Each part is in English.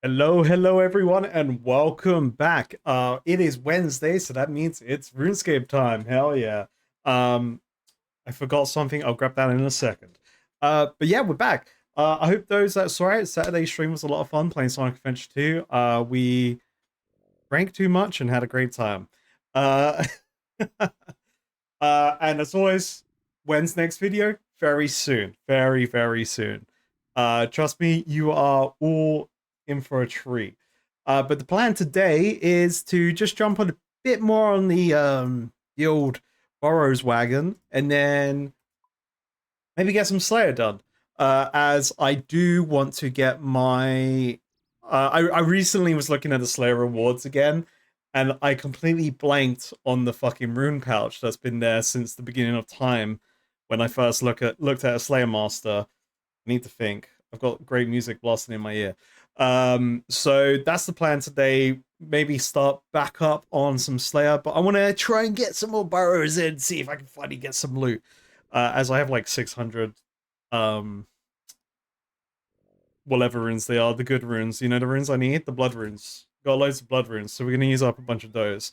Hello everyone, and welcome back. It is Wednesday, so that means it's RuneScape time. Hell yeah. Um, I forgot something. I'll grab that in a second. But yeah, we're back. I hope those that saw it, Saturday stream was a lot of fun playing Sonic Adventure 2. We drank too much and had a great time. Uh, and as always, when's next video? Very soon. Very soon. Trust me, you are all in for a treat. But the plan today is to just jump on a bit more on the old Barrows wagon, and then maybe get some Slayer done. As I do want to get my I recently was looking at the Slayer rewards again, and I completely blanked on the fucking rune pouch that's been there since the beginning of time when I first looked at a Slayer Master. I need to think. I've got great music blasting in my ear. So that's the plan today. Maybe start back up on some Slayer, but I want to try and get some more burrows in, see if I can finally get some loot. As I have like 600 um whatever runes they are, the good runes, you know, the runes I need, the blood runes. Got loads of blood runes, so we're gonna use up a bunch of those.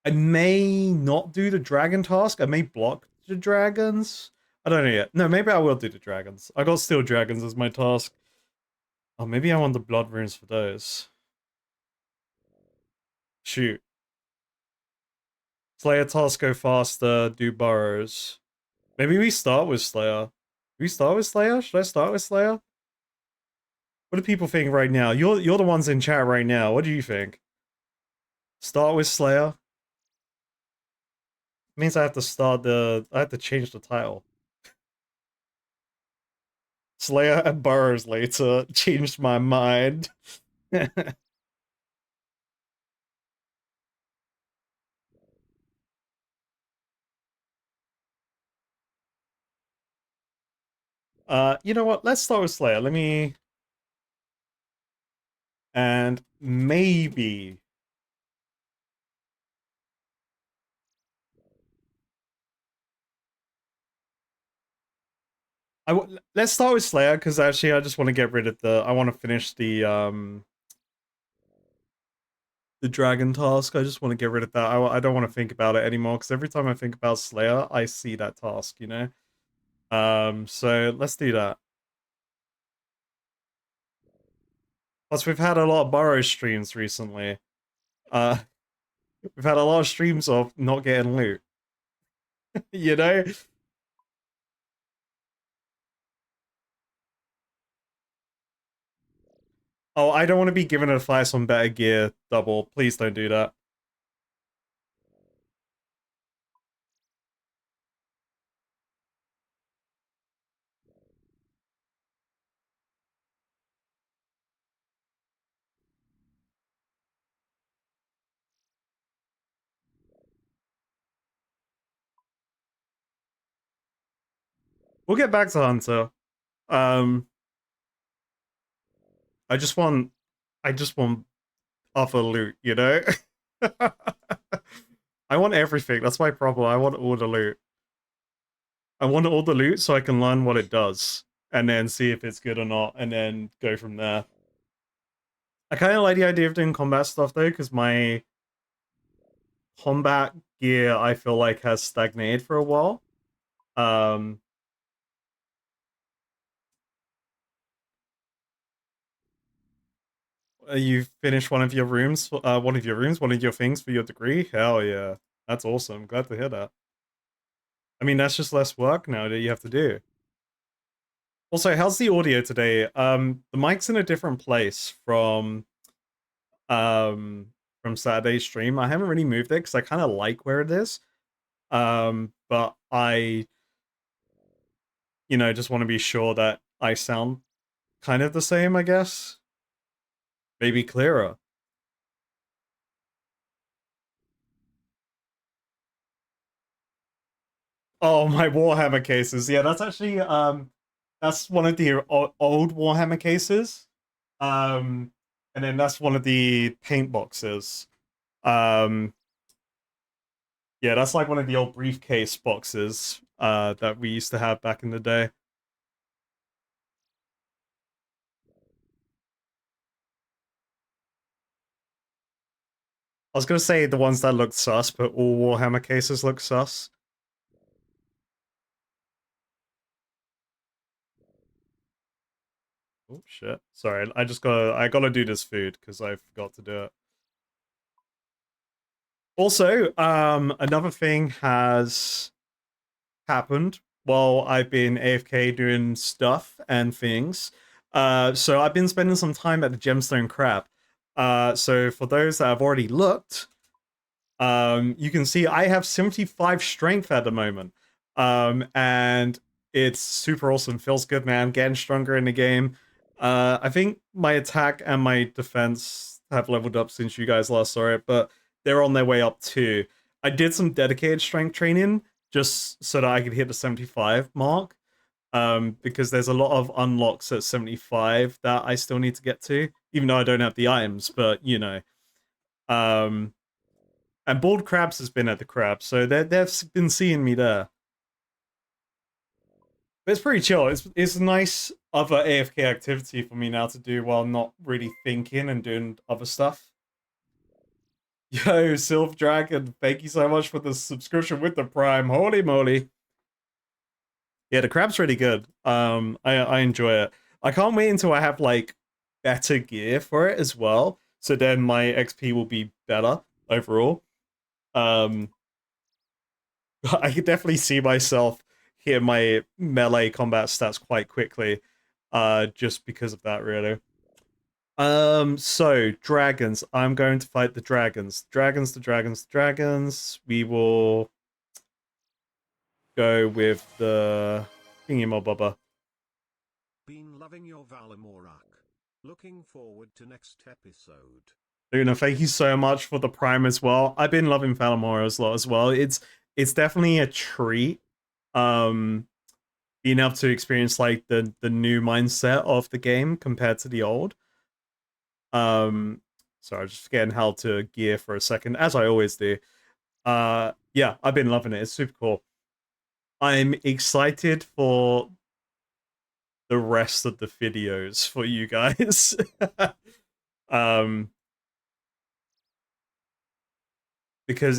I may not do the dragon task. I may block the dragons. I don't know yet. No, maybe I will do the dragons. I got steel dragons as my task. Oh, maybe I want the blood runes for those. Shoot. Slayer task go faster, do burrows. Maybe we start with Slayer. We start with Slayer? Should I start with Slayer? What do people think right now? You're the ones in chat right now. What do you think? Start with Slayer? Means I have to change the title. Slayer and Burrows later changed my mind. You know what? Let's start with Slayer. Let me and maybe let's start with Slayer because actually I just want to get rid of I want to finish the dragon task. I just want to get rid of that. I don't want to think about it anymore because every time I think about Slayer, I see that task, you know? So let's do that. Plus, we've had a lot of Burrow streams recently. Uh, we've had a lot of streams of not getting loot, you know? Oh, I don't want to be given advice on better gear, double. Please don't do that. We'll get back to Hunter. Um, I just want, I just want other loot, you know? I want everything. That's my problem. I want all the loot. I want all the loot so I can learn what it does and then see if it's good or not and then go from there. I kind of like the idea of doing combat stuff though because my combat gear I feel like has stagnated for a while. Um, you finished one of your rooms, one of your things for your degree. Hell yeah, that's awesome. Glad to hear that. I mean, that's just less work now that you have to do. Also, how's the audio today? The mic's in a different place um from Saturday's stream. I haven't really moved it because I kind of like where it is. But I, just want to be sure that I sound kind of the same, I guess. Maybe clearer. Oh, my Warhammer cases. Yeah, that's actually that's one of the old Warhammer cases. Um and then that's one of the paint boxes. Um yeah, that's like one of the old briefcase boxes that we used to have back in the day. I was gonna say the ones that look sus, but all Warhammer cases look sus. Oh shit. Sorry, I gotta do this food because I forgot to do it. Also, another thing has happened while I've been AFK doing stuff and things. So I've been spending some time at the Gemstone Crab. So for those that have already looked, you can see I have 75 strength at the moment. And it's super awesome. Feels good, man. Getting stronger in the game. I think my attack and my defense have leveled up since you guys last saw it, but they're on their way up too. I did some dedicated strength training just so that I could hit the 75 mark. Because there's a lot of unlocks at 75 that I still need to get to, even though I don't have the items, but you know. Um, and Bald Crabs has been at the crab, so they've been seeing me there. But it's pretty chill. It's a nice other AFK activity for me now to do while not really thinking and doing other stuff. Yo, Sylph Dragon, thank you so much for the subscription with the Prime. Holy moly. Yeah, the crab's really good. I enjoy it. I can't wait until I have like better gear for it as well. So then my XP will be better overall. Um I could definitely see myself hitting my melee combat stats quite quickly, just because of that, really. So dragons. I'm going to fight the dragons. Dragons, the dragons, the dragons. We will go with the thingy mobubba. Been loving your Valamorak. Looking forward to next episode. Luna, thank you so much for the prime as well. I've been loving Valamora a lot as well. It's definitely a treat. Um, being able to experience like the new mindset of the game compared to the old. So I was just forgetting how to gear for a second, as I always do. Yeah, I've been loving it. It's super cool. I'm excited for the rest of the videos for you guys. um, because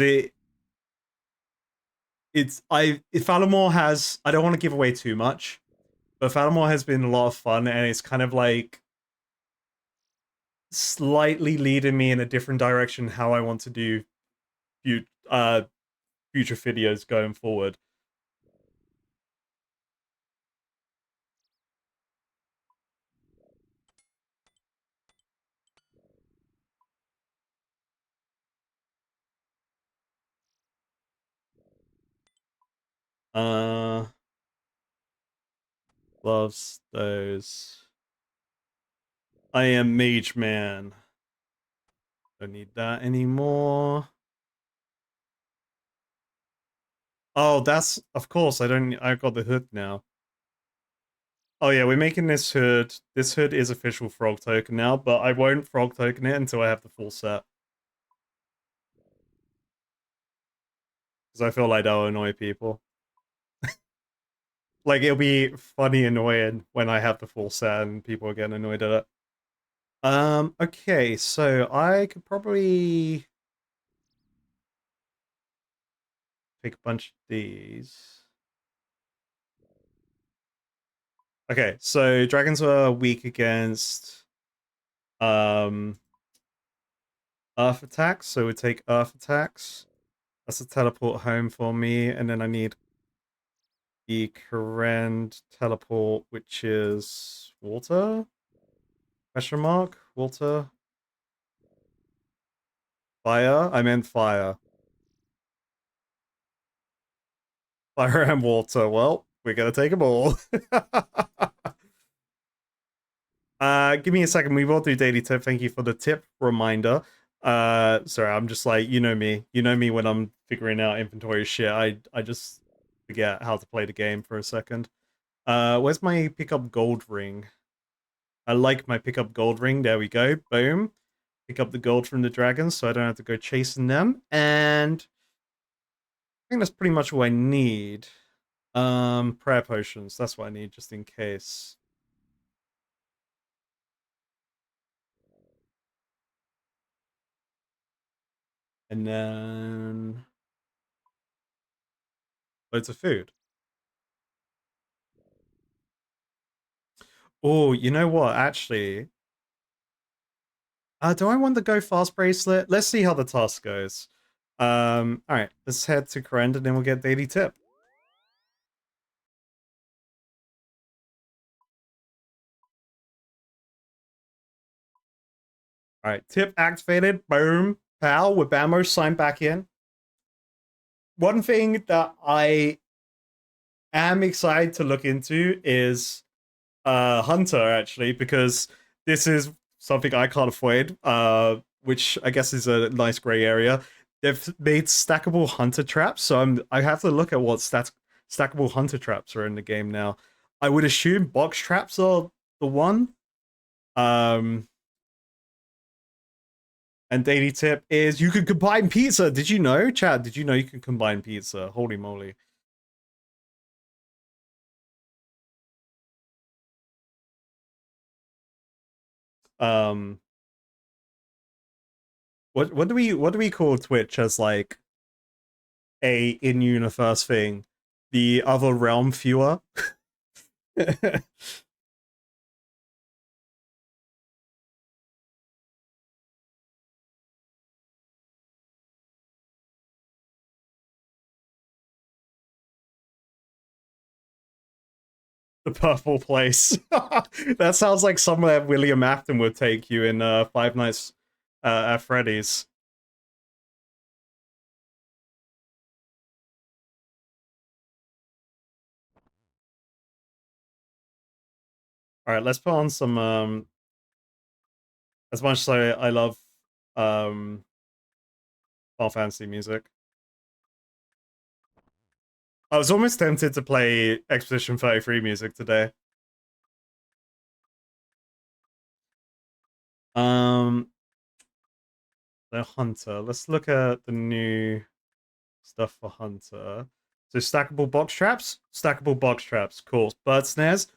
Falamore has, I don't want to give away too much, but Falamore has been a lot of fun, and it's kind of like slightly leading me in a different direction how I want to do uh future videos going forward. Uh Loves those. I am Mage Man. Don't need that anymore. Oh, that's of course I got the hood now. Oh yeah, we're making this hood. This hood is official frog token now, but I won't frog token it until I have the full set. Because I feel like that'll annoy people. Like it'll be funny annoying when I have the full set and people are getting annoyed at it. Okay, so I could probably pick a bunch of these. Okay, so dragons are weak against um earth attacks, so we take earth attacks. That's a teleport home for me, and then I need the Karen teleport, which is water? Question mark? Water? Fire? I meant fire. Fire and water. Well, we're gonna take them all. Give me a second. We will do daily tip. Thank you for the tip reminder. Sorry, I'm just like, you know me. You know me when I'm figuring out inventory shit. I just forget how to play the game for a second. Where's my pickup gold ring? I like my pickup gold ring. There we go. Boom. Pick up the gold from the dragons so I don't have to go chasing them. And I think that's pretty much what I need. Prayer potions. That's what I need just in case. And then loads of food. Oh, you know what? Actually, do I want the go fast bracelet? Let's see how the task goes. All right, let's head to Corrend and then we'll get daily tip. All right, tip activated. Boom, pal. With Bamo signed back in. One thing that I am excited to look into is Hunter, actually, because this is something I can't avoid, which I guess is a nice gray area. They've made stackable Hunter traps, so I have to look at what stackable Hunter traps are in the game now. I would assume box traps are the one. Um, and daily tip is you can combine pizza. Did you know, Chad? Did you know you can combine pizza? Holy moly! Um, what do we call Twitch as like a in-universe thing? The other realm viewer. The purple place. That sounds like somewhere William Afton would take you in Five Nights at Freddy's. All right, let's put on some. As much as I love um, Final Fantasy music, I was almost tempted to play Expedition 33 music today. Um, the Hunter. Let's look at the new stuff for Hunter. So stackable box traps, stackable box traps, cool. Bird snares,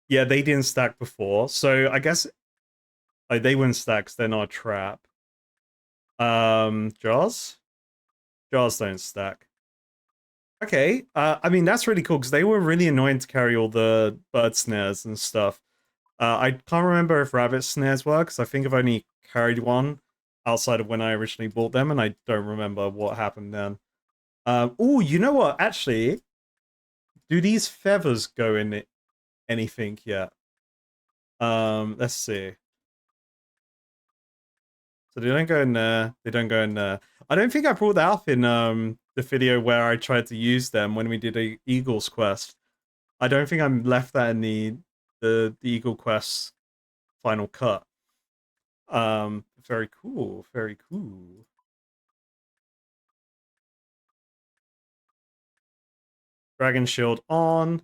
yeah, they didn't stack before, so I guess they wouldn't stack. 'Cause they're not a trap. Jaws, jaws don't stack. Okay, I mean that's really cool because they were really annoying to carry all the bird snares and stuff. I can't remember if rabbit snares were because I think I've only carried one outside of when I originally bought them, and I don't remember what happened then. Oh, you know what? Actually, do these feathers go in anything yet? Let's see. So they don't go in there. They don't go in there. I don't think I brought that up in the video where I tried to use them when we did a Eagles quest. I don't think I left that in the Eagle quest final cut. Very cool. Very cool. Dragon shield on.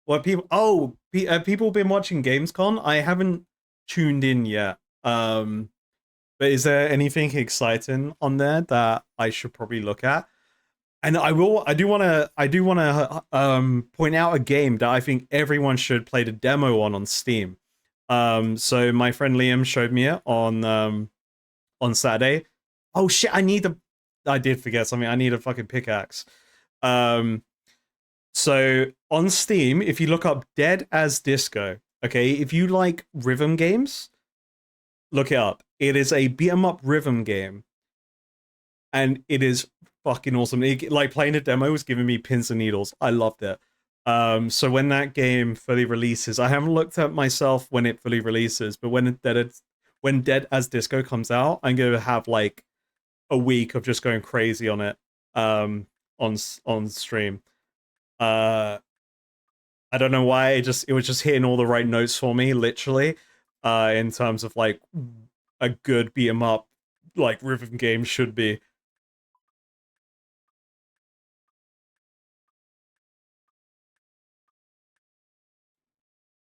What people? Oh, people been watching Gamescom. I haven't tuned in yet. But is there anything exciting on there that I should probably look at? And I do want to point out a game that I think everyone should play the demo on Steam. So my friend Liam showed me it on Saturday. Oh shit, I did forget something. I need a fucking pickaxe. Um so on Steam, if you look up Dead as Disco, okay, if you like rhythm games, look it up. It is a beat 'em up rhythm game, and it is fucking awesome. Like playing a demo was giving me pins and needles. I loved it. So when that game fully releases, I haven't looked at myself when it fully releases, but when Dead as Disco comes out, I'm gonna have like a week of just going crazy on it. On stream. Uh, I don't know why it was just hitting all the right notes for me, literally. In terms of like a good beat 'em up like rhythm game should be.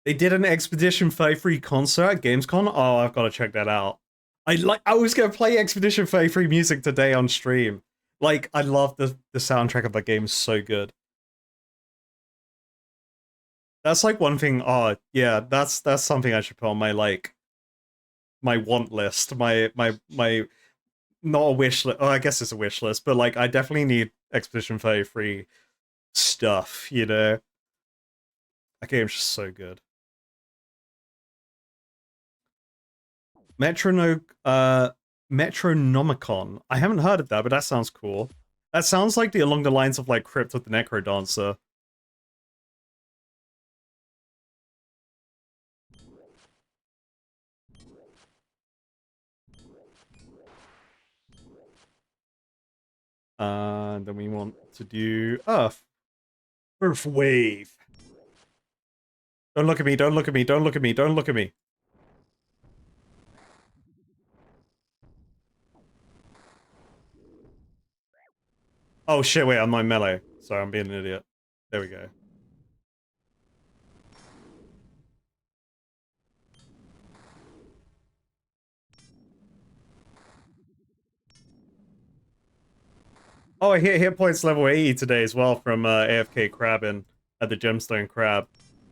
They did an Expedition 33 concert at Gamescom. Oh, I've got to check that out. I was gonna play Expedition 33 music today on stream. Like I love the soundtrack of that game, so good. That's like one thing. Oh, yeah, that's something I should put on my like my want list. My not a wish list. Oh, I guess it's a wish list, but like I definitely need Expedition 33 stuff. You know, that game's just so good. Metrono Metronomicon. I haven't heard of that, but that sounds cool. That sounds like along the lines of like Crypt of the Necro Dancer. Then we want to do Earth. Earth Wave. Don't look at me, don't look at me, don't look at me, don't look at me. Oh shit, wait, I'm not melee. Sorry, I'm being an idiot. There we go. Oh, I hit points level 80 today as well from AFK crabbing at the Gemstone Crab.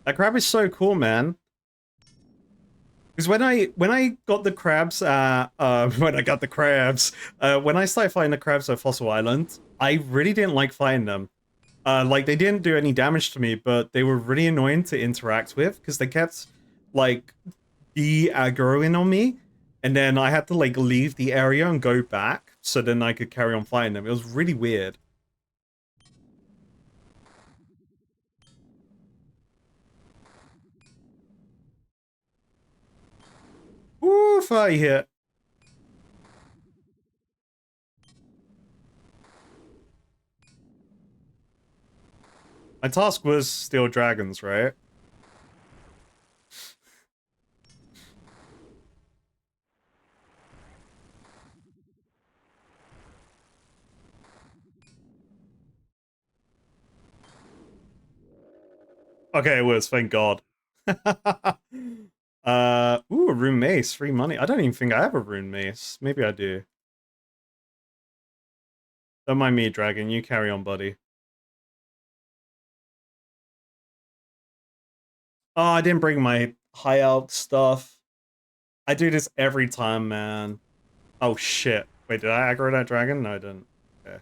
That crab is so cool, man. Because when I got the crabs when I got the crabs when I started fighting the crabs at Fossil Island, I really didn't like fighting them. Like they didn't do any damage to me, but they were really annoying to interact with because they kept like de-aggroing on me, and then I had to like leave the area and go back so then I could carry on fighting them. It was really weird. Ooh, 30 hit. My task was steal dragons, right? Okay, it was, thank God. Ooh, a rune mace, free money. I don't even think I have a rune mace. Maybe I do. Don't mind me, dragon. You carry on, buddy. Oh, I didn't bring my high out stuff. I do this every time, man. Oh, shit. Wait, did I aggro that dragon? No, I didn't. Okay.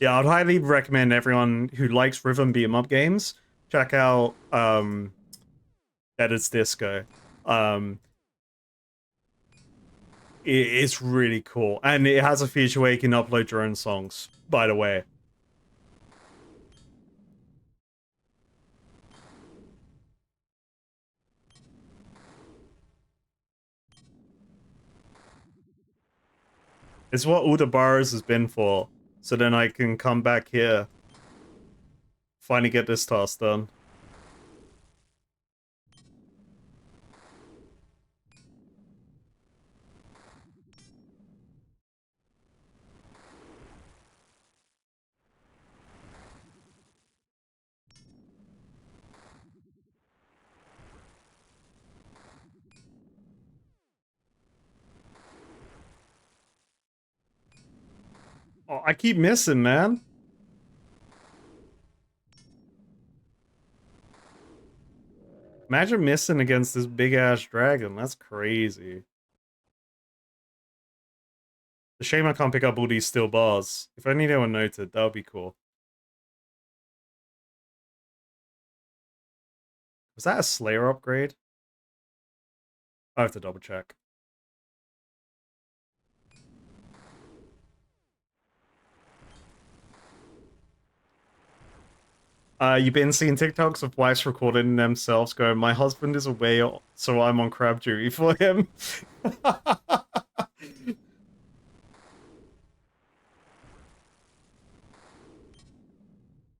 Yeah, I'd highly recommend everyone who likes rhythm beat 'em up games check out Edit's Disco. Um it's really cool. And it has a feature where you can upload your own songs, by the way. It's what all the Barrows has been for. So then I can come back here. Finally get this task done. Oh, I keep missing, man. Imagine missing against this big ass dragon. That's crazy. The shame I can't pick up all these steel bars. If only they were noted, that would be cool. Was that a Slayer upgrade? I have to double check. You've been seeing TikToks of wives recording themselves going, my husband is away, so I'm on crab duty for him.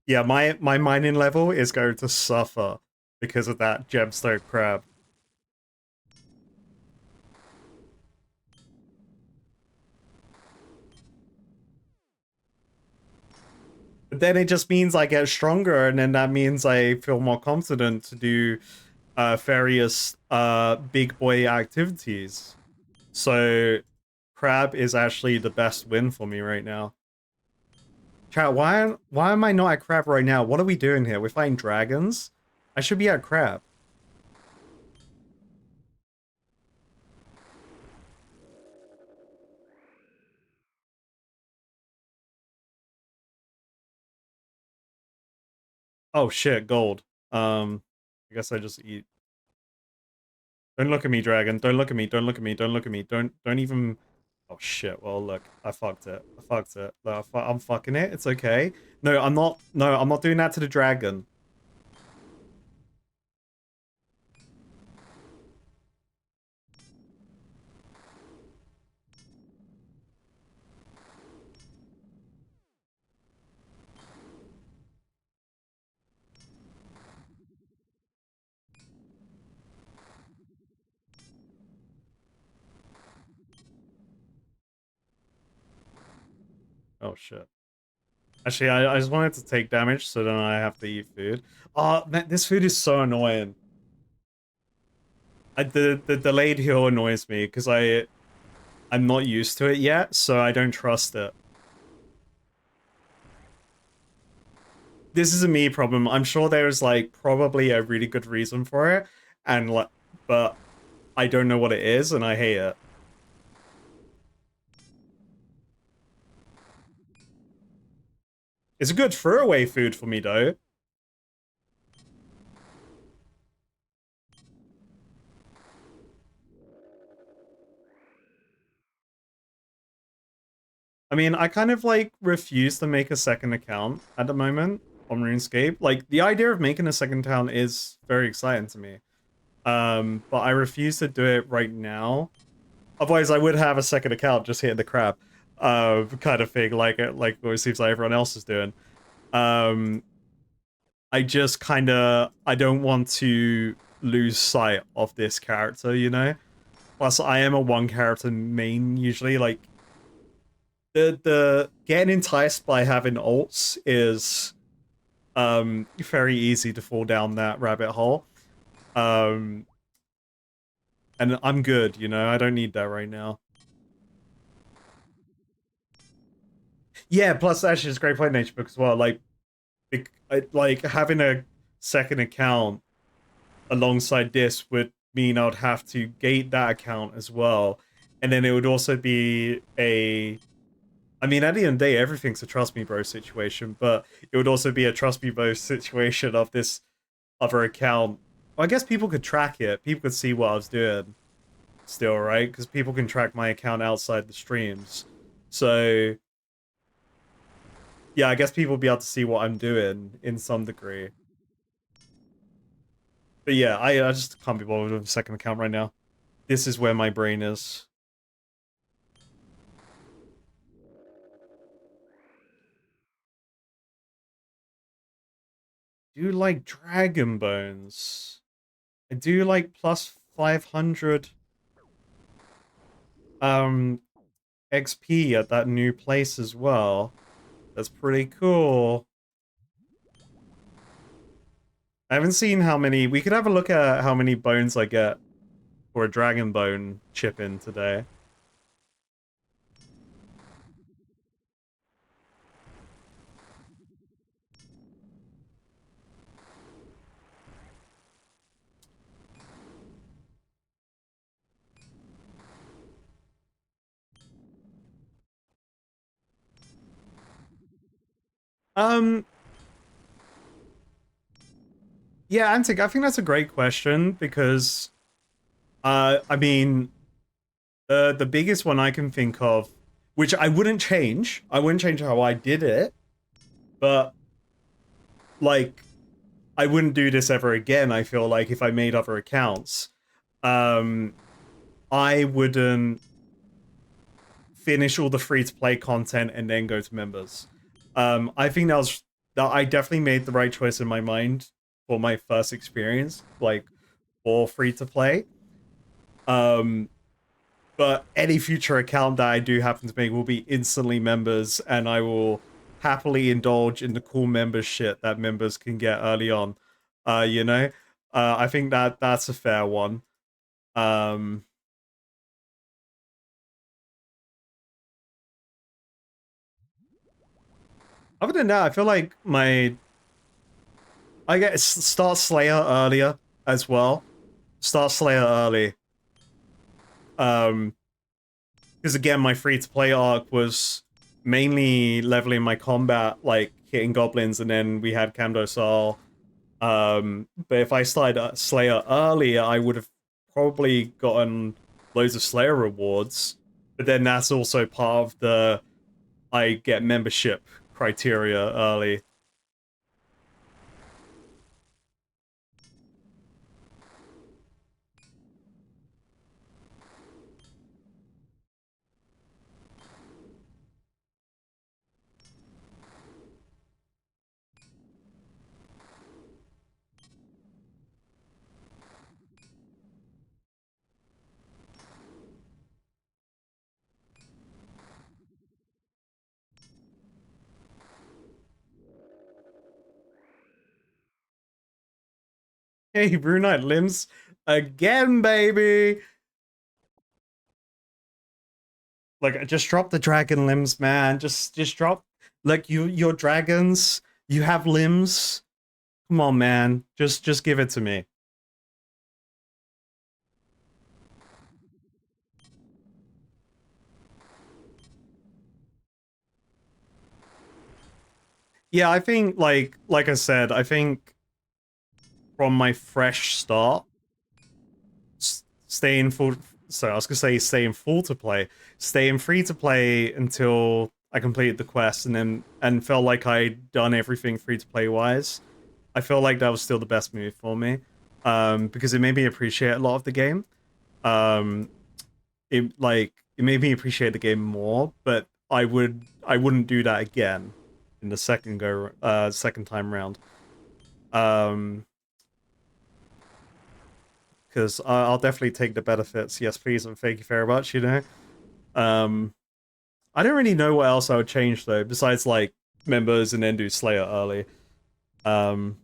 Yeah, my mining level is going to suffer because of that gemstone crab. But then it just means I get stronger, and then that means I feel more confident to do various big boy activities. So crab is actually the best win for me right now. Chat, why am I not at crab right now? What are we doing here? We're fighting dragons? I should be at crab. Oh shit, gold. I guess I just eat. Don't look at me, dragon. Don't look at me. Don't look at me. Don't look at me. Don't even. Oh shit. Well, look, I fucked it. I fucked it. Look, I'm fucking it. It's okay. No, I'm not. No, I'm not doing that to the dragon. Oh shit. Actually, I just wanted to take damage, so then I have to eat food. Oh, man, this food is so annoying. The delayed heal annoys me because I'm not used to it yet, so I don't trust it. This is a me problem. I'm sure there's like probably a really good reason for it, and like, but I don't know what it is, and I hate it. It's a good throwaway food for me though. I mean, I kind of like refuse to make a second account at the moment on RuneScape. Like the idea of making a second account is very exciting to me. But I refuse to do it right now. Otherwise, I would have a second account just hitting the crap, kind of thing, like what it seems like everyone else is doing. Um, I just kind of I don't want to lose sight of this character, you know. Plus, I am a one character main usually. Like the getting enticed by having ults is very easy to fall down that rabbit hole. Um, and I'm good, you know. I don't need that right now. Yeah, plus actually it's a great point nature book as well. Like having a second account alongside this would mean I'd have to gate that account as well. And then it would also be a I mean, at the end of the day, everything's a trust me bro situation, but it would also be a trust me bro situation of this other account. Well, I guess people could track it. People could see what I was doing still, right? Because people can track my account outside the streams. So yeah, I guess people will be able to see what I'm doing in some degree. But yeah, I just can't be bothered with a second account right now. This is where my brain is. I do like Dragon Bones. I do like plus 500 um XP at that new place as well. That's pretty cool. I haven't seen how many. We could have a look at how many bones I get for a dragon bone chip in today. Um, yeah, Antic, I think that's a great question because, I mean, the biggest one I can think of, which I wouldn't change how I did it, but like, I wouldn't do this ever again. I feel like if I made other accounts, um, I wouldn't finish all the free to play content and then go to members. I think that I definitely made the right choice in my mind for my first experience, like for free to play. Um, but any future account that I do happen to make will be instantly members, and I will happily indulge in the cool member shit that members can get early on. You know, I think that that's a fair one. Um, Other than that, I feel like I get start Slayer earlier as well. Start Slayer early. Because again, my free-to-play arc was mainly leveling my combat, like hitting goblins, and then we had Kamdo Sol. But if I started Slayer earlier, I would have probably gotten loads of Slayer rewards. But then that's also part of the I get membership criteria early. Hey, Brunite limbs again, baby. Like, just drop the dragon limbs, man. Just drop. Like, your dragons. You have limbs. Come on, man. Just give it to me. Yeah, I think like I said, I think from my fresh start, staying full. So I was gonna say staying full to play, staying free to play until I completed the quest, and felt like I'd done everything free to play wise. I feel like that was still the best move for me, because it made me appreciate a lot of the game. Um, it made me appreciate the game more, but I wouldn't do that again in the second time round. Um, because I'll definitely take the benefits. Yes, please, and thank you very much. You know, um, I don't really know what else I would change though, besides like members and then do Slayer early. Um,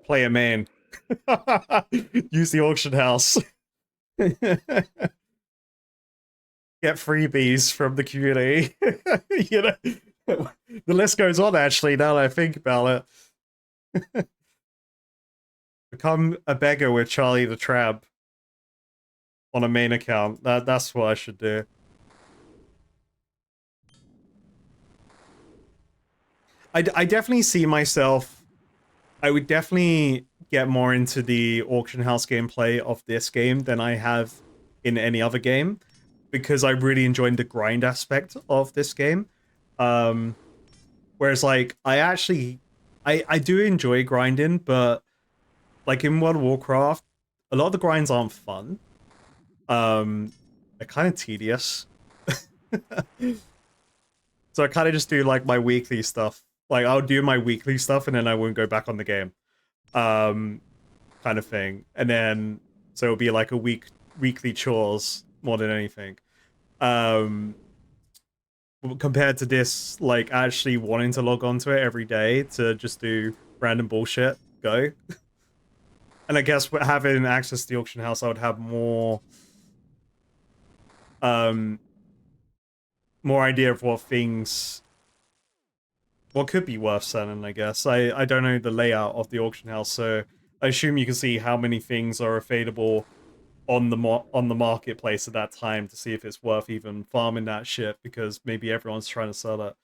Play a main. Use the auction house. Get freebies from the community. You know, the list goes on actually. Now that I think about it, become a beggar with Charlie the Tramp on a main account. That's what I should do. I definitely see myself. I would definitely get more into the auction house gameplay of this game than I have in any other game, because I really enjoyed the grind aspect of this game. Um, Whereas like I do enjoy grinding, but like in World of Warcraft, a lot of the grinds aren't fun. They're kind of tedious. So I kind of just do like my weekly stuff. Like I'll do my weekly stuff and then I won't go back on the game. Um, Kind of thing. And then so it'll be like a weekly chores more than anything. Um, Compared to this, like actually wanting to log onto it every day to just do random bullshit, go. And I guess having access to the auction house, I would have um, more idea of what could be worth selling. I guess I don't know the layout of the auction house, so I assume you can see how many things are available on the marketplace at that time to see if it's worth even farming that shit, because maybe everyone's trying to sell it.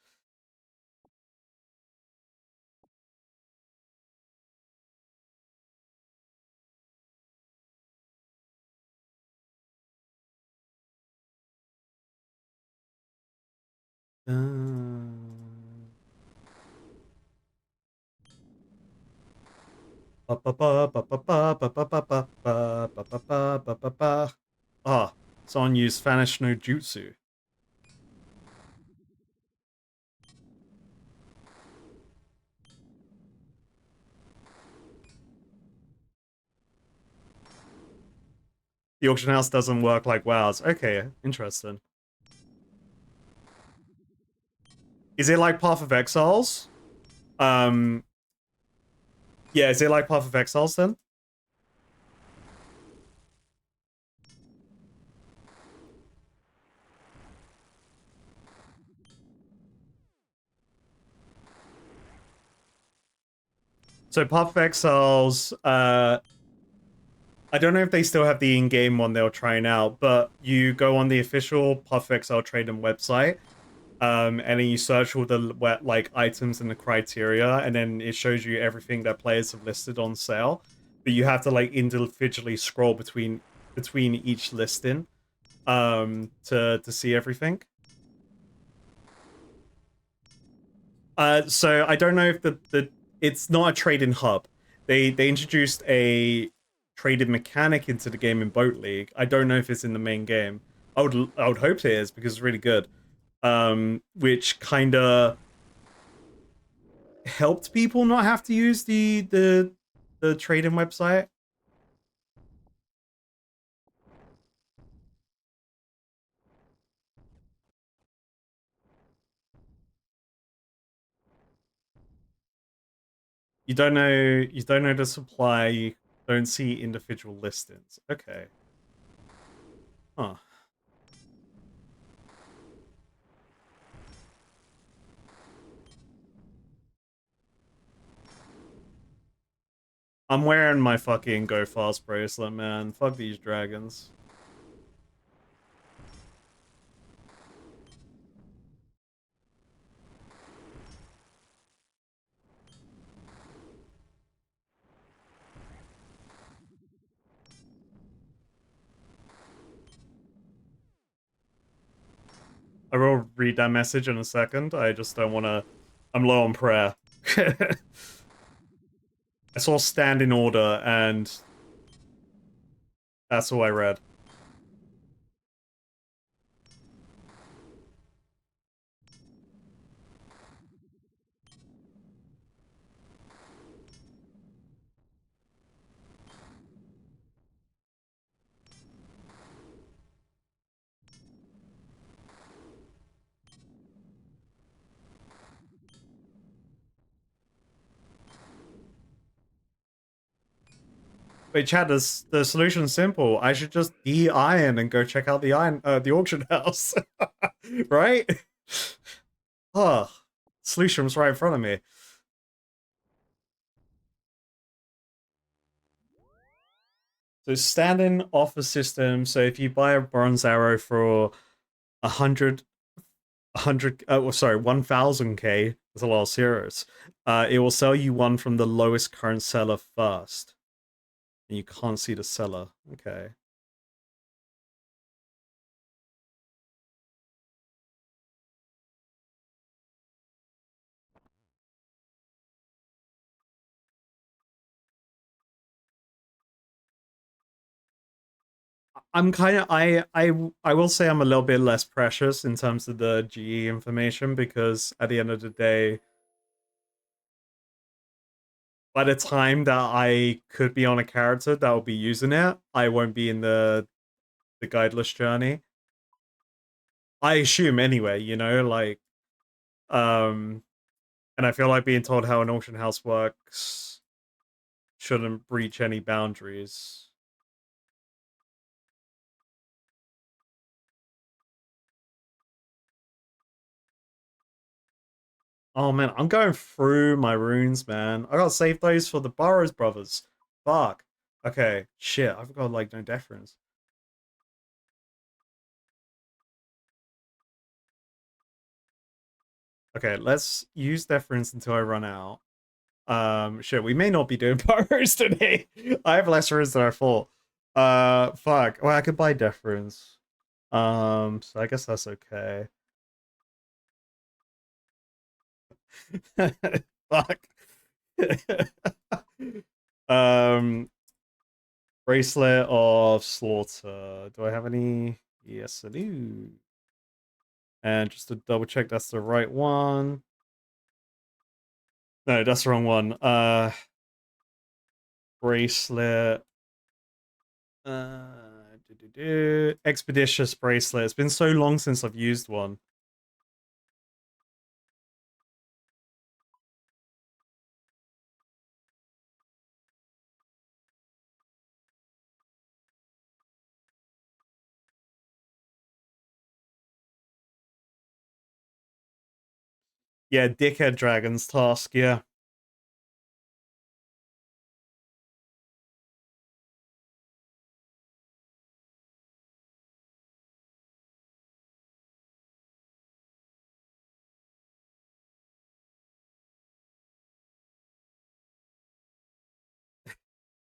Ah, someone used Vanish no Jutsu. The auction house doesn't work like WoW's. Okay, interesting. Is it like Path of Exiles? Um, yeah, is it like Path of Exiles then? So Path of Exiles, I don't know if they still have the in-game one they were trying out, but you go on the official Path of Exile Trading website, and then you search all the like items and the criteria, and then it shows you everything that players have listed on sale. But you have to like individually scroll between each listing, to see everything. So I don't know if the it's not a trading hub. They introduced a trading mechanic into the game in Boat League. I don't know if it's in the main game. I would hope it is because it's really good. Which kind of helped people not have to use the trading website. You don't know the supply, you don't see individual listings. Okay. Huh. I'm wearing my fucking Go Fast bracelet, man. Fuck these dragons. I will read that message in a second. I just don't want to. I'm low on prayer. I saw stand in order, and that's all I read. Wait, Chad, the solution's simple. I should just de-iron and go check out the auction house, right? Oh, solution was right in front of me. So standing offer system. So if you buy a bronze arrow for 100, well, sorry, 1000k, there's a lot of zeros. It will sell you one from the lowest current seller first. And you can't see the seller. Okay. I'm kind of I will say I'm a little bit less precious in terms of the GE information because at the end of the day, by the time that I could be on a character that will be using it, I won't be in the guideless journey. I assume anyway, like um and I feel like being told how an auction house works shouldn't breach any boundaries. Oh man, I'm going through my runes, man. I gotta save those for the Barrows brothers. Fuck. Okay, shit, I've got like no deference. Okay, let's use deference until I run out. Shit, we may not be doing Barrows today. I have less runes than I thought. Fuck. Well, I could buy deference. So I guess that's okay. Fuck. um, Bracelet of Slaughter. Do I have any? Yes, I do. And just to double check that's the right one. No, that's the wrong one. Bracelet. Expeditious bracelet. It's been so long since I've used one. Yeah, dickhead dragons task, yeah.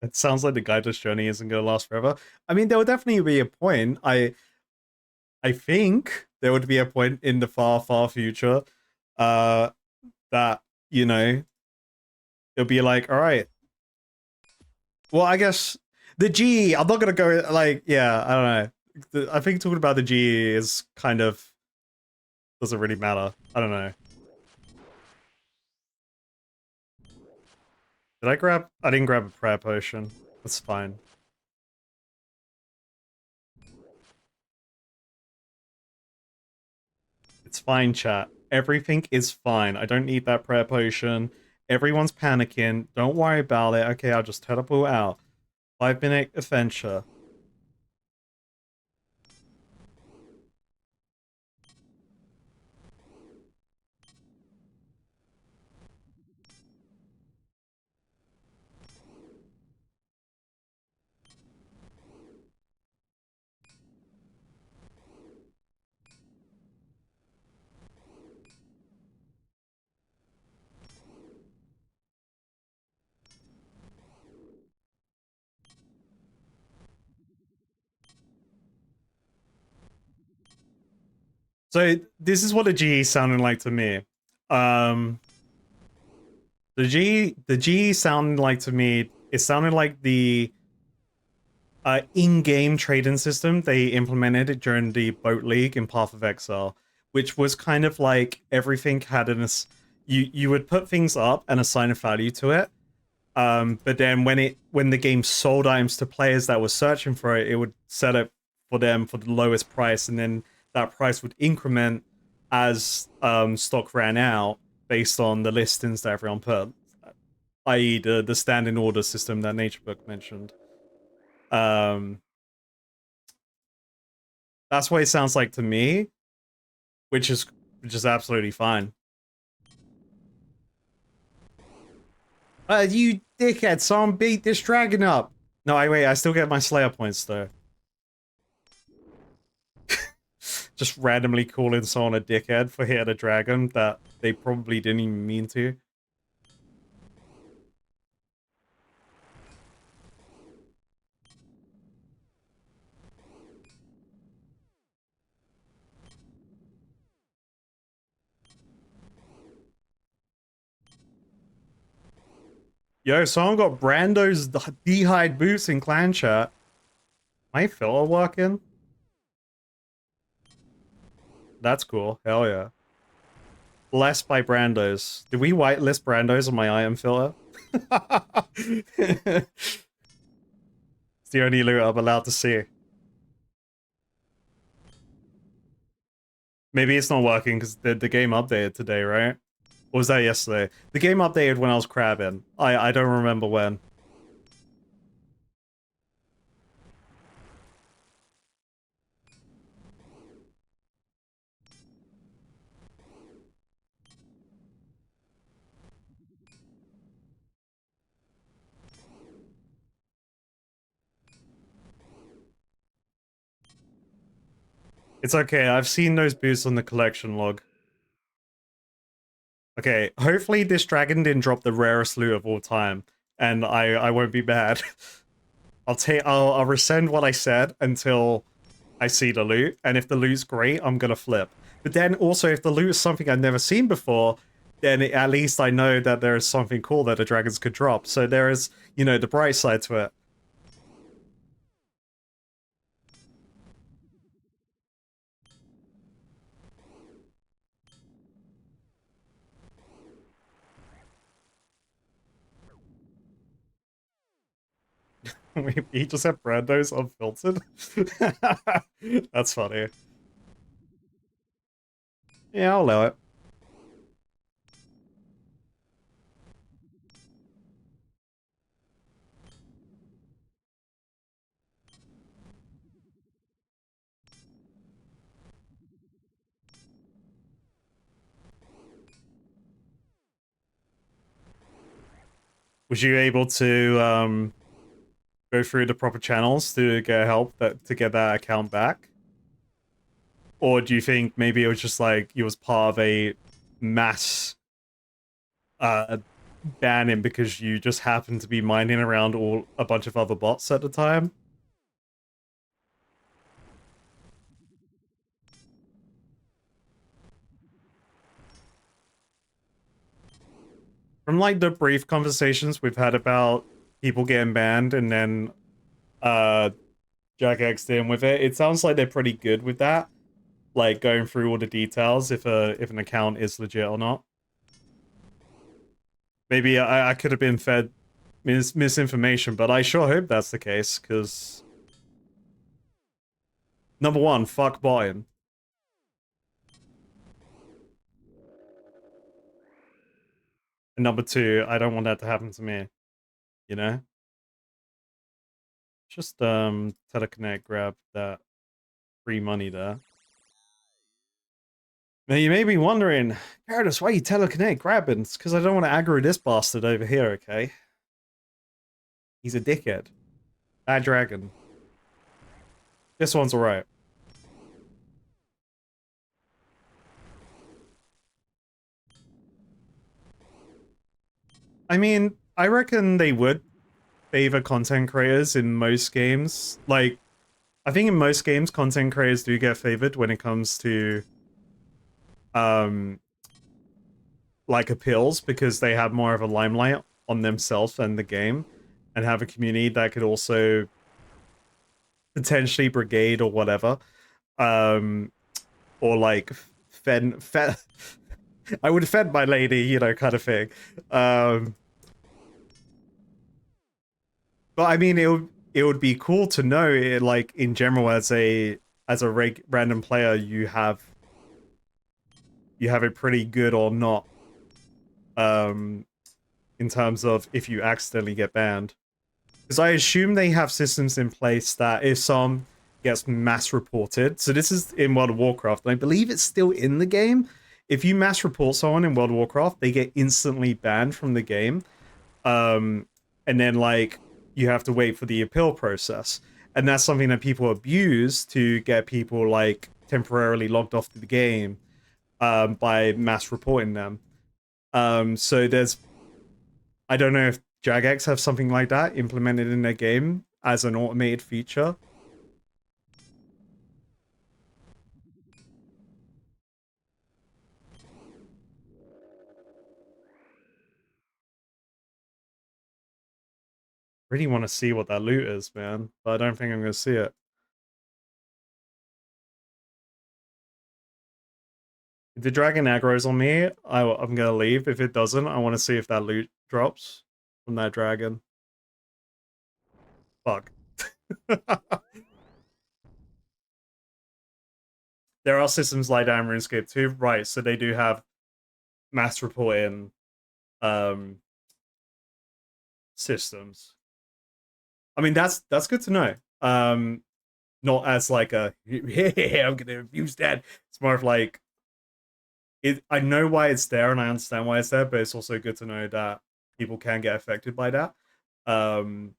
It sounds like the guideless journey isn't going to last forever. I mean, there will definitely be a point. I think there would be a point in the far, far future, that you know it'll be like, all right. Well, I guess the GE. I'm not gonna go like, yeah. I don't know. I think talking about the GE is kind of doesn't really matter. I don't know. Did I grab? I didn't grab a prayer potion. That's fine. It's fine, chat. Everything is fine. I don't need that prayer potion. Everyone's panicking. Don't worry about it. Okay, I'll just teleport out. 5-minute adventure. So this is what the GE sounded like to me. Um, the GE sounded like to me. It sounded like the in-game trading system they implemented it during the boat league in Path of Exile, which was kind of like everything had an you would put things up and assign a value to it. But then when the game sold items to players that were searching for it, it would set it for them for the lowest price, and then that price would increment as stock ran out based on the listings that everyone put, i.e. the standing order system that Nature Book mentioned. Um, that's what it sounds like to me, which is absolutely fine. You dickhead! Someone beat this dragon up. No, I still get my Slayer points though. Just randomly calling someone a dickhead for hitting a dragon that they probably didn't even mean to. Yo, someone got Brando's D-hide boots in clan chat. My filler working? That's cool. Hell yeah. Blessed by Brando's. Did we whitelist Brando's on my item filler? It's the only loot I'm allowed to see. Maybe it's not working because the game updated today, right? Or was that yesterday? The game updated when I was crabbing. I don't remember when. It's okay, I've seen those boosts on the collection log. Okay, hopefully this dragon didn't drop the rarest loot of all time, and I won't be mad. I'll rescind what I said until I see the loot, and if the loot's great, I'm gonna flip. But then also, if the loot is something I've never seen before, then at least I know that there is something cool that the dragons could drop. So there is, you know, the bright side to it. He just had Brando's unfiltered. That's funny. Yeah, I'll allow it. Was you able to go through the proper channels to get help to get that account back? Or do you think maybe it was just like it was part of a mass ban him because you just happen to be mining around a bunch of other bots at the time. From like the brief conversations we've had about people getting banned and then Jagex in with it, it sounds like they're pretty good with that. Like going through all the details if an account is legit or not. Maybe I could have been fed misinformation, but I sure hope that's the case, because number one, fuck botting. And number two, I don't want that to happen to me. You know? Just teleconnect, grab that free money there. Now you may be wondering, Paradise, why you teleconnect grabbing? It's because I don't want to aggro this bastard over here, okay? He's a dickhead. Bad dragon. This one's alright. I mean, I reckon they would favor content creators in most games. Like, I think in most games, content creators do get favored when it comes to, like appeals, because they have more of a limelight on themselves and the game, and have a community that could also potentially brigade or whatever, or like fed. I would fed my lady, you know, kind of thing. But I mean, it would be cool to know, like in general, as a random player, you have a pretty good or not, in terms of if you accidentally get banned. Because I assume they have systems in place that if some gets mass reported, so this is in World of Warcraft, and I believe it's still in the game. If you mass report someone in World of Warcraft, they get instantly banned from the game. And then like you have to wait for the appeal process. And that's something that people abuse to get people like temporarily logged off the game, by mass reporting them. So there's, I don't know if Jagex have something like that implemented in their game as an automated feature. Really want to see what that loot is, man, but I don't think I'm going to see it. If the dragon aggro's on me, I'm going to leave. If it doesn't, I want to see if that loot drops from that dragon. Fuck. There are systems like that in RuneScape too, right? So they do have mass reporting systems. I mean, that's good to know. Not as like a hey, I'm gonna abuse that. It's more of like I know why it's there and I understand why it's there, but it's also good to know that people can get affected by that. Because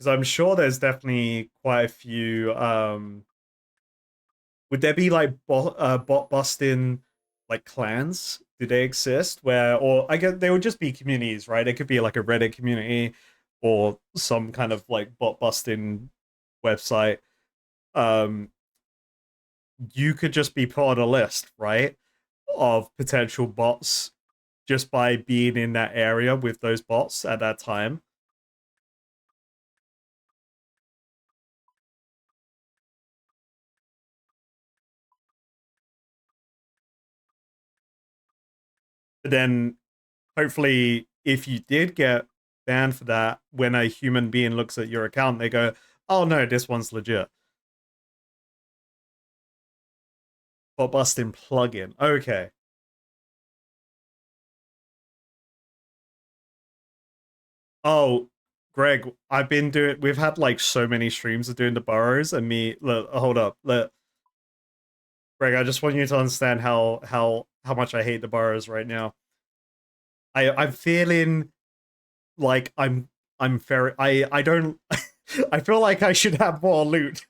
I'm sure there's definitely quite a few. Would there be like bot busting like clans? Do they exist? Where, or I guess they would just be communities, right? It could be like a Reddit community or some kind of like bot busting website. Um, you could just be put on a list, right, of potential bots just by being in that area with those bots at that time. But then hopefully if you did get banned for that, when a human being looks at your account, they go, oh no, this one's legit. Bot busting plugin. Okay. Oh, Greg, I've been doing. We've had like so many streams of doing the Barrows, and me. Look, hold up, Greg. I just want you to understand how much I hate the Barrows right now. I'm feeling like I'm very. I don't. I feel like I should have more loot.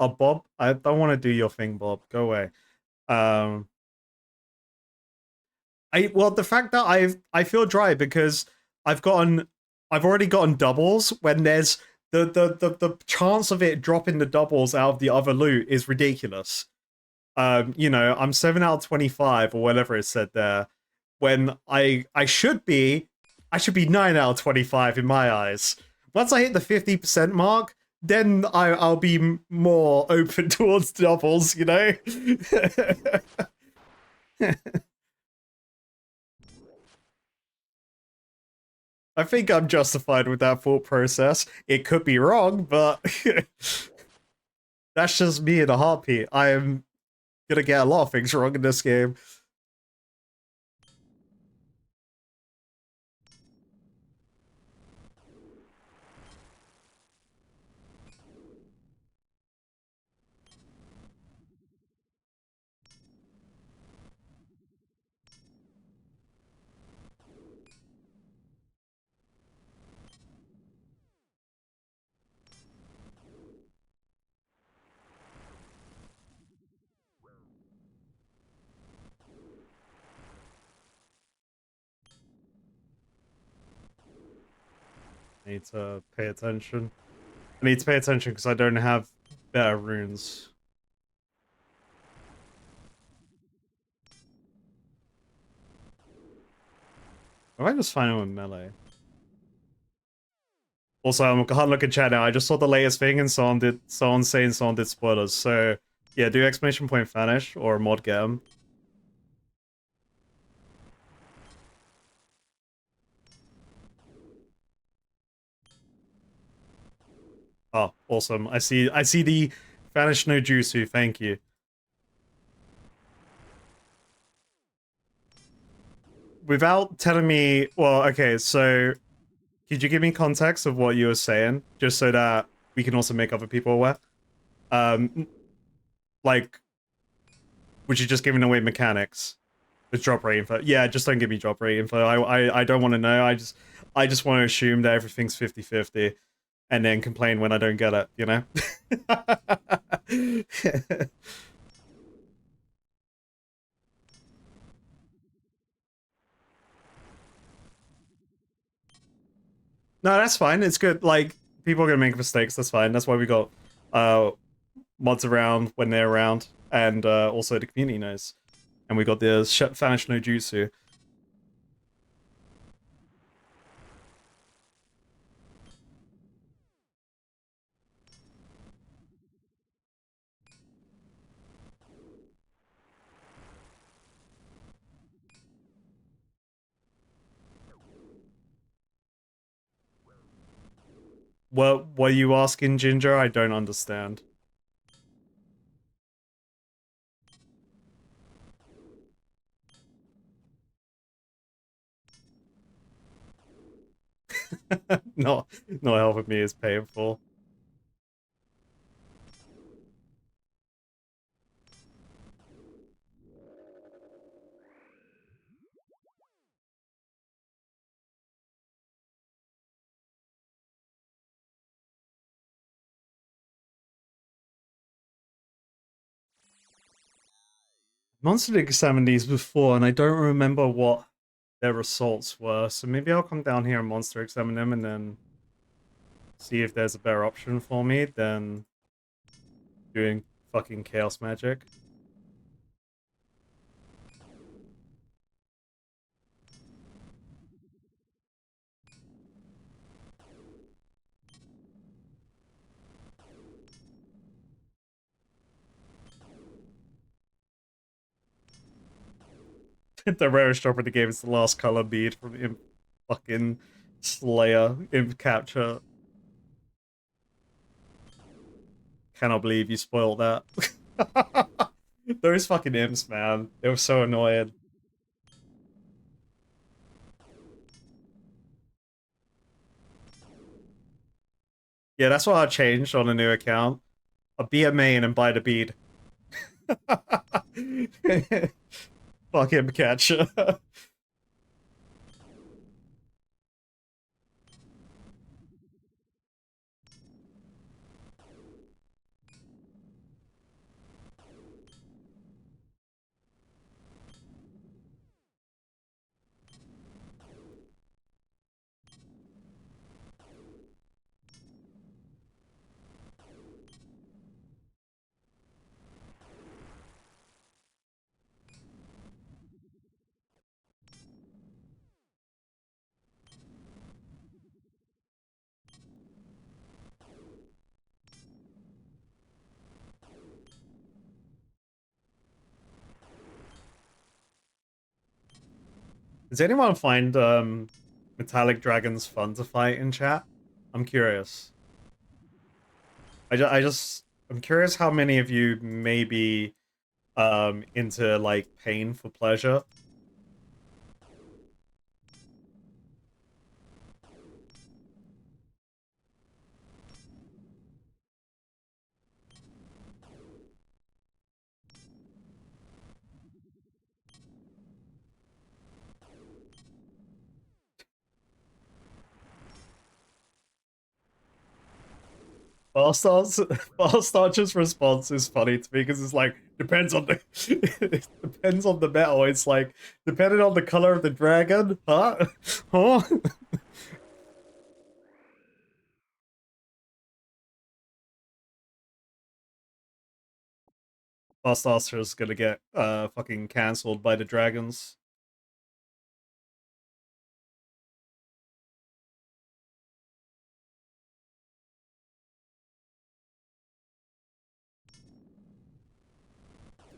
Oh, Bob, I don't want to do your thing, Bob. Go away. Um, well, the fact that I feel dry because I've already gotten doubles when there's the chance of it dropping the doubles out of the other loot is ridiculous. You know, I'm 7 out of 25 or whatever it said there, when I should be 9 out of 25 in my eyes. Once I hit the 50% mark, then I'll be more open towards doubles, you know? I think I'm justified with that thought process. It could be wrong, but that's just me in a heartbeat. I am gonna get a lot of things wrong in this game. I need to pay attention. I need to pay attention because I don't have better runes. I might just find him with melee. Also, I'm can't look at chat now. I just saw the latest thing and someone saying someone did spoilers. So yeah, do exclamation point vanish or mod get him. Oh, awesome. I see the vanish no jutsu, thank you. Without telling me, well, okay, so could you give me context of what you were saying, just so that we can also make other people aware? Like, would you just giving away mechanics with drop rate info? Yeah, just don't give me drop rate info. I don't want to know. I just want to assume that everything's 50-50 and then complain when I don't get it, you know? No, that's fine. It's good. Like, people are gonna make mistakes. That's fine. That's why we got mods around when they're around, and also the community knows. And we got the Vanish no Jutsu. What are you asking, Ginger? I don't understand. Not helping me is painful. Monster examined these before, and I don't remember what their results were. So maybe I'll come down here and monster examine them, and then see if there's a better option for me than doing fucking chaos magic. The rarest drop in the game is the last color bead from Imp fucking Slayer Imp Capture. Cannot believe you spoiled that. Those fucking imps, man. They were so annoying. Yeah, that's what I changed on a new account. I'll be a main and buy the bead. Fuck Imp Catcher. Does anyone find metallic dragons fun to fight in chat? I'm curious. I'm curious how many of you may be into like pain for pleasure. Farstar's response is funny to me because it's like depends on the it depends on the metal. It's like depending on the color of the dragon, huh? Huh? Farstar is gonna get fucking cancelled by the dragons.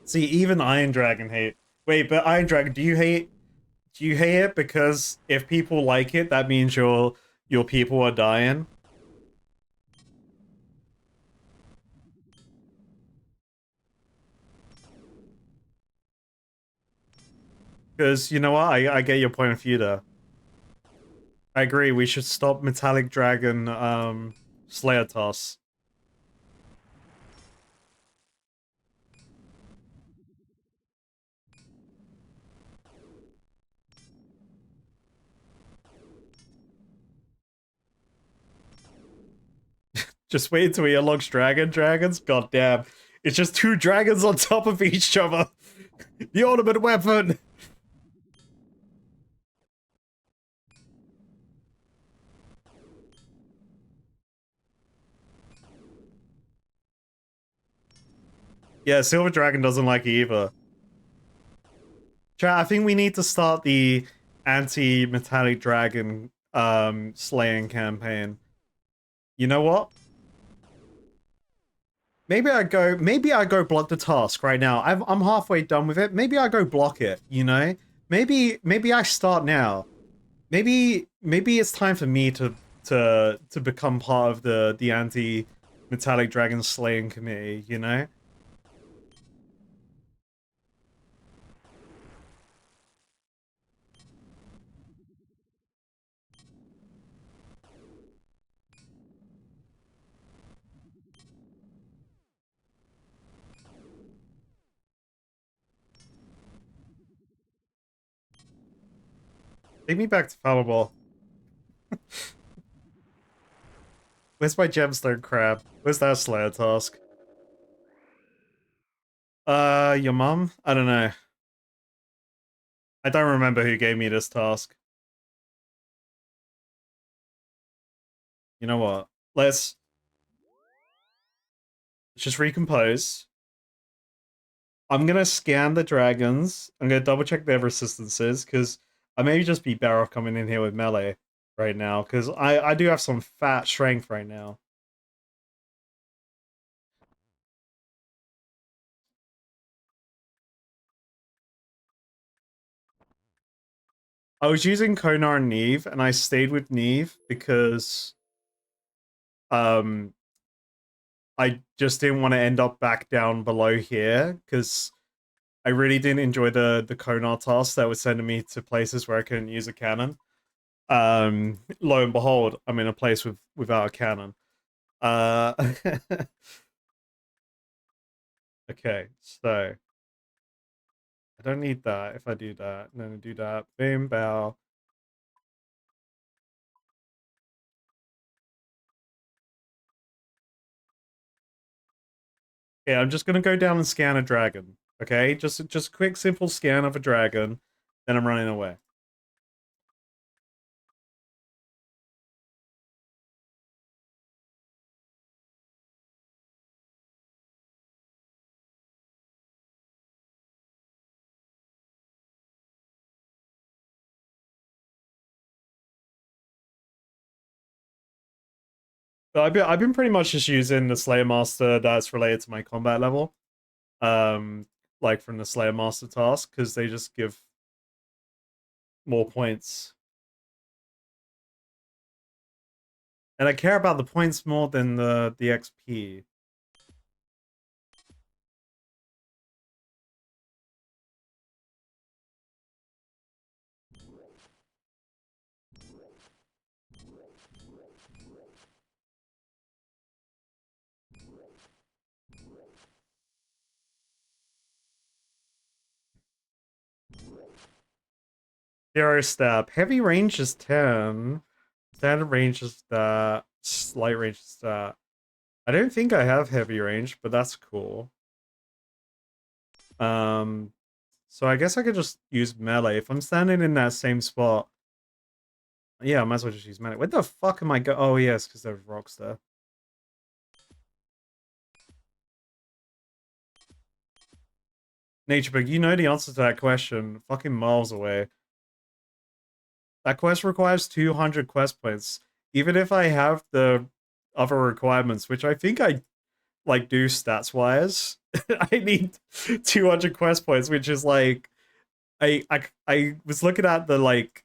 See, even Iron Dragon hate. Wait, but Iron Dragon, do you hate it because if people like it, that means your people are dying? Because you know what, I get your point of view there. I agree. We should stop Metallic Dragon Slayer toss. Just wait until he unlocks dragons. God damn. It's just two dragons on top of each other. The ultimate weapon. Yeah, Silver Dragon doesn't like it either. Chat, I think we need to start the anti-metallic dragon slaying campaign. You know what? Maybe I go block the task right now. I'm halfway done with it. Maybe I go block it, you know? Maybe I start now. Maybe it's time for me to become part of the anti-metallic dragon slaying committee, you know? Take me back to Powerball. Where's my gemstone crab? Where's that Slayer task? Your mom? I don't know. I don't remember who gave me this task. You know what? Let's just recompose. I'm gonna scan the dragons. I'm gonna double check their resistances, because I may just be better off coming in here with melee right now, because I do have some fat strength right now. I was using Konar and Neve, and I stayed with Neve because um I just didn't want to end up back down below here, because I really didn't enjoy the Konar task that was sending me to places where I couldn't use a cannon. Lo and behold, I'm in a place without a cannon. Uh, okay, so I don't need that. If I do that, then I do that. Boom, bow. Yeah, I'm just gonna go down and scan a dragon. Okay, just a quick, simple scan of a dragon. Then I'm running away. But I've been pretty much just using the Slayer Master that's related to my combat level. Um, like from the Slayer Master task, because they just give more points. And I care about the points more than the XP. Hero stab. Heavy range is 10. Standard range is that. Slight range is that. I don't think I have heavy range, but that's cool. So I guess I could just use melee. If I'm standing in that same spot, yeah, I might as well just use melee. Where the fuck am I go? Oh, yes, because there's rocks there. Naturebug, you know the answer to that question. Fucking miles away. That quest requires 200 quest points. Even if I have the other requirements, which I think I like do stats wise, I need 200 quest points, which is like I was looking at the like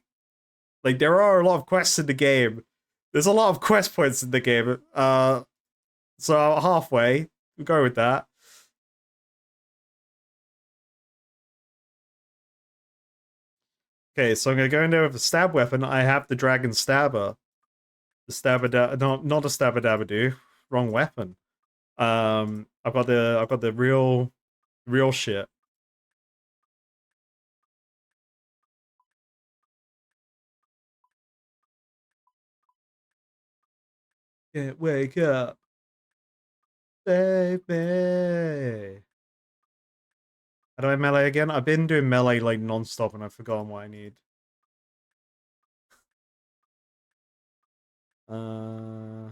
there are a lot of quests in the game. There's a lot of quest points in the game. So halfway, we'll go with that. Okay, so I'm gonna go in there with a stab weapon. I have the dragon stabber. The stabber not a stabber dabber wrong weapon. I've got the real shit. Can't wake up. Save me. How do I melee again? I've been doing melee like non-stop and I've forgotten what I need. Uh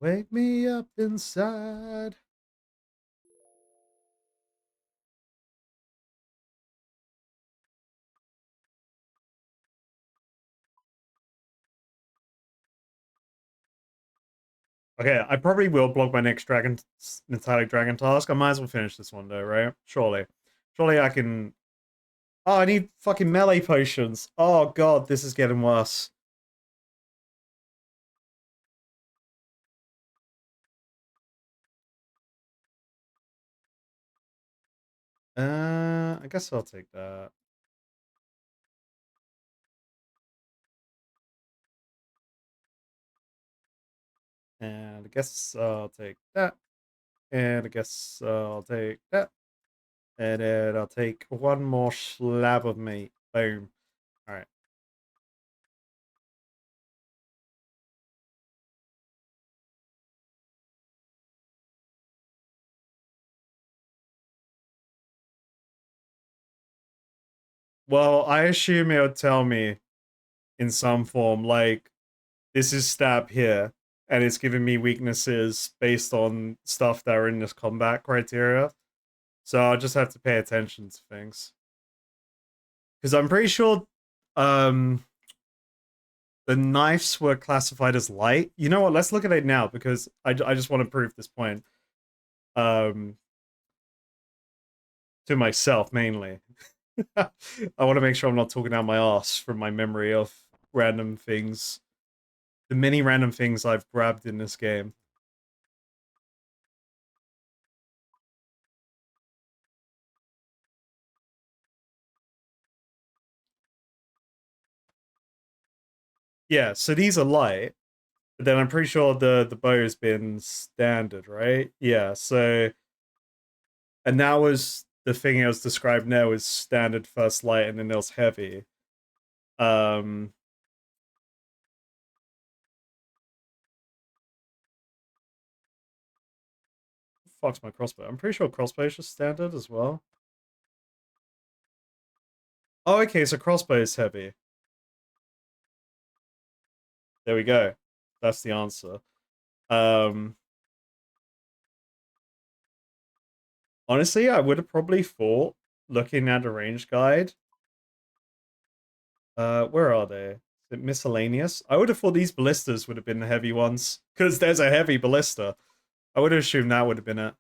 Wake me up inside. Okay, I probably will block my next metallic dragon task. I might as well finish this one though, right? Surely. Surely I can. Oh, I need fucking melee potions. Oh god, this is getting worse. I guess I'll take that. And I guess I'll take that. And I guess I'll take that. And then I'll take one more slab of meat. Boom. Alright. Well, I assume it'll tell me in some form, like, this is stab here, and it's giving me weaknesses based on stuff that are in this combat criteria. So I'll just have to pay attention to things. Because I'm pretty sure the knives were classified as light. You know what? Let's look at it now because I just want to prove this point. Um, to myself mainly. I want to make sure I'm not talking out my ass from my memory of random things. The many random things I've grabbed in this game. Yeah, so these are light, but then I'm pretty sure the bow has been standard, right? Yeah, so and that was the thing I was described now as standard first light and then there was heavy. Um Fuck's my crossbow. I'm pretty sure crossbow is just standard as well. Oh, okay, so crossbow is heavy. There we go. That's the answer. Um Honestly, I would have probably thought looking at the range guide. Where are they? Is it miscellaneous? I would have thought these ballistas would have been the heavy ones, because there's a heavy ballista. I would have assumed that would have been it.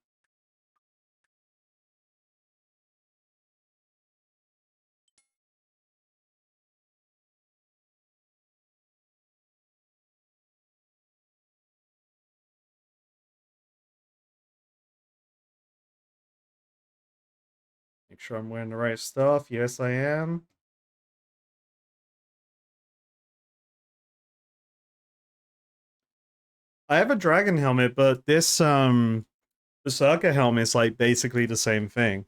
Make sure I'm wearing the right stuff. Yes, I am. I have a dragon helmet, but this Berserker helmet is like basically the same thing.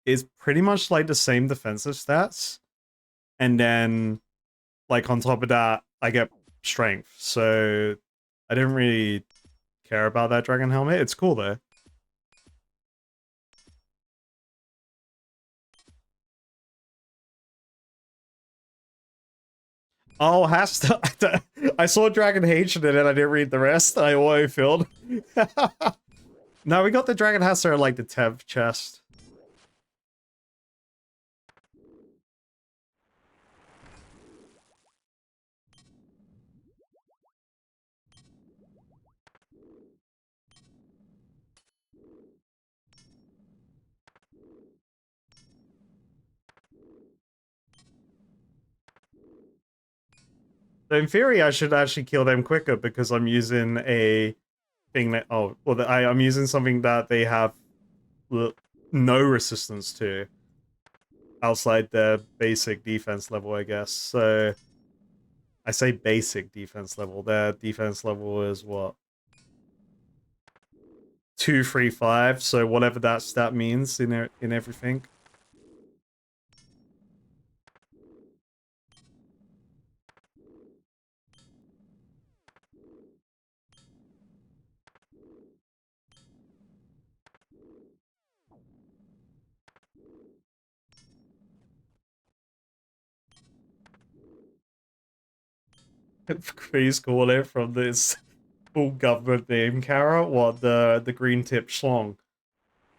It's pretty much like the same defensive stats, and then like on top of that, I get strength. So I didn't really care about that dragon helmet. It's cool though. Oh, has to. I saw Dragon H and then I didn't read the rest. I auto filled. No, we got the Dragon Haster at like the 10th chest. So in theory, I should actually kill them quicker because I'm using a thing that I'm using something that they have no resistance to outside their basic defense level, I guess. So I say basic defense level. Their defense level is what? 235. So whatever that stat means in everything. Please call it from this full government name, Kara. What, the green tip schlong?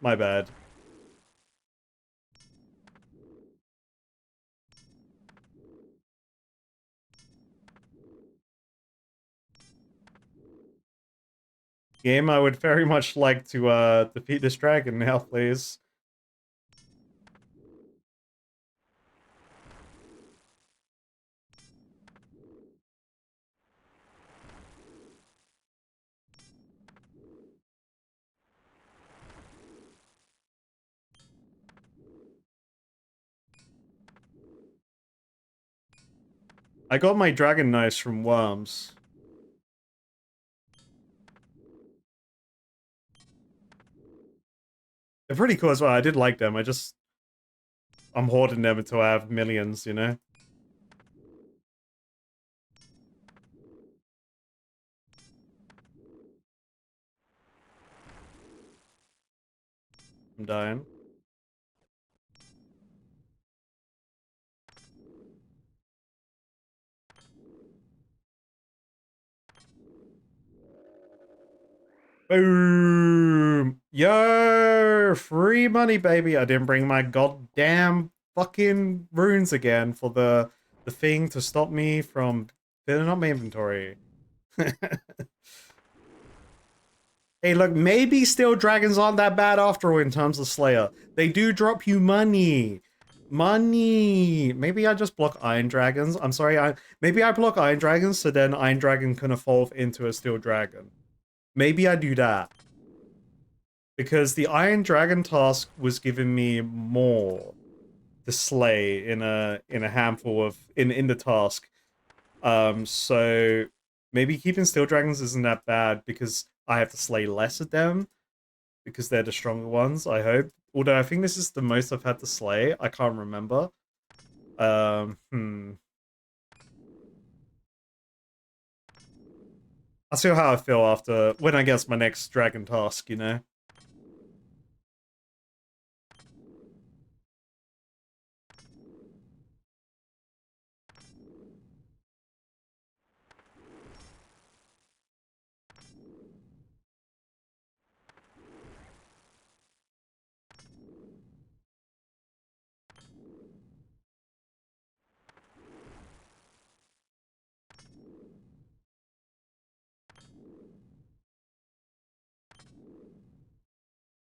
My bad. Game, I would very much like to defeat this dragon now, please. I got my dragon knives from Worms. They're pretty cool as well. I did like them. I'm hoarding them until I have millions, you know? I'm dying. Boom! Yo! Free money, baby! I didn't bring my goddamn fucking runes again for the thing to stop me from filling up my inventory. Hey, look, maybe Steel Dragons aren't that bad after all in terms of Slayer. They do drop you money. Money! Maybe I just block Iron Dragons. I'm sorry, maybe I block Iron Dragons so then Iron Dragon can evolve into a Steel Dragon. Maybe I do that. Because the Iron Dragon task was giving me more to slay in a handful of in the task. So maybe keeping Steel Dragons isn't that bad because I have to slay less of them because they're the stronger ones, I hope. Although I think this is the most I've had to slay. I can't remember. I'll see how I feel after when I get my next dragon task, you know.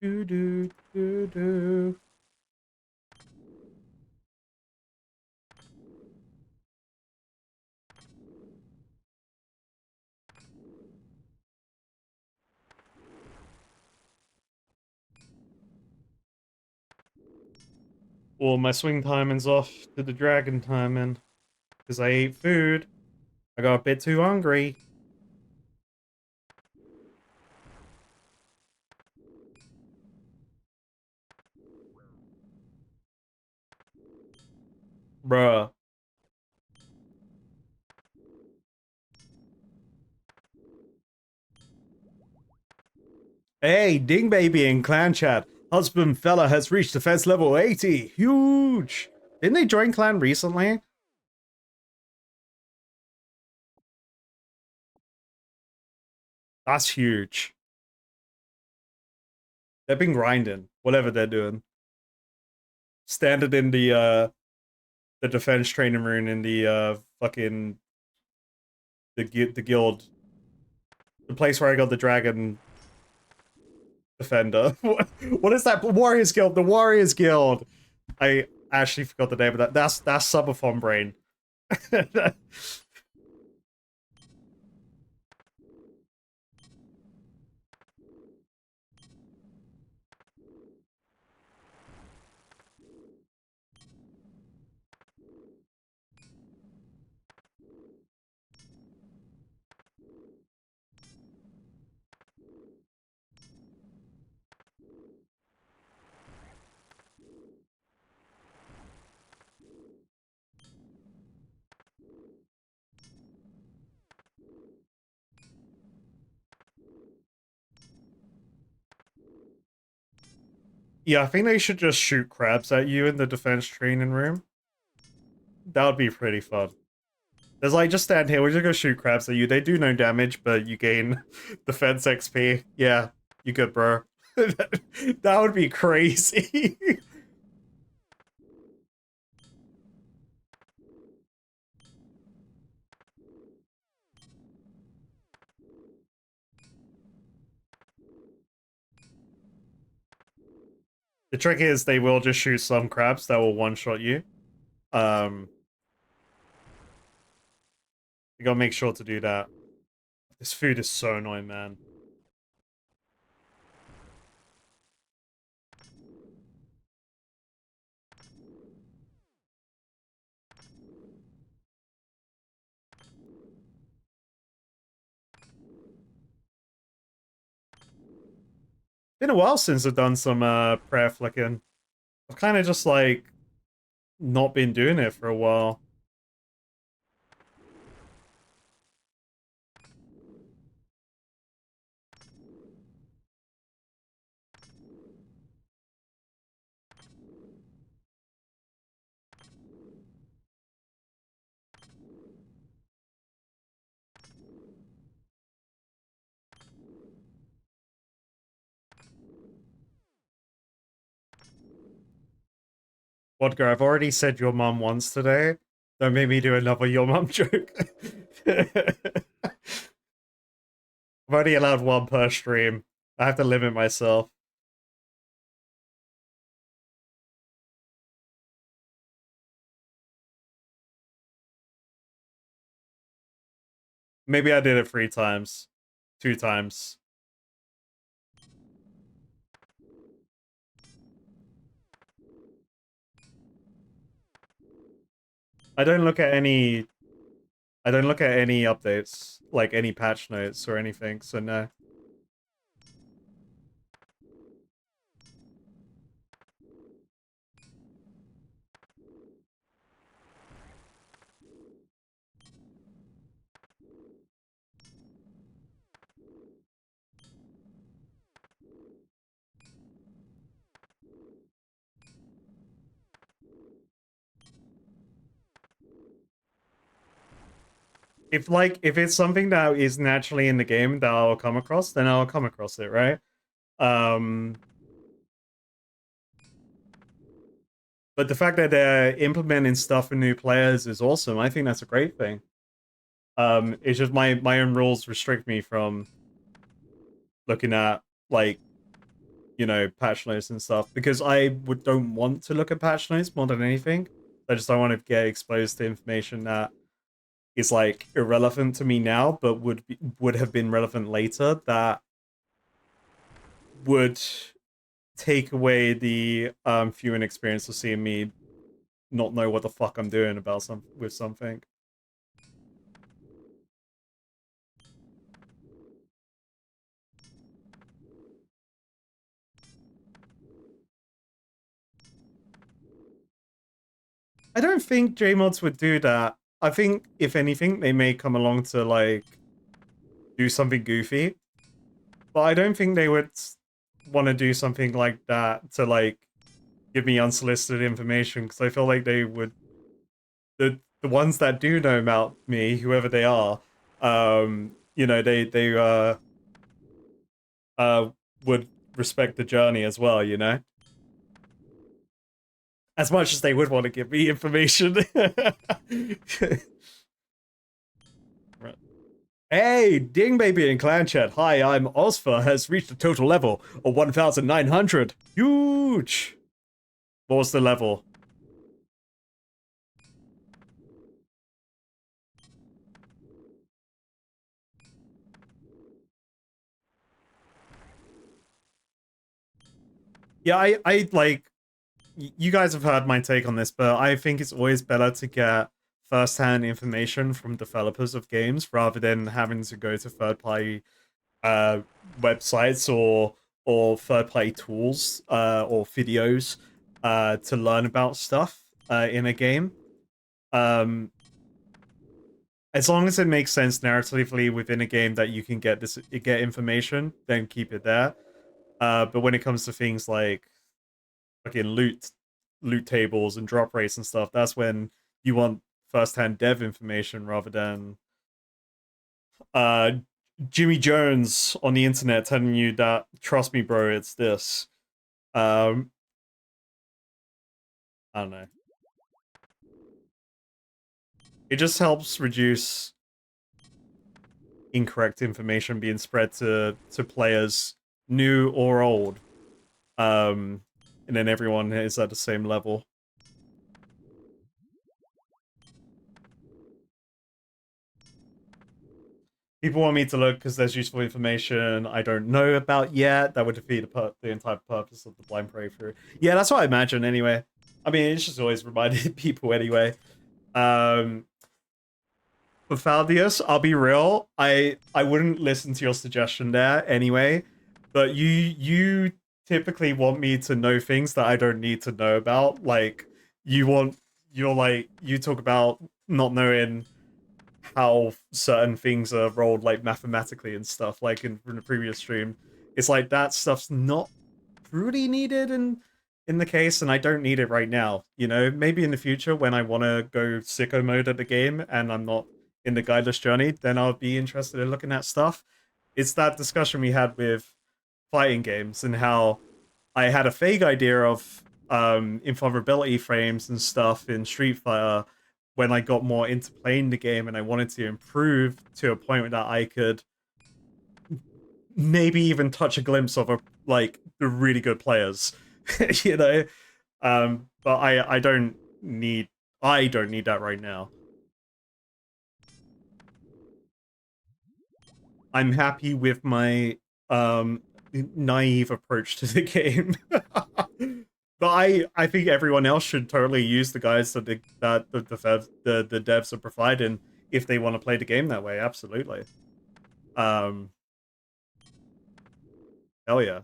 Do do do do. Well, my swing timing's off to the dragon timing because I ate food. I got a bit too hungry. Bruh. Hey, Ding Baby in clan chat. Husband fella has reached defense level 80. Huge. Didn't they join clan recently? That's huge. They've been grinding, whatever they're doing. Standard in the defense training room in the fucking the guild, the place where I got the dragon defender. What is that? Warriors Guild. The Warriors Guild. I actually forgot the name of that. That's Subathon brain. Yeah, I think they should just shoot crabs at you in the defense training room. That would be pretty fun. There's like, just stand here, we're just gonna shoot crabs at you. They do no damage, but you gain defense XP. Yeah, you good, bro. That would be crazy. The trick is they will just shoot some crabs that will one-shot you. You gotta make sure to do that. This food is so annoying, man. Been a while since I've done some prayer flicking. I've kind of just like not been doing it for a while. Vodka, I've already said your mum once today. Don't make me do another your mum joke. I've only allowed one per stream. I have to limit myself. Maybe I did it 3 times. 2 times. I don't look at any updates, like any patch notes or anything, so no. If it's something that is naturally in the game that I'll come across, then I'll come across it, right? But the fact that they're implementing stuff for new players is awesome. I think that's a great thing. It's just my own rules restrict me from looking at like patch notes and stuff, because I don't want to look at patch notes more than anything. I just don't want to get exposed to information that is like irrelevant to me now, but would have been relevant later. That would take away the viewing experience of seeing me not know what the fuck I'm doing about with something. I don't think JMods would do that. I think if anything, they may come along to like do something goofy, but I don't think they would want to do something like that to like give me unsolicited information, because I feel like they would, the ones that do know about me, whoever they are, they uh would respect the journey as well, as much as they would want to give me information. Right. Hey, Ding Baby in Clan Chat. Hi, I'm Osfa, has reached a total level of 1,900. Huge! What was the level? Yeah, I like, you guys have heard my take on this, but I think it's always better to get first-hand information from developers of games rather than having to go to third-party websites or third-party tools or videos to learn about stuff in a game. As long as it makes sense narratively within a game that you can get information, then keep it there. But when it comes to things like fucking loot tables and drop rates and stuff, that's when you want first-hand dev information rather than uh Jimmy Jones on the internet telling you that, trust me bro, it's this. I don't know. It just helps reduce incorrect information being spread to players, new or old. And then everyone is at the same level. People want me to look because there's useful information I don't know about yet. That would defeat the entire purpose of the blind playthrough. Yeah, that's what I imagine anyway. I mean, it's just always reminded people anyway. For Faldius, I'll be real. I wouldn't listen to your suggestion there anyway. But you typically want me to know things that I don't need to know about. Like you talk about not knowing how certain things are rolled like mathematically and stuff, like in the previous stream. It's like that stuff's not really needed in the case, and I don't need it right now. Maybe in the future when I want to go sicko mode at the game and I'm not in the guideless journey, then I'll be interested in looking at stuff. It's that discussion we had with fighting games and how I had a vague idea of invulnerability frames and stuff in Street Fighter when I got more into playing the game, and I wanted to improve to a point that I could maybe even touch a glimpse of the really good players, you know. But I don't need that right now. I'm happy with my naive approach to the game. But I think everyone else should totally use the guides that the devs are providing if they want to play the game that way. Absolutely. Um, Hell yeah.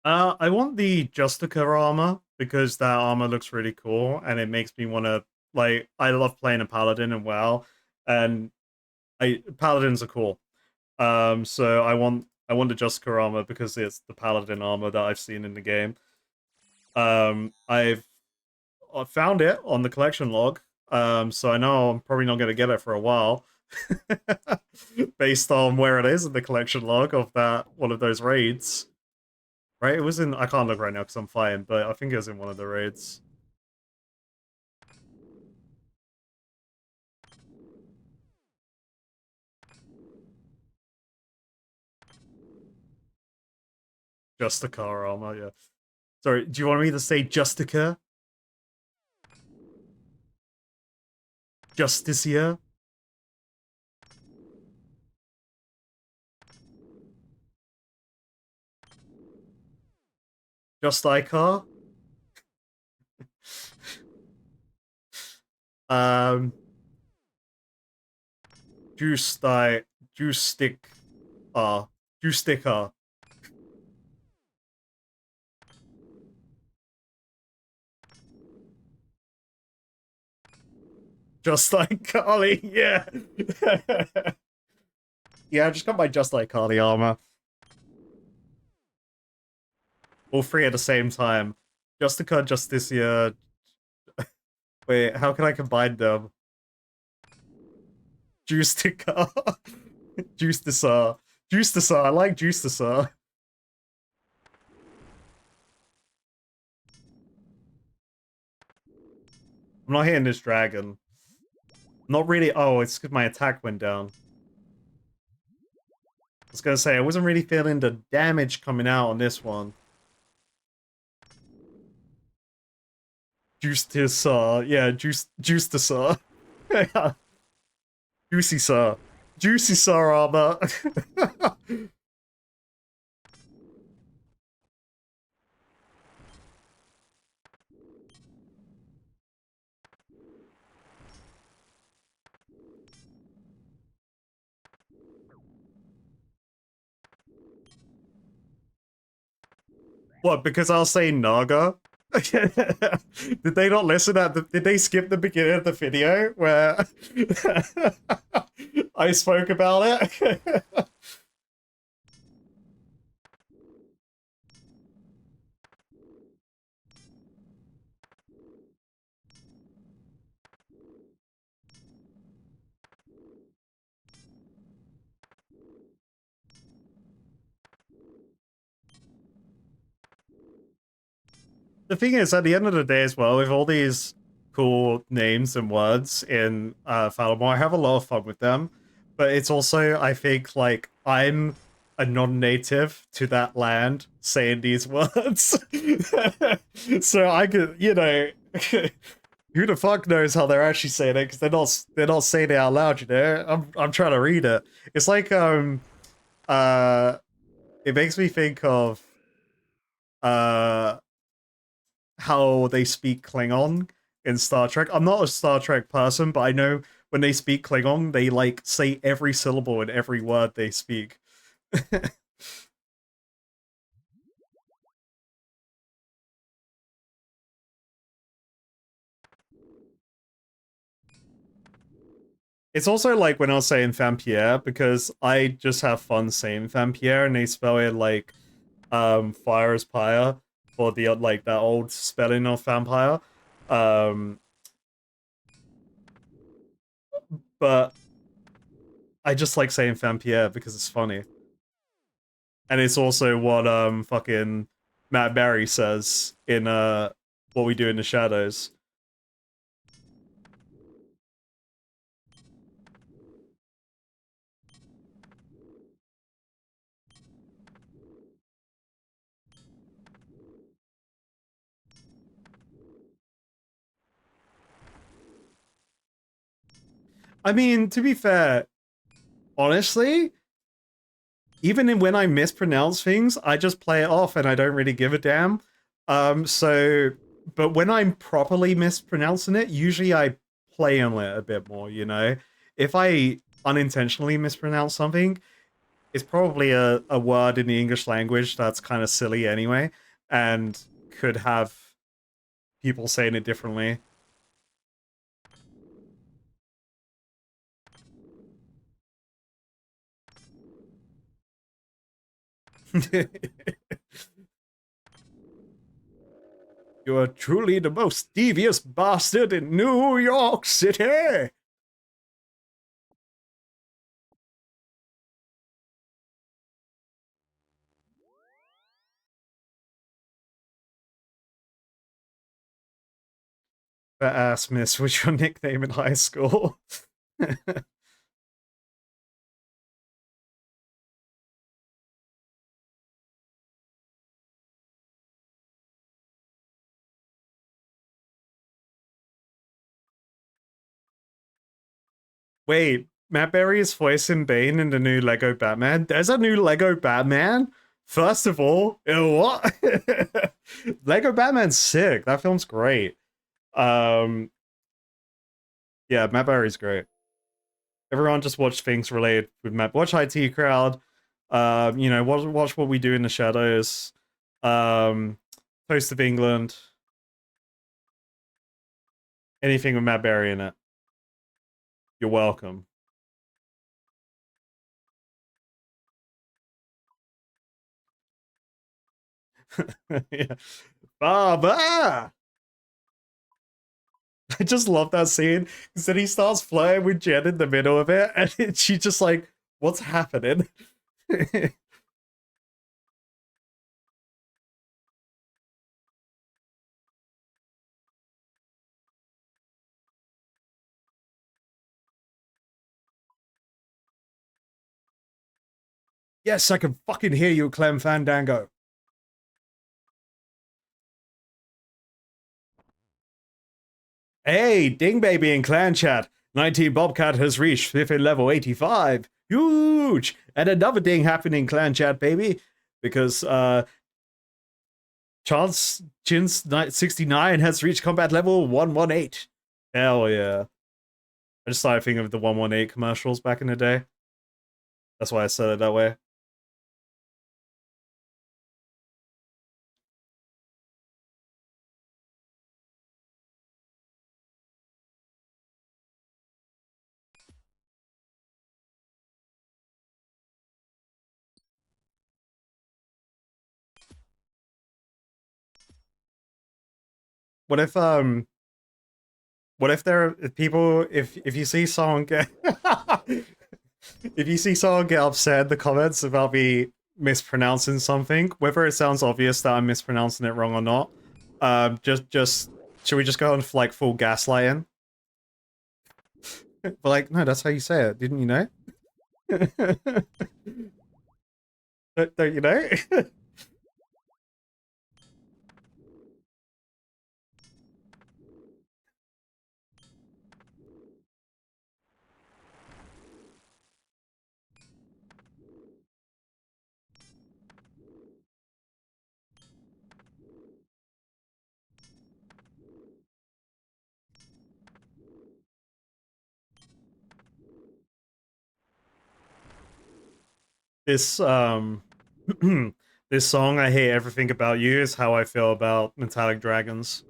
I want the Justica armor because that armor looks really cool and it makes me want to Like, I love playing a paladin in WoW, and paladins are cool. So I want the Justicar armor because it's the paladin armor that I've seen in the game. I've found it on the collection log. So I know I'm probably not going to get it for a while, based on where it is in the collection log of that one of those raids. Right? It was in. I can't look right now because I'm fighting, but I think it was in one of the raids. Justicar armor, yeah. Sorry, do you want me to say Justica? Justicia? Just Icar? Um, Juice Die, Juice Stick, Juice Sticker. Just like Carly, yeah. Yeah, I just got my Just Like Carly armor. All three at the same time. Justica, Justicia. Wait, how can I combine them? Juicetica. Juicetica. Juicetica. I like Juicetica. I'm not hitting this dragon. Not really. Oh, it's because my attack went down. I was gonna say, I wasn't really feeling the damage coming out on this one. Juicetica. Yeah, Juicetica. Juicy Sir. Juicy Sir armor. What, because I'll say Naga? Did they not listen at did they skip the beginning of the video where I spoke about it? The thing is, at the end of the day as well, with all these cool names and words in Falamore, I have a lot of fun with them. But it's also, I think, like, I'm a non-native to that land saying these words. So I could, who the fuck knows how they're actually saying it, because they're not saying it out loud, you know? I'm trying to read it. It's like, it makes me think of, uh, how they speak Klingon in Star Trek. I'm not a Star Trek person, but I know when they speak Klingon, they like say every syllable in every word they speak. It's also like when I was saying vampire, because I just have fun saying vampire, and they spell it like fire as pyre for the like that old spelling of vampire. Um, but I just like saying vampire because it's funny. And it's also what fucking Matt Berry says in What We Do in the Shadows. I mean, to be fair, honestly, when I mispronounce things, I just play it off and I don't really give a damn. So, but when I'm properly mispronouncing it, usually I play on it a bit more, you know? If I unintentionally mispronounce something, it's probably a word in the English language that's kind of silly anyway, and could have people saying it differently. You are truly the most devious bastard in New York City. Fat ass miss was your nickname in high school. Wait, Matt Berry is voicing Bane in the new Lego Batman. There's a new Lego Batman. First of all, what? Lego Batman's sick. That film's great. Um, yeah, Matt Berry's great. Everyone just watch things related with Matt. Watch IT Crowd. You know, watch What We Do in the Shadows. Toast of England. Anything with Matt Berry in it. You're welcome. Yeah. Baba! I just love that scene because then he starts flirting with Jen in the middle of it, and she just like, "What's happening?" Yes, I can fucking hear you, Clem Fandango. Hey, Ding Baby in Clan Chat. 19 Bobcat has reached 5th in level 85. Huge! And another ding happened in Clan Chat, baby. Because Chance Chin's 69 has reached combat level 118. Hell yeah. I just started thinking of the 118 commercials back in the day. That's why I said it that way. What if there are people if you see someone get if you see someone get upset in the comments about me mispronouncing something, whether it sounds obvious that I'm mispronouncing it wrong or not, just should we just go on like full gaslighting? But like, no, that's how you say it, didn't you know? Don't you know? This this song, I Hate Everything About You, is how I feel about Metallic Dragons.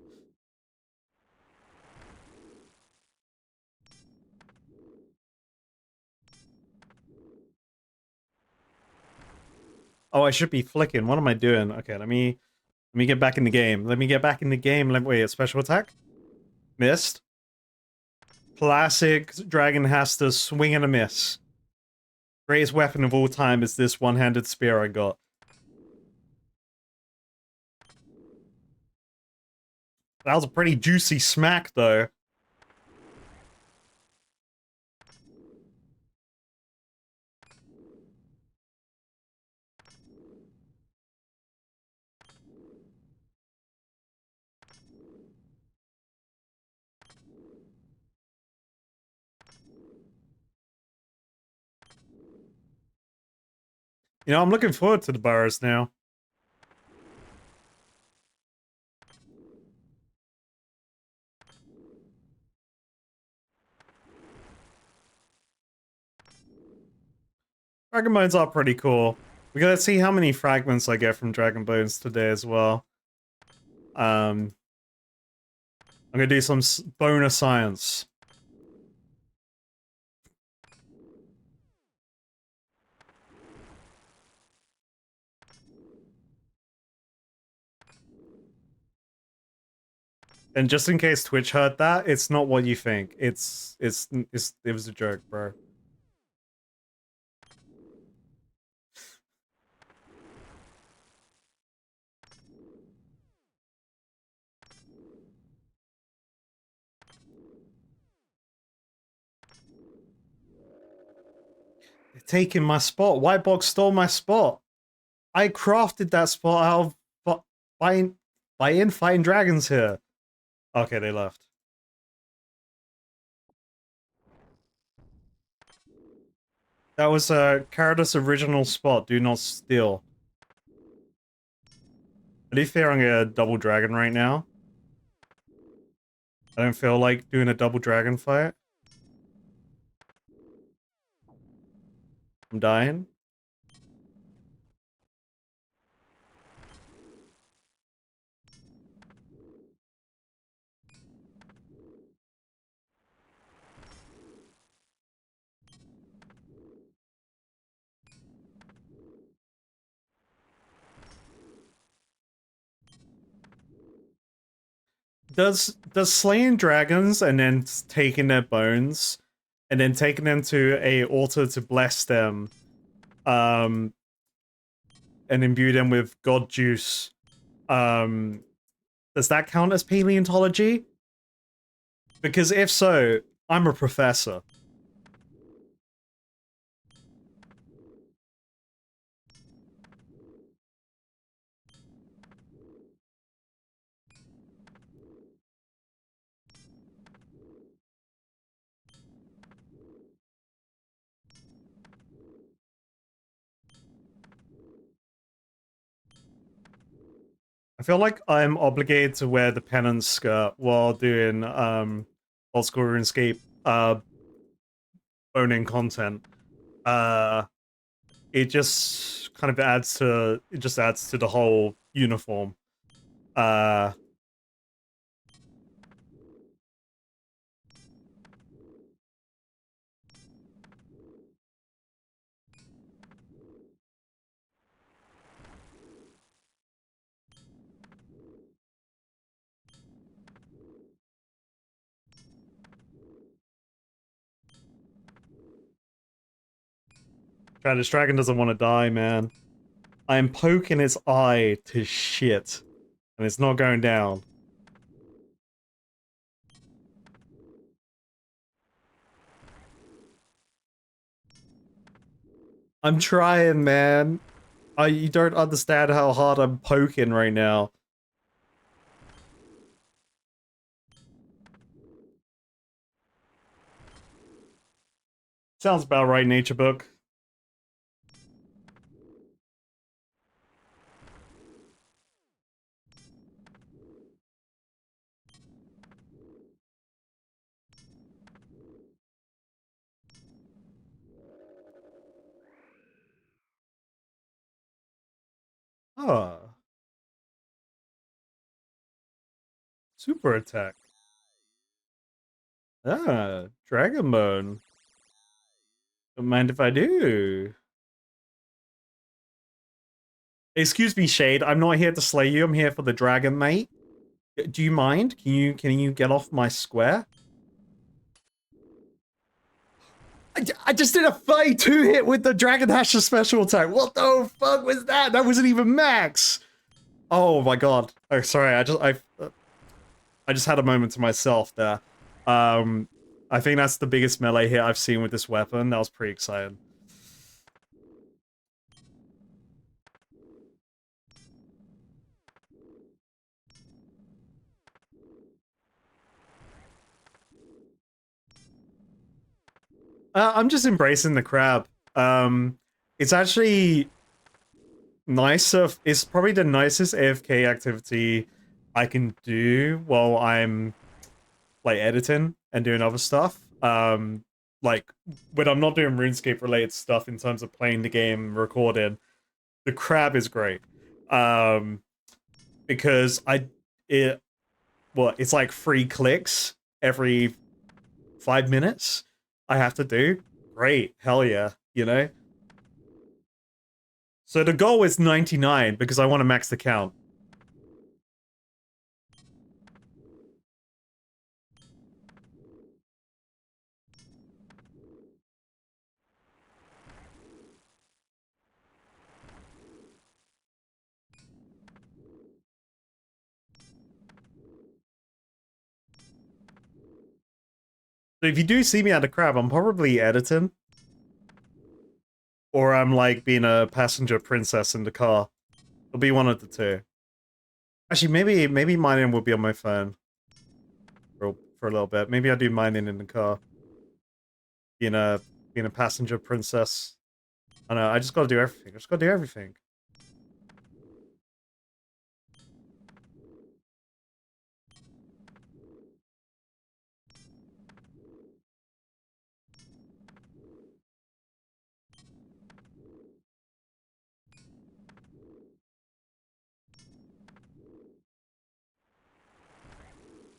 Oh, I should be flicking. What am I doing? Okay, let me get back in the game. Let me get back in the game. Wait, a special attack? Missed. Classic dragon has to swing and a miss. Greatest weapon of all time is this one-handed spear I got. That was a pretty juicy smack, though. You know, I'm looking forward to the Barrows now. Dragon Bones are pretty cool. We gotta see how many fragments I get from Dragon Bones today as well. I'm gonna do some bonus science. And just in case Twitch heard that, it's not what you think. It was a joke, bro. They're taking my spot. White Box stole my spot. I crafted that spot out of by infighting dragons here. Okay, they left. That was Carados' original spot. Do not steal. Are you fearing a double dragon right now? I don't feel like doing a double dragon fight. I'm dying. Does slaying dragons and then taking their bones and then taking them to a altar to bless them, and imbue them with god juice, does that count as paleontology? Because if so, I'm a professor. I feel like I'm obligated to wear the penance skirt while doing old school RuneScape boning content. It just kind of adds to the whole uniform. Uh Travis Dragon doesn't want to die, man. I am poking its eye to shit, and it's not going down. I'm trying, man. You don't understand how hard I'm poking right now. Sounds about right, Nature Book. Oh. Super attack. Ah, Dragon Bone. Don't mind if I do. Excuse me, Shade. I'm not here to slay you. I'm here for the dragon, mate. Do you mind? Can you get off my square? I just did a 32 hit with the Dragon Dasher special attack. What the fuck was that? That wasn't even max. Oh my god. Oh, sorry. I just had a moment to myself there. I think that's the biggest melee hit I've seen with this weapon. That was pretty exciting. I'm just embracing the crab. It's actually nicer. It's probably the nicest AFK activity I can do while I'm like editing and doing other stuff. Like when I'm not doing RuneScape related stuff in terms of playing the game, recording, the crab is great. Because it's like 3 clicks every 5 minutes I have to do. Great, hell yeah, you know? So the goal is 99 because I want to max the count. So if you do see me at the crab, I'm probably editing. Or I'm like being a passenger princess in the car. It'll be one of the two. Actually, maybe mining will be on my phone for a little bit. Maybe I do mining in the car. Being a being a passenger princess. I know, I just gotta do everything. I just gotta do everything.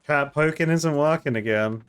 Cat poking isn't working again.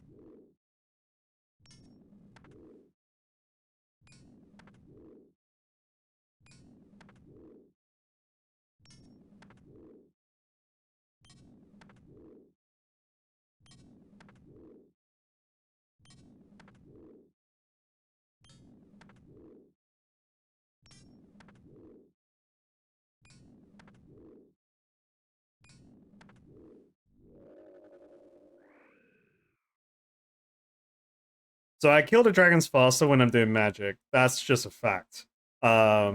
So I kill the dragons faster when I'm doing magic. That's just a fact. I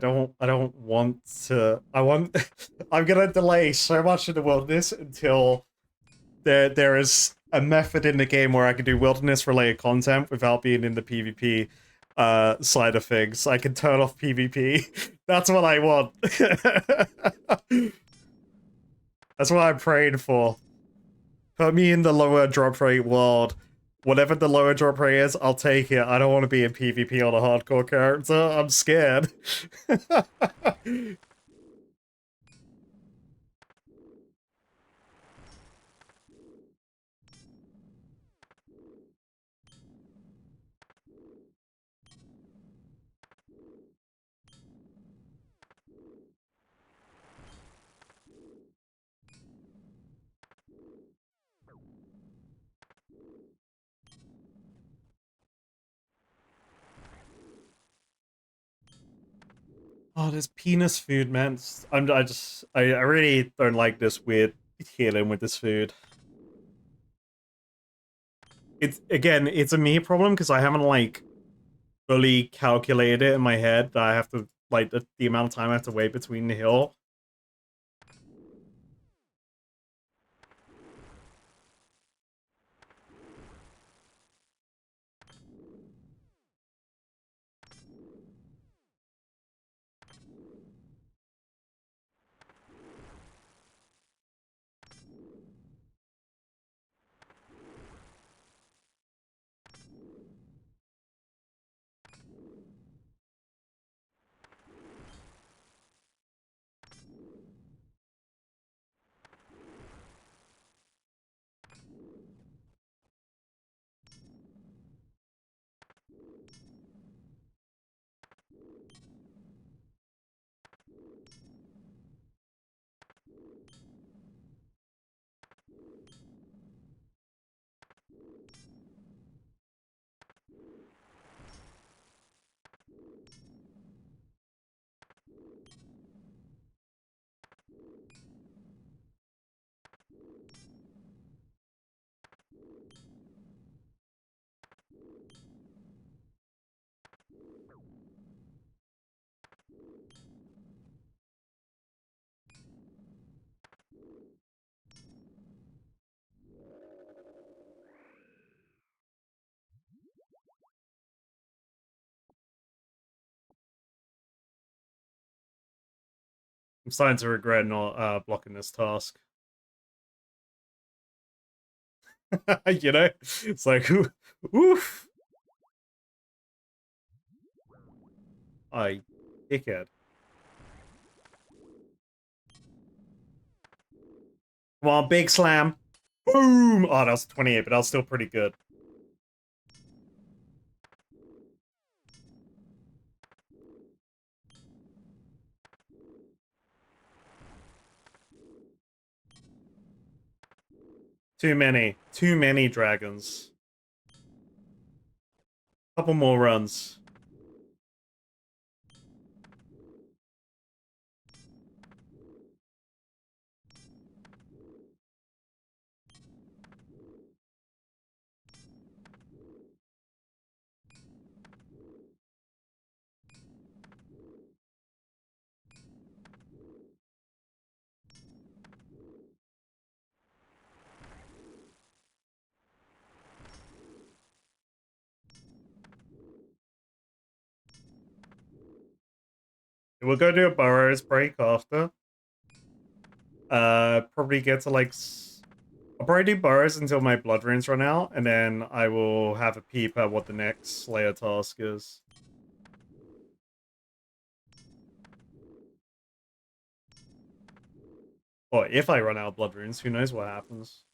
don't want to. I'm gonna delay so much in the wilderness until there is a method in the game where I can do wilderness related content without being in the PvP side of things. I can turn off PvP. That's what I want. That's what I'm praying for. Put me in the lower drop rate world. Whatever the lower drop rate is, I'll take it. I don't want to be in PvP on a hardcore character. I'm scared. Oh, this penis food, man. I really don't like this weird healing with this food. It's again, it's a me problem because I haven't like fully calculated it in my head that I have to like the amount of time I have to wait between the heal. I'm starting to regret not blocking this task. You know, it's like oof. I dickhead. Come on, big slam. Boom! Oh, that was 28, but that was still pretty good. Too many. Too many dragons. Couple more runs. We'll go do a Barrows break after. Probably get to like. I'll probably do Barrows until my blood runes run out, and then I will have a peep at what the next Slayer task is. Or if I run out of blood runes, who knows what happens.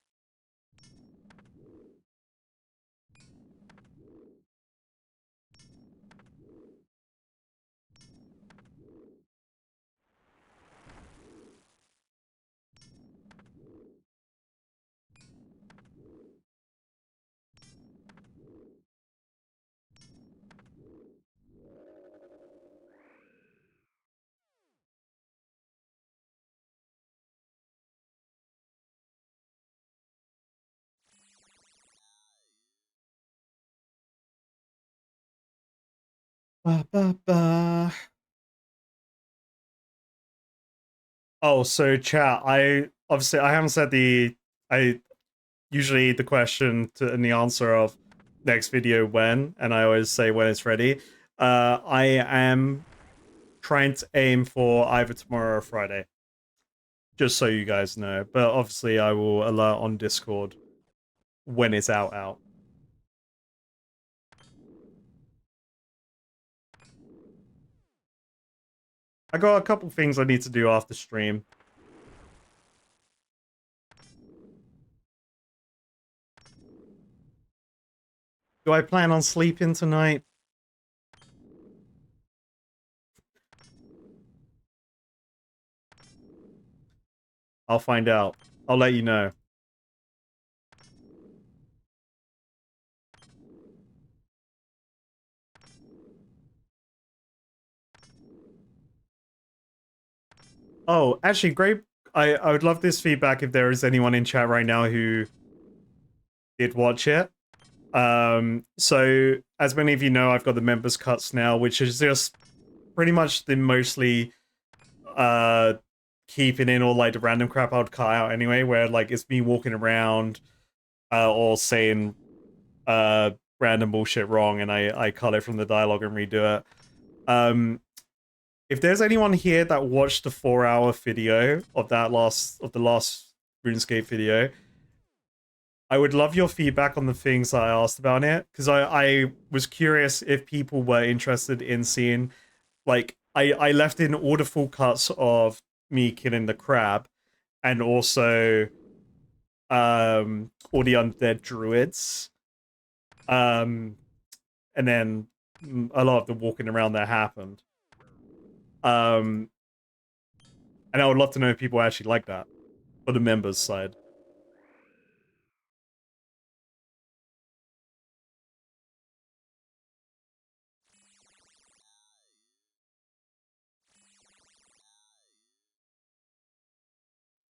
Ba, ba, ba. Oh, so chat, I obviously I haven't said I usually the question to and the answer of next video when, and I always say when it's ready. I am trying to aim for either tomorrow or Friday. Just so you guys know. But obviously I will alert on Discord when it's out. I got a couple things I need to do after stream. Do I plan on sleeping tonight? I'll find out. I'll let you know. Oh, actually, great. I would love this feedback if there is anyone in chat right now who did watch it. So as many of you know, I've got the members cuts now, which is just pretty much the mostly uh keeping in all like the random crap I would cut out anyway, where like it's me walking around or saying random bullshit wrong and I cut it from the dialogue and redo it. If there's anyone here that watched the 4-hour video of the last RuneScape video, I would love your feedback on the things that I asked about it, because I was curious if people were interested in seeing, like, I left in all the full cuts of me killing the crab, and also all the undead druids, and then a lot of the walking around that happened. And I would love to know if people actually like that for the members side.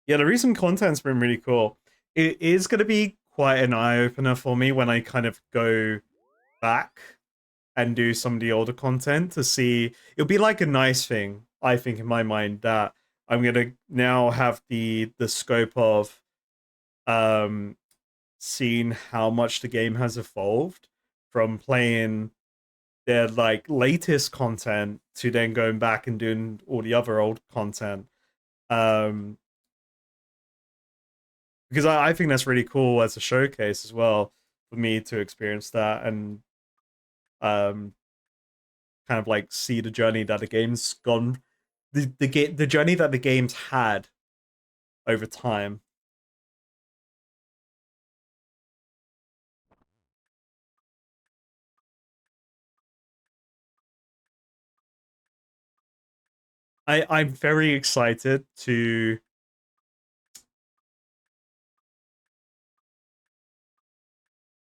Yeah, the recent content's been really cool. It is going to be quite an eye-opener for me when I kind of go back and do some of the older content to see. It'll be like a nice thing, I think, in my mind, that I'm going to now have the scope of seeing how much the game has evolved from playing their like latest content to then going back and doing all the other old content. Um because I think that's really cool as a showcase as well for me to experience that and um kind of like see the journey that the game's gone, the journey that the game's had over time. I'm very excited to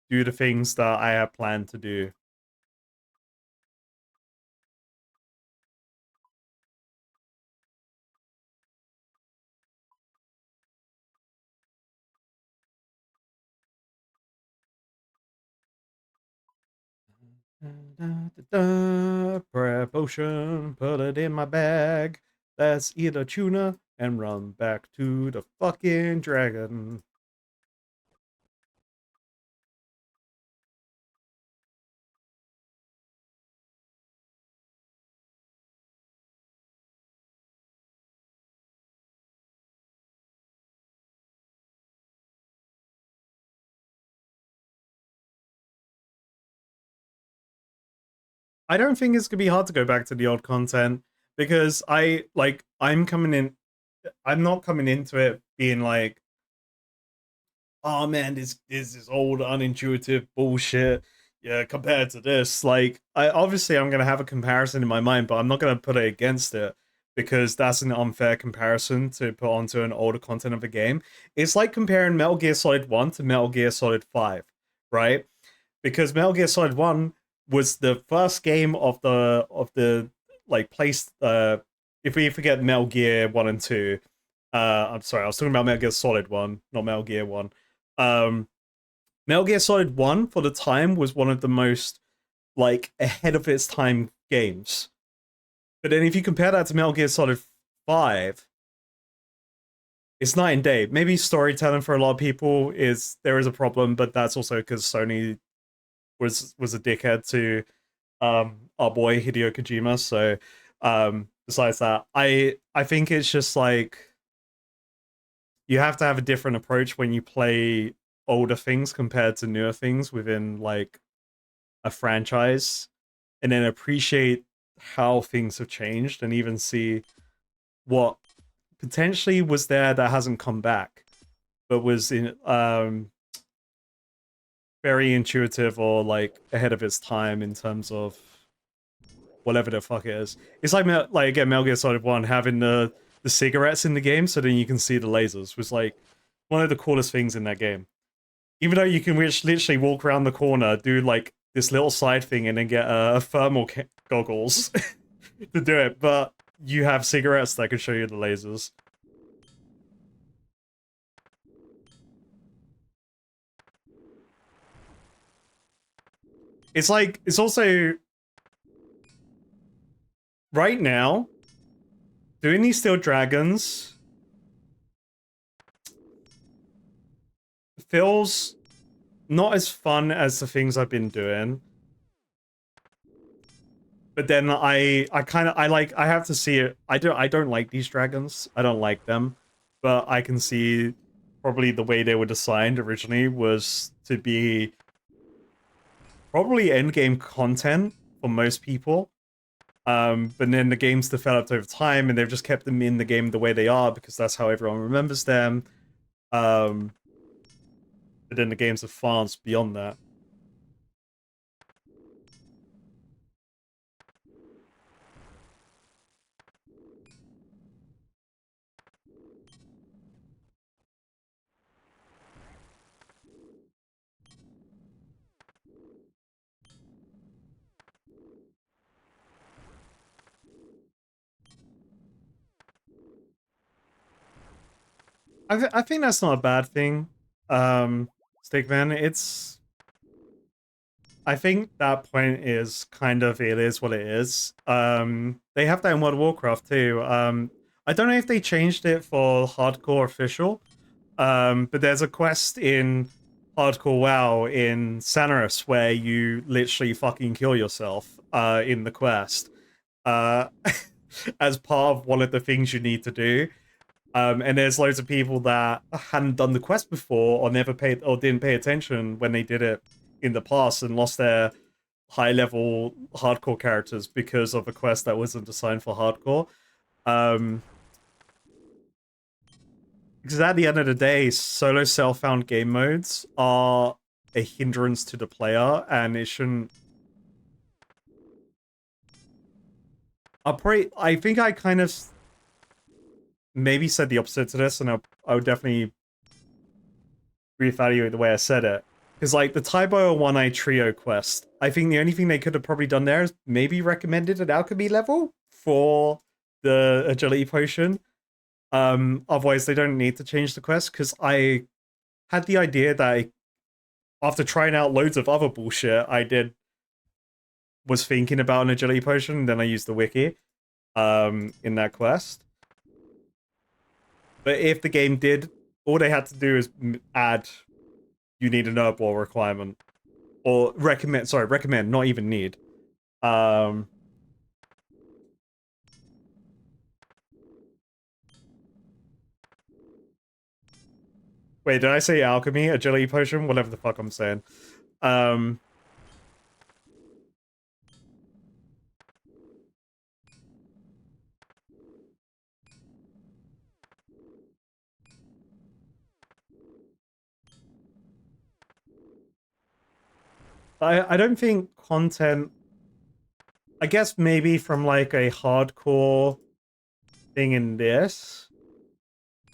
do the things that I have planned to do. Prep potion, put it in my bag. Let's eat a tuna and run back to the fucking dragon. I don't think it's gonna be hard to go back to the old content because I'm not coming into it being like, oh man, this is old unintuitive bullshit. Yeah, compared to this, like I'm gonna have a comparison in my mind, but I'm not gonna put it against it because that's an unfair comparison to put onto an older content of a game. It's like comparing Metal Gear Solid 1 to Metal Gear Solid 5, right? Because Metal Gear Solid 1 was the first game of the like place if we forget Metal Gear 1 and 2. I'm sorry, I was talking about Metal Gear Solid 1, not Metal Gear 1. Um Metal Gear Solid 1 for the time was one of the most like ahead of its time games. But then if you compare that to Metal Gear Solid 5, it's night and day. Maybe storytelling for a lot of people is there is a problem, but that's also because Sony was a dickhead to our boy Hideo Kojima. So besides that, I think it's just like you have to have a different approach when you play older things compared to newer things within like a franchise, and then appreciate how things have changed and even see what potentially was there that hasn't come back but was in very intuitive or like ahead of its time in terms of whatever the fuck it is. It's like again, Metal Gear Solid 1 having the cigarettes in the game so then you can see the lasers was like one of the coolest things in that game. Even though you can literally walk around the corner, do like this little side thing, and then get thermal goggles to do it, but you have cigarettes that can show you the lasers. It's like, it's also, right now, doing these Steel Dragons feels not as fun as the things I've been doing. But then I kind of I have to see it. I don't like these dragons. I don't like them, but I can see probably the way they were designed originally was to be probably endgame content for most people. But then the game's developed over time, and they've just kept them in the game the way they are because that's how everyone remembers them. But then the games have advanced beyond that. I think that's not a bad thing, Stickman. It's I think that point is kind of it is what it is. They have that in World of Warcraft too. I don't know if they changed it for Hardcore Official, but there's a quest in Hardcore WoW in Sonorous where you literally fucking kill yourself in the quest uh, as part of one of the things you need to do. And there's loads of people that hadn't done the quest before or never paid or didn't pay attention when they did it in the past and lost their high level hardcore characters because of a quest that wasn't designed for hardcore. Because at the end of the day, solo self-found game modes are a hindrance to the player, and it shouldn't. I think I kind of maybe said the opposite to this, and I would definitely reevaluate the way I said it. Because, like, the Taibo One Eye Trio quest, I think the only thing they could have probably done there is maybe recommended an alchemy level for the agility potion. Otherwise, they don't need to change the quest, because I had the idea that after trying out loads of other bullshit, was thinking about an agility potion, and then I used the wiki in that quest. But if the game did, all they had to do is add you need a nerd ball requirement. Or recommend, not even need. Wait, did I say alchemy? Agility potion? Whatever the fuck I'm saying. I don't think content. I guess maybe from like a hardcore thing in this.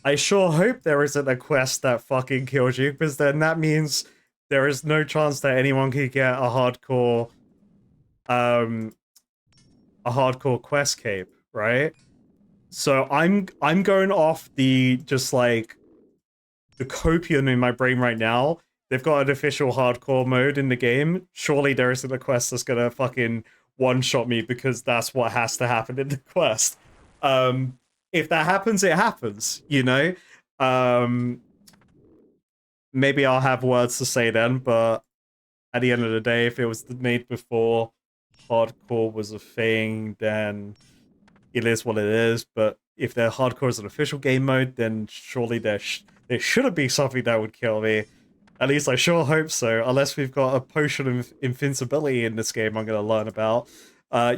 I sure hope there isn't a quest that fucking kills you, because then that means there is no chance that anyone could get um a hardcore quest cape, right? So I'm going off the just like the copium in my brain right now. They've got an official hardcore mode in the game. Surely there isn't a quest that's gonna fucking one-shot me, because that's what has to happen in the quest. If that happens, it happens, you know? Maybe I'll have words to say then, but at the end of the day, if it was made before hardcore was a thing, then it is what it is. But if their hardcore is an official game mode, then surely there shouldn't be something that would kill me. At least I sure hope so. Unless we've got a potion of invincibility in this game I'm going to learn about.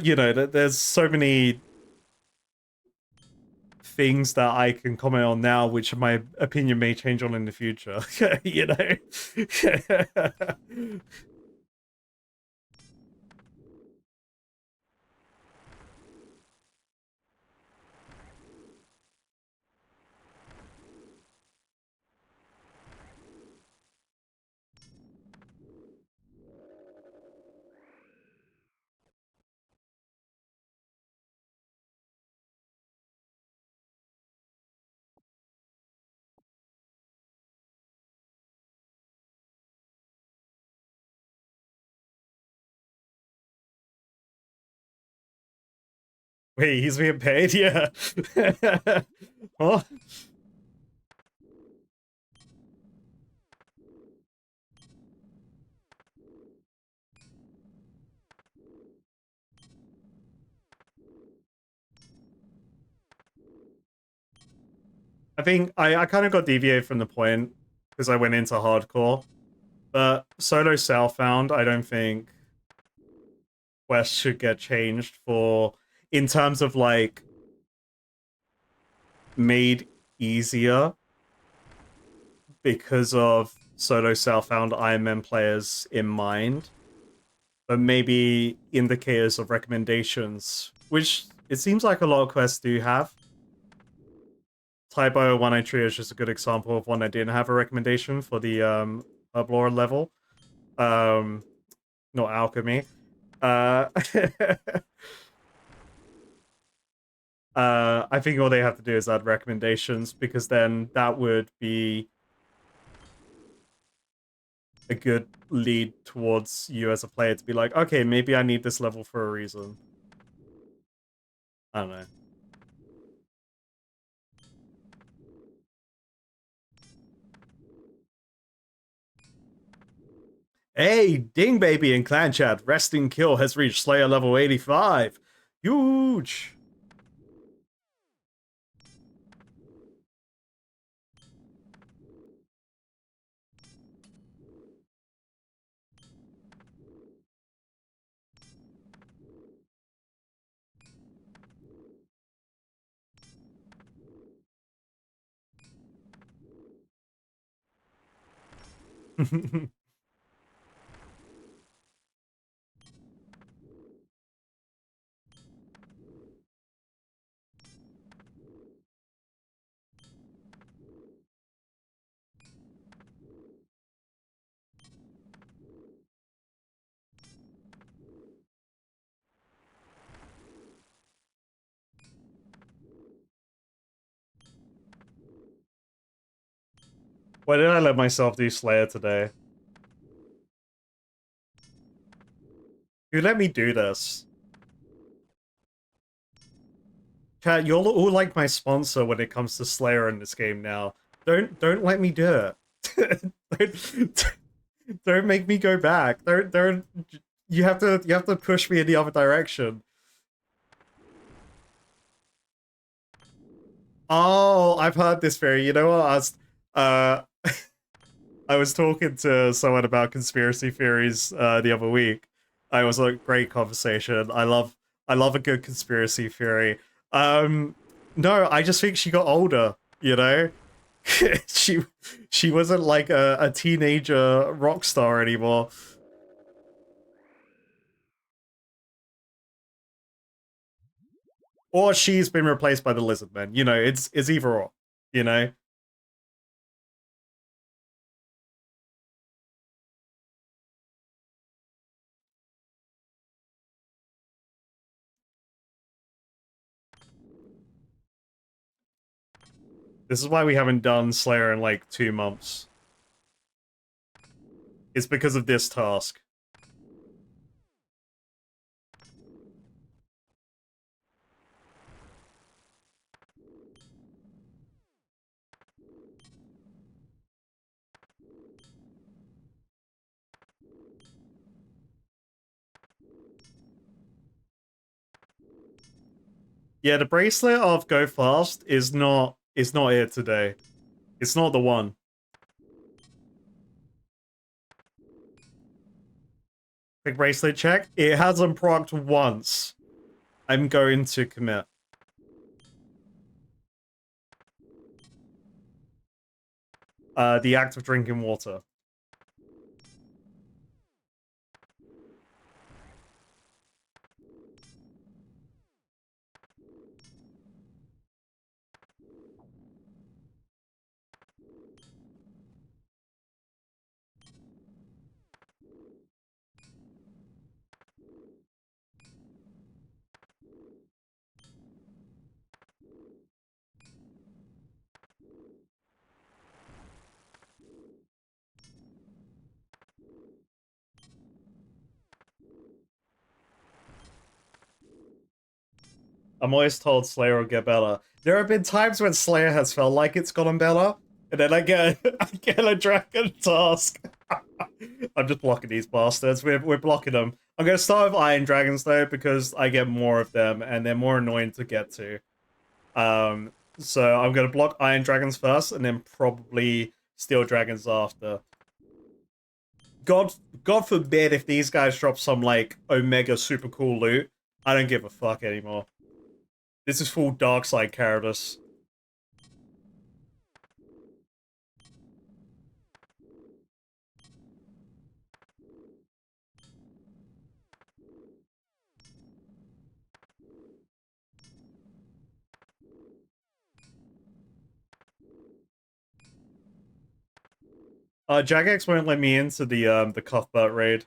You know, there's so many things that I can comment on now, which my opinion may change on in the future. You know? Wait, he's being paid? Yeah. Huh? I think I kind of got deviated from the point because I went into hardcore. But solo Southbound, I don't think quests should get changed for, in terms of like made easier because of solo Southbound Iron Man players in mind. But maybe indicators of recommendations, which it seems like a lot of quests do have. Tybo 193 is just a good example of one that didn't have a recommendation for the Herblore level. Not alchemy. I think all they have to do is add recommendations, because then that would be a good lead towards you as a player to be like, okay, maybe I need this level for a reason. I don't know. Hey, Ding Baby in Clan Chat, Resting Kill has reached Slayer level 85. Huge! Why did I let myself do Slayer today? Who let me do this? Chat, you're all like my sponsor when it comes to Slayer in this game now. Don't let me do it. don't make me go back. Don't you have to push me in the other direction. Oh, I've heard this theory. You know what? I was talking to someone about conspiracy theories the other week. I was like, great conversation. I love a good conspiracy theory. No, I just think she got older, you know? she wasn't like a teenager rock star anymore. Or she's been replaced by the lizard men. You know, it's either or, you know? This is why we haven't done Slayer in like 2 months. It's because of this task. Yeah, the bracelet of Go Fast is not here today. It's not the one. Quick bracelet check. It hasn't procced once. I'm going to commit. The act of drinking water. I'm always told Slayer will get better. There have been times when Slayer has felt like it's gotten better, and then I get a dragon task. I'm just blocking these bastards. We're blocking them. I'm gonna start with Iron Dragons though, because I get more of them and they're more annoying to get to. So I'm gonna block Iron Dragons first, and then probably Steel Dragons after. God forbid if these guys drop some like Omega super cool loot. I don't give a fuck anymore. This is full dark side Carados. Jagex won't let me into the Cuthbert raid.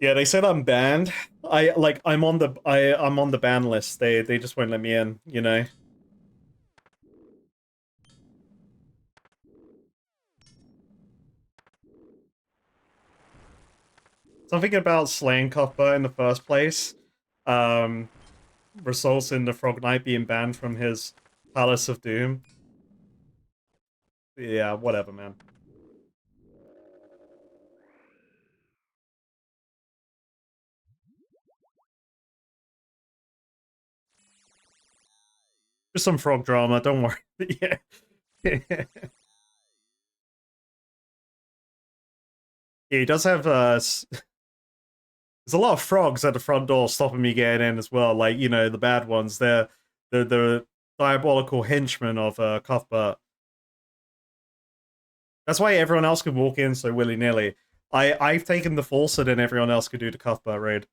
Yeah, they said I'm banned. I'm on the ban list. They just won't let me in, you know. Something about slaying Cuthbert in the first place results in the Frog Knight being banned from his Palace of Doom. Yeah, whatever, man. Just some frog drama, don't worry. Yeah. Yeah, he does have there's a lot of frogs at the front door stopping me getting in as well. Like, you know, the bad ones. They're the diabolical henchmen of Cuthbert. That's why everyone else can walk in so willy-nilly. I've taken the fall so then everyone else could do the Cuthbert raid.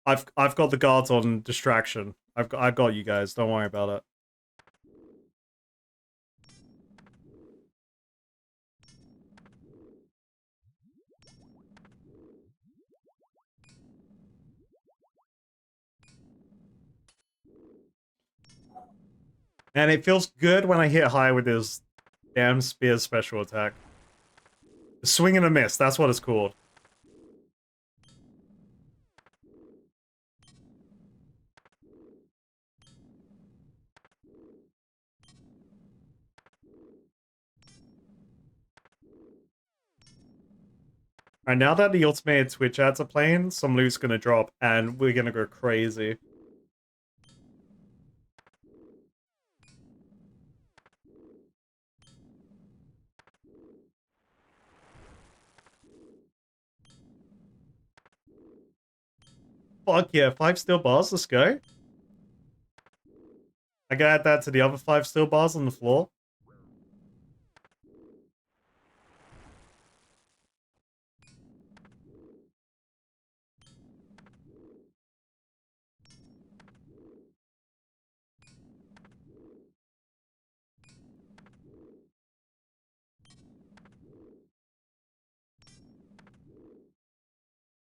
I've got the guards on distraction. I've got you guys. Don't worry about it. And it feels good when I hit high with his damn spear special attack. Swing and a miss. That's what it's called. Alright, now that the automated Twitch ads are playing, some loot's gonna drop, and we're gonna go crazy. Fuck yeah, 5 steel bars, let's go. I can add that to the other 5 steel bars on the floor.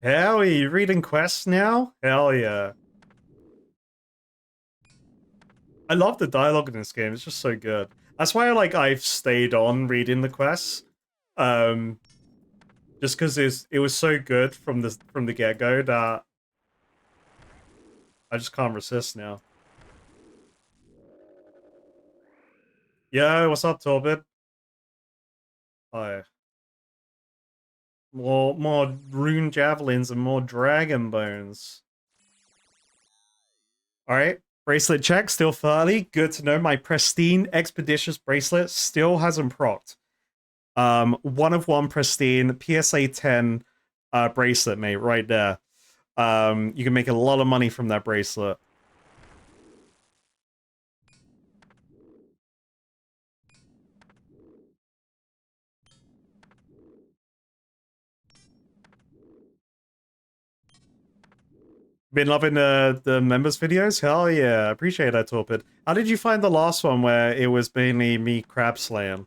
Hell yeah, you reading quests now? Hell yeah. I love the dialogue in this game. It's just so good. That's why I've stayed on reading the quests. Um just because it was so good from the get-go that I just can't resist now. Yo, what's up, Torbid? Hi. More rune javelins and more dragon bones. Alright. Bracelet check, still 30. Good to know. My pristine expeditious bracelet still hasn't procced. 1 of 1 pristine PSA 10 bracelet, mate, right there. You can make a lot of money from that bracelet. Been loving the members videos? Hell yeah, appreciate that, Torpid. How did you find the last one where it was mainly me crab slaying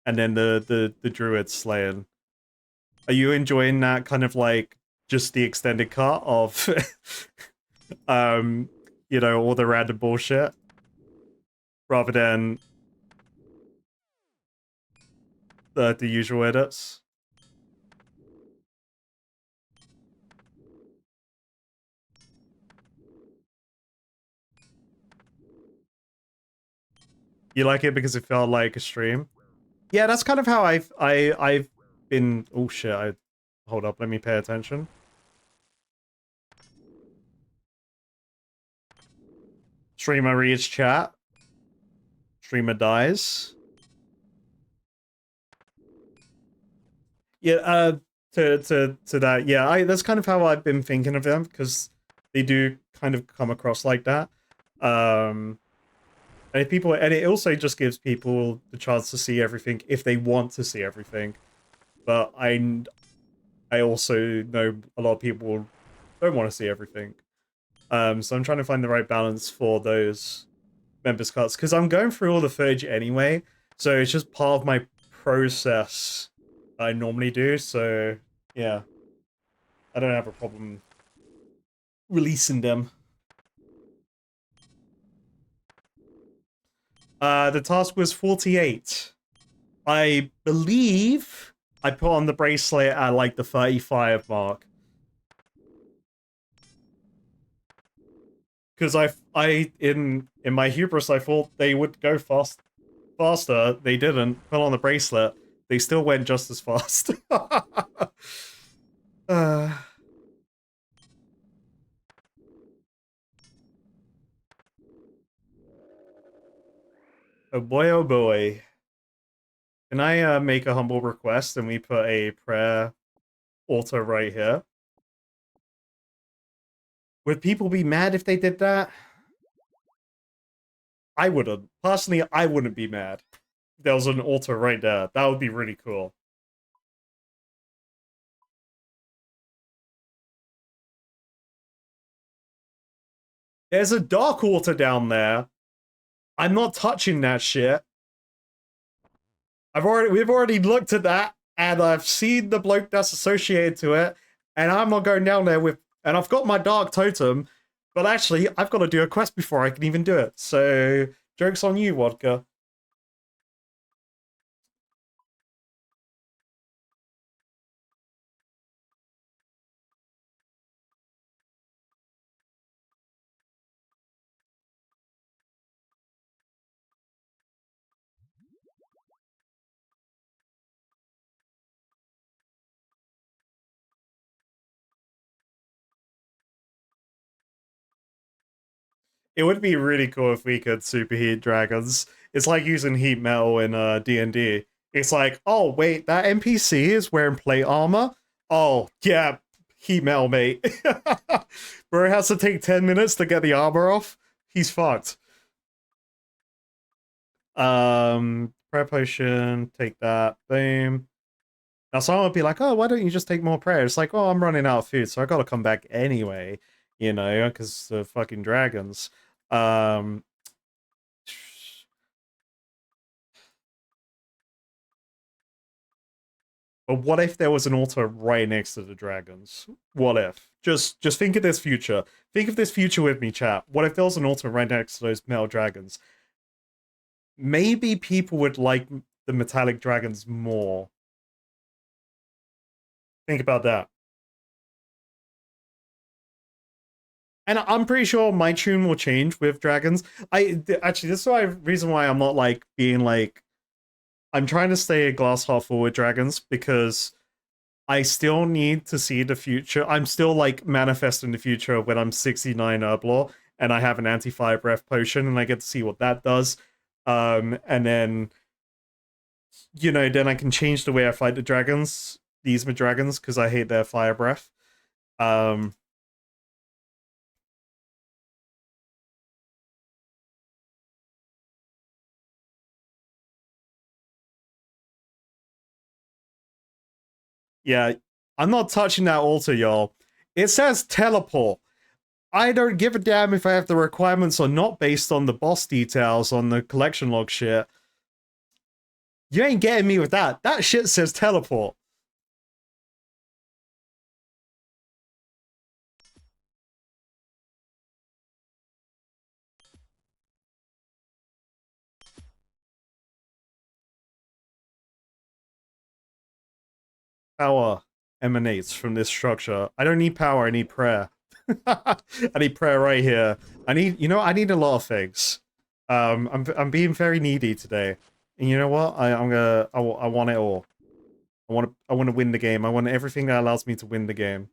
and then the druid slaying? Are you enjoying that kind of like just the extended cut of all the random bullshit rather than the usual edits? You like it because it felt like a stream? Yeah, that's kind of how I've been. Oh shit! Hold up. Let me pay attention. Streamer reads chat. Streamer dies. Yeah. To that. Yeah. That's kind of how I've been thinking of them because they do kind of come across like that. And if people, and it also just gives people the chance to see everything if they want to see everything. But I also know a lot of people don't want to see everything. So I'm trying to find the right balance for those members cuts because I'm going through all the footage anyway, so it's just part of my process I normally do. So yeah, I don't have a problem releasing them. The task was 48. I believe I put on the bracelet at like the 35 mark. Because in my hubris I thought they would go faster. They didn't. Put on the bracelet. They still went just as fast. uh, oh boy, oh boy. Can I make a humble request and we put a prayer altar right here? Would people be mad if they did that? I wouldn't. Personally, I wouldn't be mad. There was an altar right there. That would be really cool. There's a dark altar down there. I'm not touching that shit. We've already looked at that, and I've seen the bloke that's associated to it, and I'm not going down there with. And I've got my dark totem, but actually, I've got to do a quest before I can even do it. So, joke's on you, Vodka. It would be really cool if we could superheat dragons. It's like using heat metal in D&D. It's like, oh wait, that NPC is wearing plate armor? Oh, yeah, heat metal, mate. Bro has to take 10 minutes to get the armor off. He's fucked. Prayer potion, take that, boom. Now someone would be like, oh, why don't you just take more prayer? It's like, oh, I'm running out of food, so I gotta come back anyway, because the fucking dragons. Um, But what if there was an altar right next to the dragons? What if? Just think of this future. Think of this future with me, chat. What if there was an altar right next to those metal dragons? Maybe people would like the metallic dragons more. Think about that. And I'm pretty sure my tune will change with dragons. Actually, this is why reason why I'm not like being like I'm trying to stay a glass half full with dragons because I still need to see the future. I'm still like manifesting the future when I'm 69 Herblore and I have an anti-fire breath potion and I get to see what that does. And then then I can change the way I fight the dragons, these dragons, because I hate their fire breath. Um yeah, I'm not touching that altar, y'all. It says teleport. I don't give a damn if I have the requirements or not based on the boss details on the collection log shit. You ain't getting me with that. That shit says teleport. Power emanates from this structure. I don't need power, I need prayer. I need prayer right here. I need a lot of things. I'm being very needy today. And you know what? I want it all. I want to win the game. I want everything that allows me to win the game.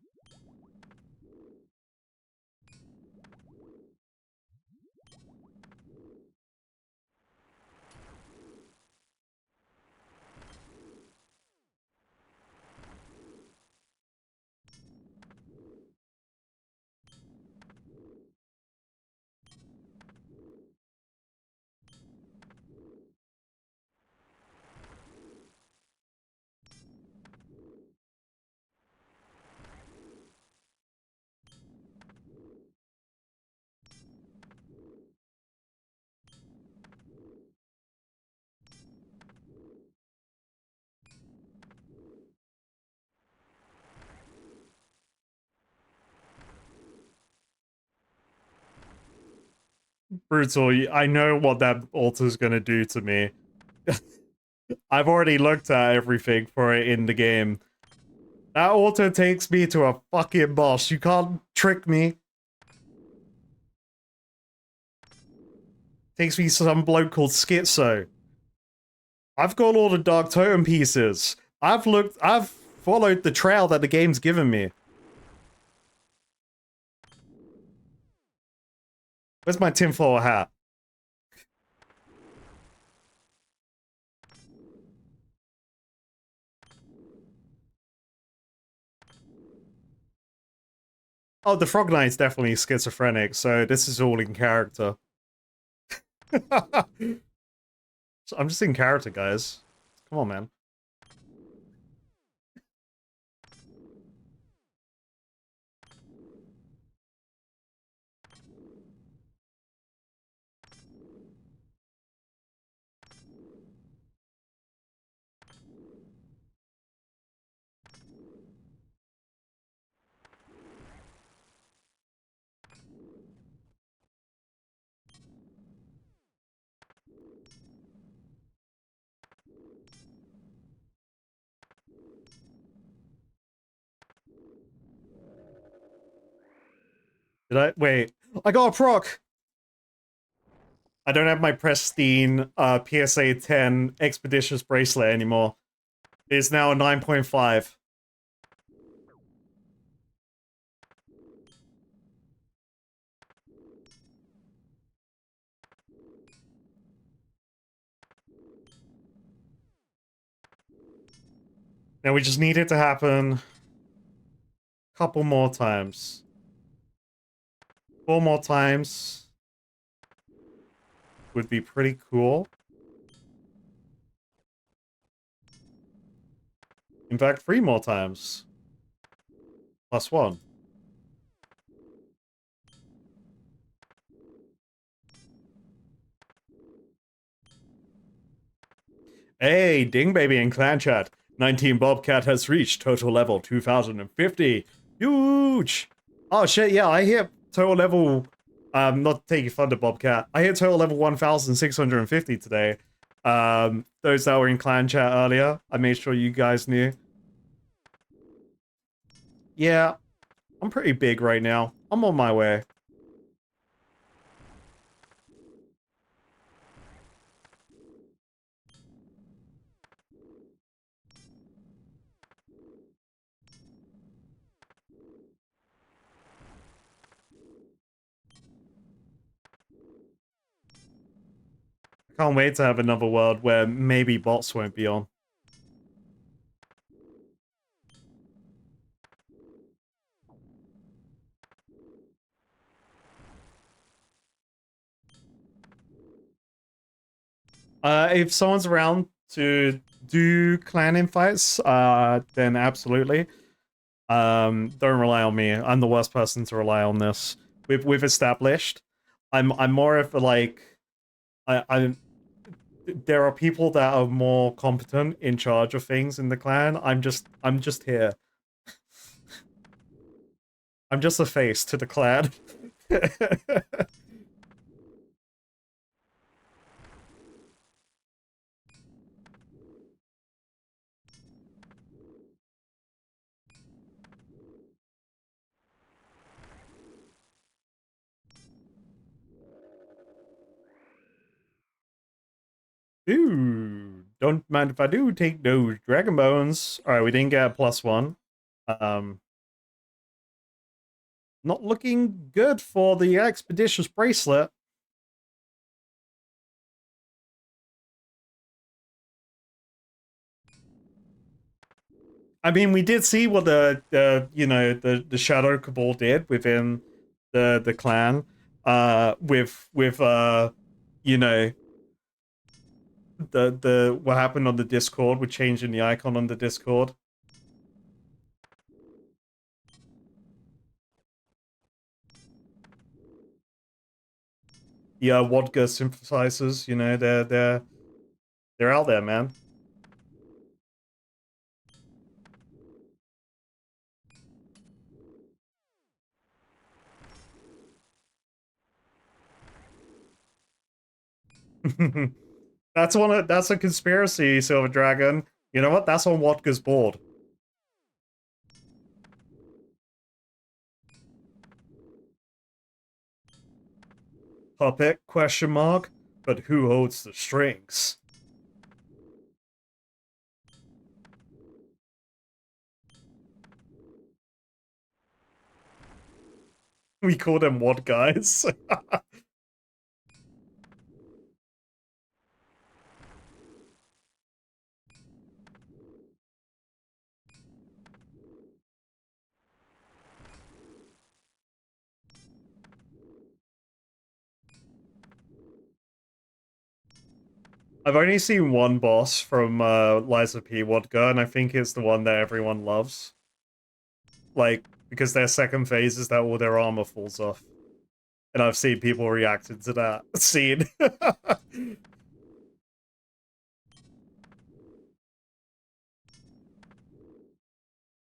Brutal. I know what that altar's gonna do to me. I've already looked at everything for it in the game. That altar takes me to a fucking boss. You can't trick me. Takes me to some bloke called Schizo. I've got all the Dark Totem pieces. I've followed the trail that the game's given me. Where's my tinfoil hat? Oh, the Frog Knight's definitely schizophrenic, so this is all in character. So I'm just in character, guys. Come on, man. Did I? Wait. I got a proc! I don't have my pristine PSA 10 Expeditious Bracelet anymore. It's now a 9.5. Now we just need it to happen a couple more times. 4 more times would be pretty cool. In fact, 3 more times. +1. Hey, Ding Baby in clan chat. 19 Bobcat has reached total level 2050. Huge. Oh shit, yeah, I hit total level not taking Thunder Bobcat. I hit total level 1650 today. Those that were in clan chat earlier, I made sure you guys knew. Yeah, I'm pretty big right now. I'm on my way. I can't wait to have another world where maybe bots won't be on. If someone's around to do clan infights, then absolutely. Don't rely on me. I'm the worst person to rely on this. We've established. I'm more of a, like, I there are people that are more competent in charge of things in the clan. I'm just here. I'm just a face to the clan. Ooh, don't mind if I do. Take those dragon bones. All right, we didn't get a +1. Um, not looking good for the expeditious bracelet. I mean, we did see what the you know the Shadow Cabal did within the clan, with you know the what happened on the Discord with changing the icon on the Discord. The Wodka synthesizers, you know, they're out there, man. That's a conspiracy, Silver Dragon. You know what? That's on Wodka's board. Puppet question mark? But who holds the strings? We call them Wad guys. I've only seen one boss from Liza P. Wodka, and I think it's the one that everyone loves. Like, because their second phase is that all their armor falls off. And I've seen people reacting to that scene.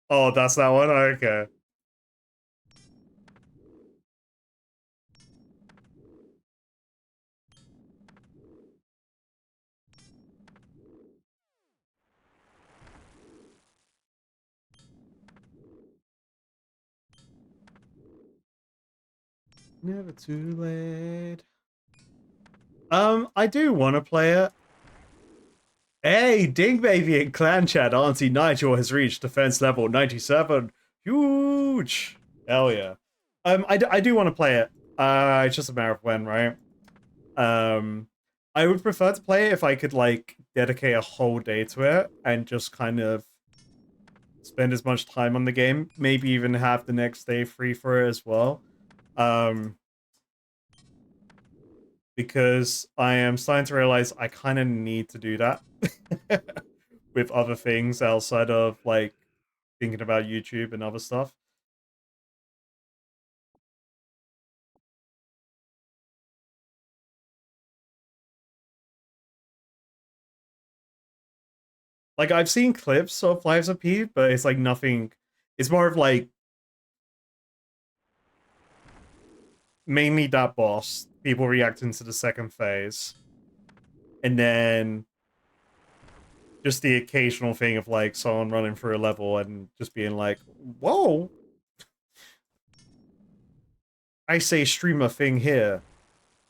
Oh, that's that one? Okay. Never too late. I do want to play it. Hey, Ding Baby in Clan Chat, Auntie Nigel has reached defense level 97. Huge! Hell yeah. I do want to play it. It's just a matter of when, right? I would prefer to play it if I could, like, dedicate a whole day to it and just kind of spend as much time on the game. Maybe even have the next day free for it as well. Because I am starting to realize I kind of need to do that with other things outside of, like, thinking about YouTube and other stuff. Like, I've seen clips of Lives of P, but it's like nothing. It's more of like mainly that boss, people reacting to the second phase, and then just the occasional thing of like someone running through a level and just being like, whoa, I say streamer thing here.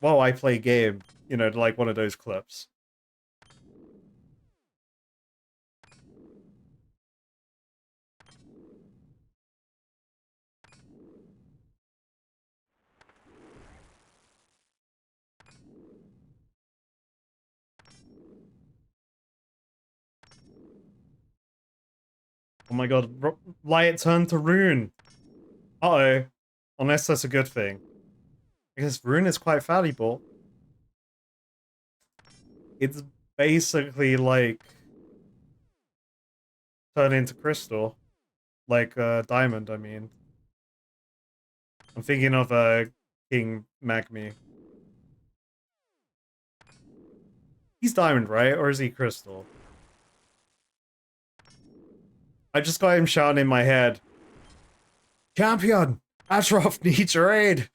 Whoa, I play game. You know, like one of those clips. Oh my god, light turned to rune. Uh-oh. Unless that's a good thing. Because rune is quite valuable. It's basically like turn into crystal. Like diamond, I mean. I'm thinking of King Magmi. He's diamond, right? Or is he crystal? I just got him shouting in my head. Champion! Atroth needs your aid!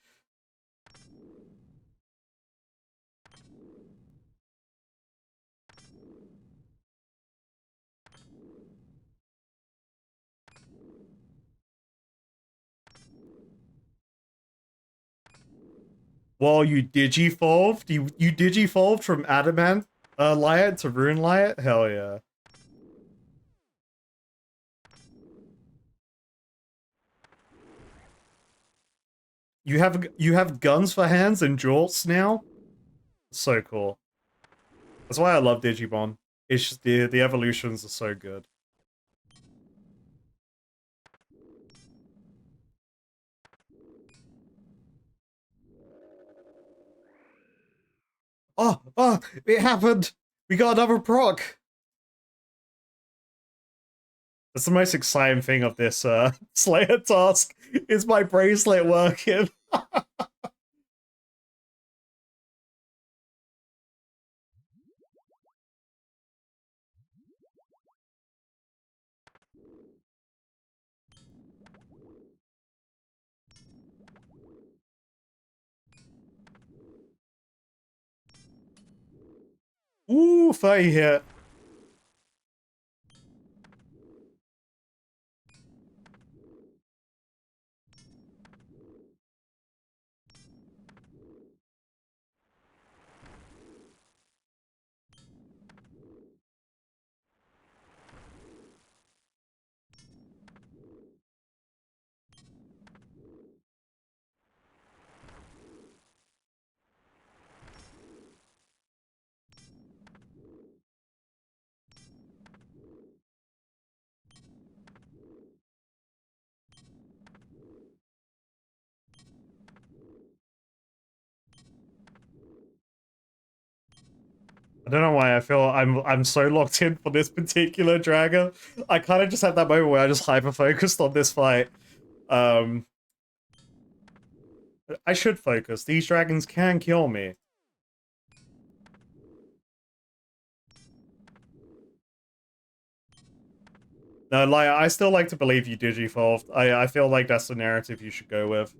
Well, you digivolved? You digivolved from Adamant Liat to Rune Liat? Hell yeah. You have guns for hands and jolts now? So cool. That's why I love Digimon. It's just the evolutions are so good. Oh, it happened! We got another proc! That's the most exciting thing of this Slayer task, is my bracelet working. Ooh, 30 hit. I don't know why I feel I'm so locked in for this particular dragon. I kind of just had that moment where I just hyper focused on this fight. Um, I should focus. These dragons can kill me. No, like I still like to believe you digivolved. I feel like that's the narrative you should go with.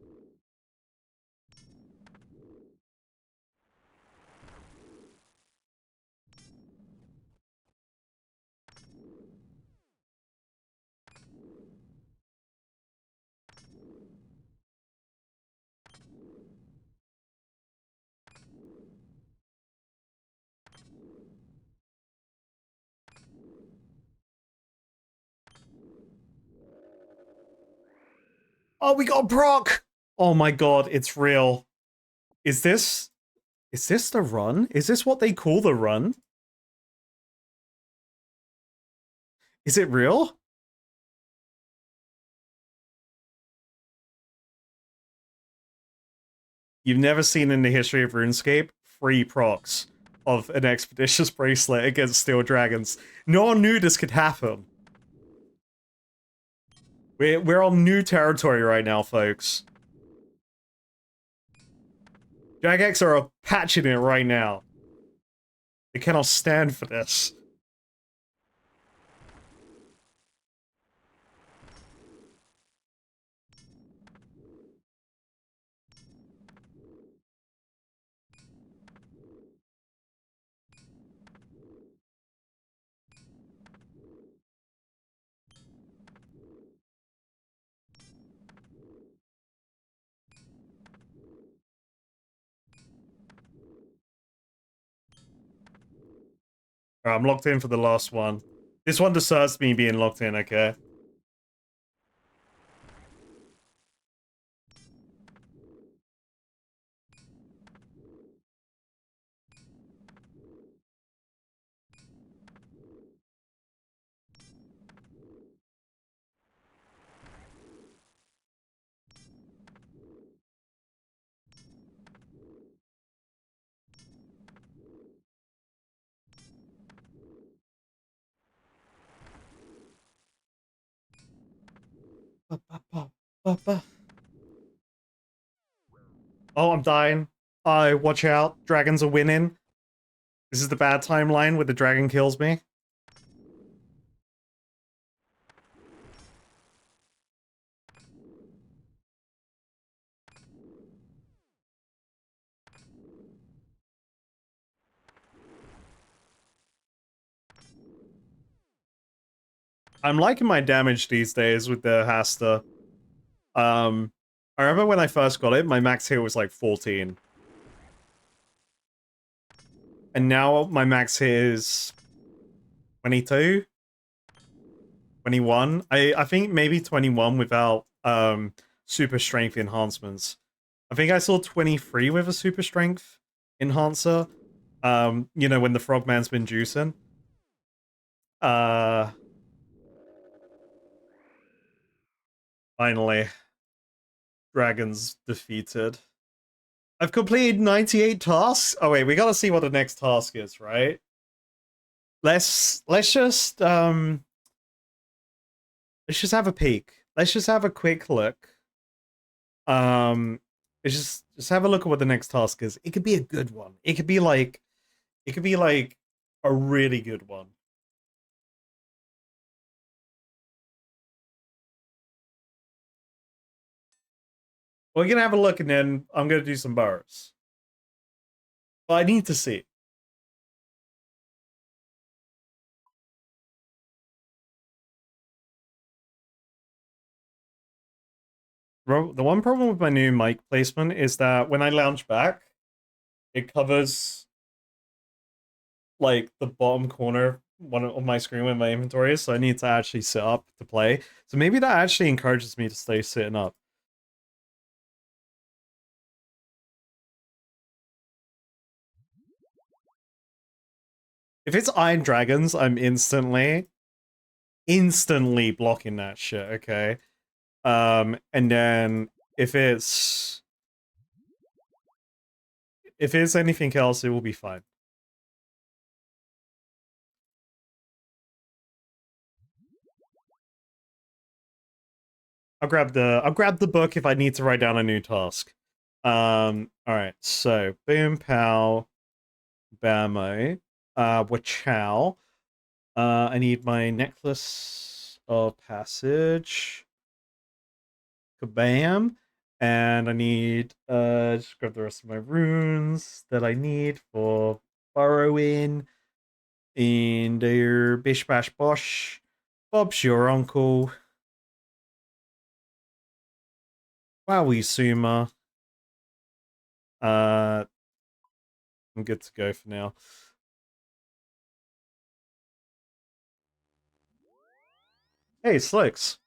Oh, we got Brock! Oh my god, it's real. Is this the run? Is this what they call the run? Is it real? You've never seen in the history of RuneScape 3 procs of an expeditious bracelet against steel dragons. No one knew this could happen. We're on new territory right now, folks. Jagex are patching it right now. They cannot stand for this. Alright, I'm locked in for the last one. This one deserves me being locked in, okay? Oh, I'm dying. Watch out. Dragons are winning. This is the bad timeline where the dragon kills me. I'm liking my damage these days with the Hasta. I remember when I first got it, my max hit was like 14. And now my max hit is 22? 21? I think maybe 21 without super strength enhancements. I think I saw 23 with a super strength enhancer. You know, when the frogman's been juicing. Finally. Dragons defeated. I've completed 98 tasks. Oh wait, we gotta see what the next task is, right? Let's just have a peek. Let's just have a quick look. Let's just have a look at what the next task is. It could be a good one. It could be like a really good one. We're gonna have a look and then I'm gonna do some Barrows. But I need to see. The one problem with my new mic placement is that when I lounge back, it covers like the bottom corner one of my screen where my inventory is, so I need to actually sit up to play. So maybe that actually encourages me to stay sitting up. If it's Iron Dragons, I'm instantly blocking that shit, okay? And then if it's anything else, it will be fine. I'll grab the book if I need to write down a new task. Alright, so boom pow bamo. Wachow. I need my necklace of passage. Kabam. And I need just grab the rest of my runes that I need for borrowing. And there bish bash bosh. Bob's your uncle. Wowie Suma. I'm good to go for now. Hey, Slicks.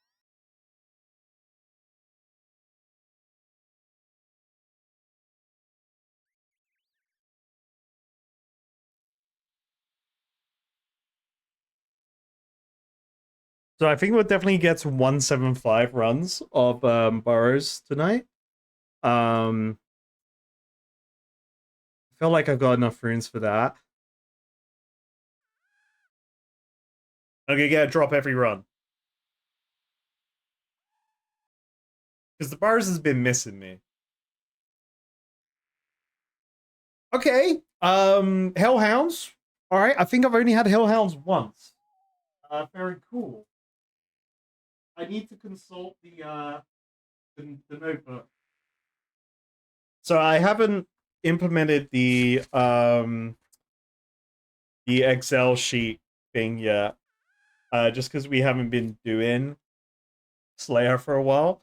So I think we'll definitely get to 175 runs of Burrows tonight. I feel like I've got enough runes for that. I'm gonna get a drop every run. Because the Burrows has been missing me. Okay. Hellhounds. Alright, I think I've only had Hellhounds once. Very cool. I need to consult the notebook. So I haven't implemented the Excel sheet thing yet. Just because we haven't been doing Slayer for a while.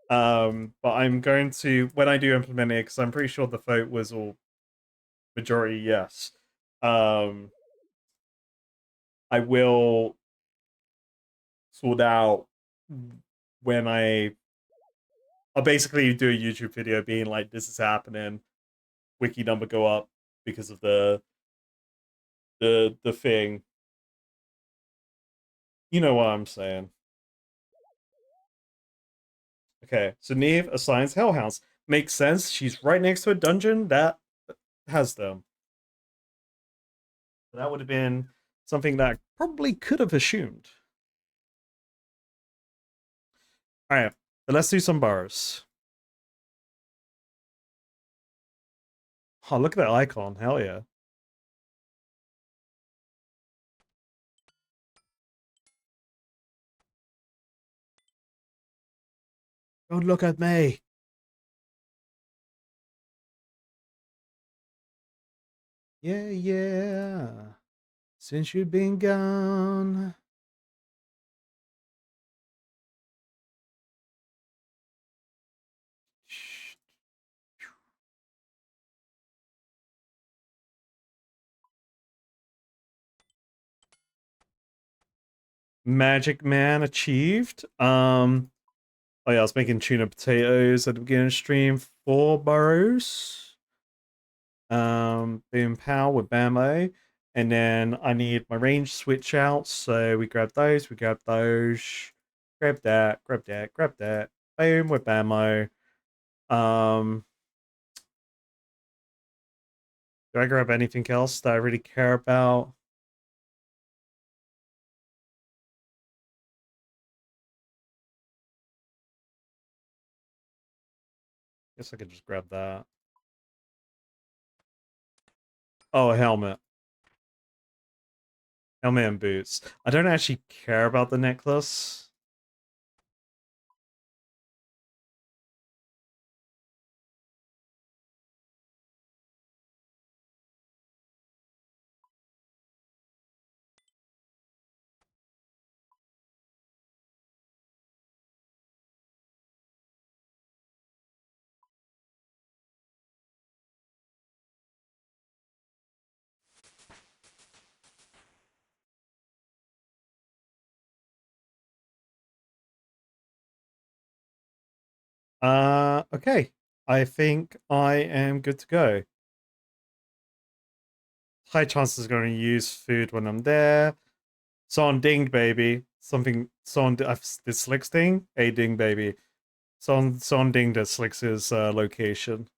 But I'm going to when I do implement it, because I'm pretty sure the vote was all majority yes. I will sort out when I'll basically do a YouTube video being like, this is happening, wiki number go up because of the thing. You know what I'm saying. Okay, so Neve assigns Hellhounds. Makes sense. She's right next to a dungeon that has them. That would have been something that I probably could have assumed. Alright, let's do some bars. Oh, look at that icon. Hell yeah. Don't look at me. Yeah, yeah. Since you've been gone. Magic Man achieved. Oh yeah, I was making tuna potatoes at the beginning of the stream for Barrows. Boom pow with Bamo. And then I need my range switch out, so we grab those, grab that, grab that, grab that. Boom with Bamo. Do I grab anything else that I really care about? Guess I could just grab that. Oh, a helmet. Helmet and boots. I don't actually care about the necklace. Okay. I think I am good to go. High chances going to use food when I'm there. Someone dinged, baby. Someone did Slicks ding? A ding, baby. Someone dinged at Slicks' location.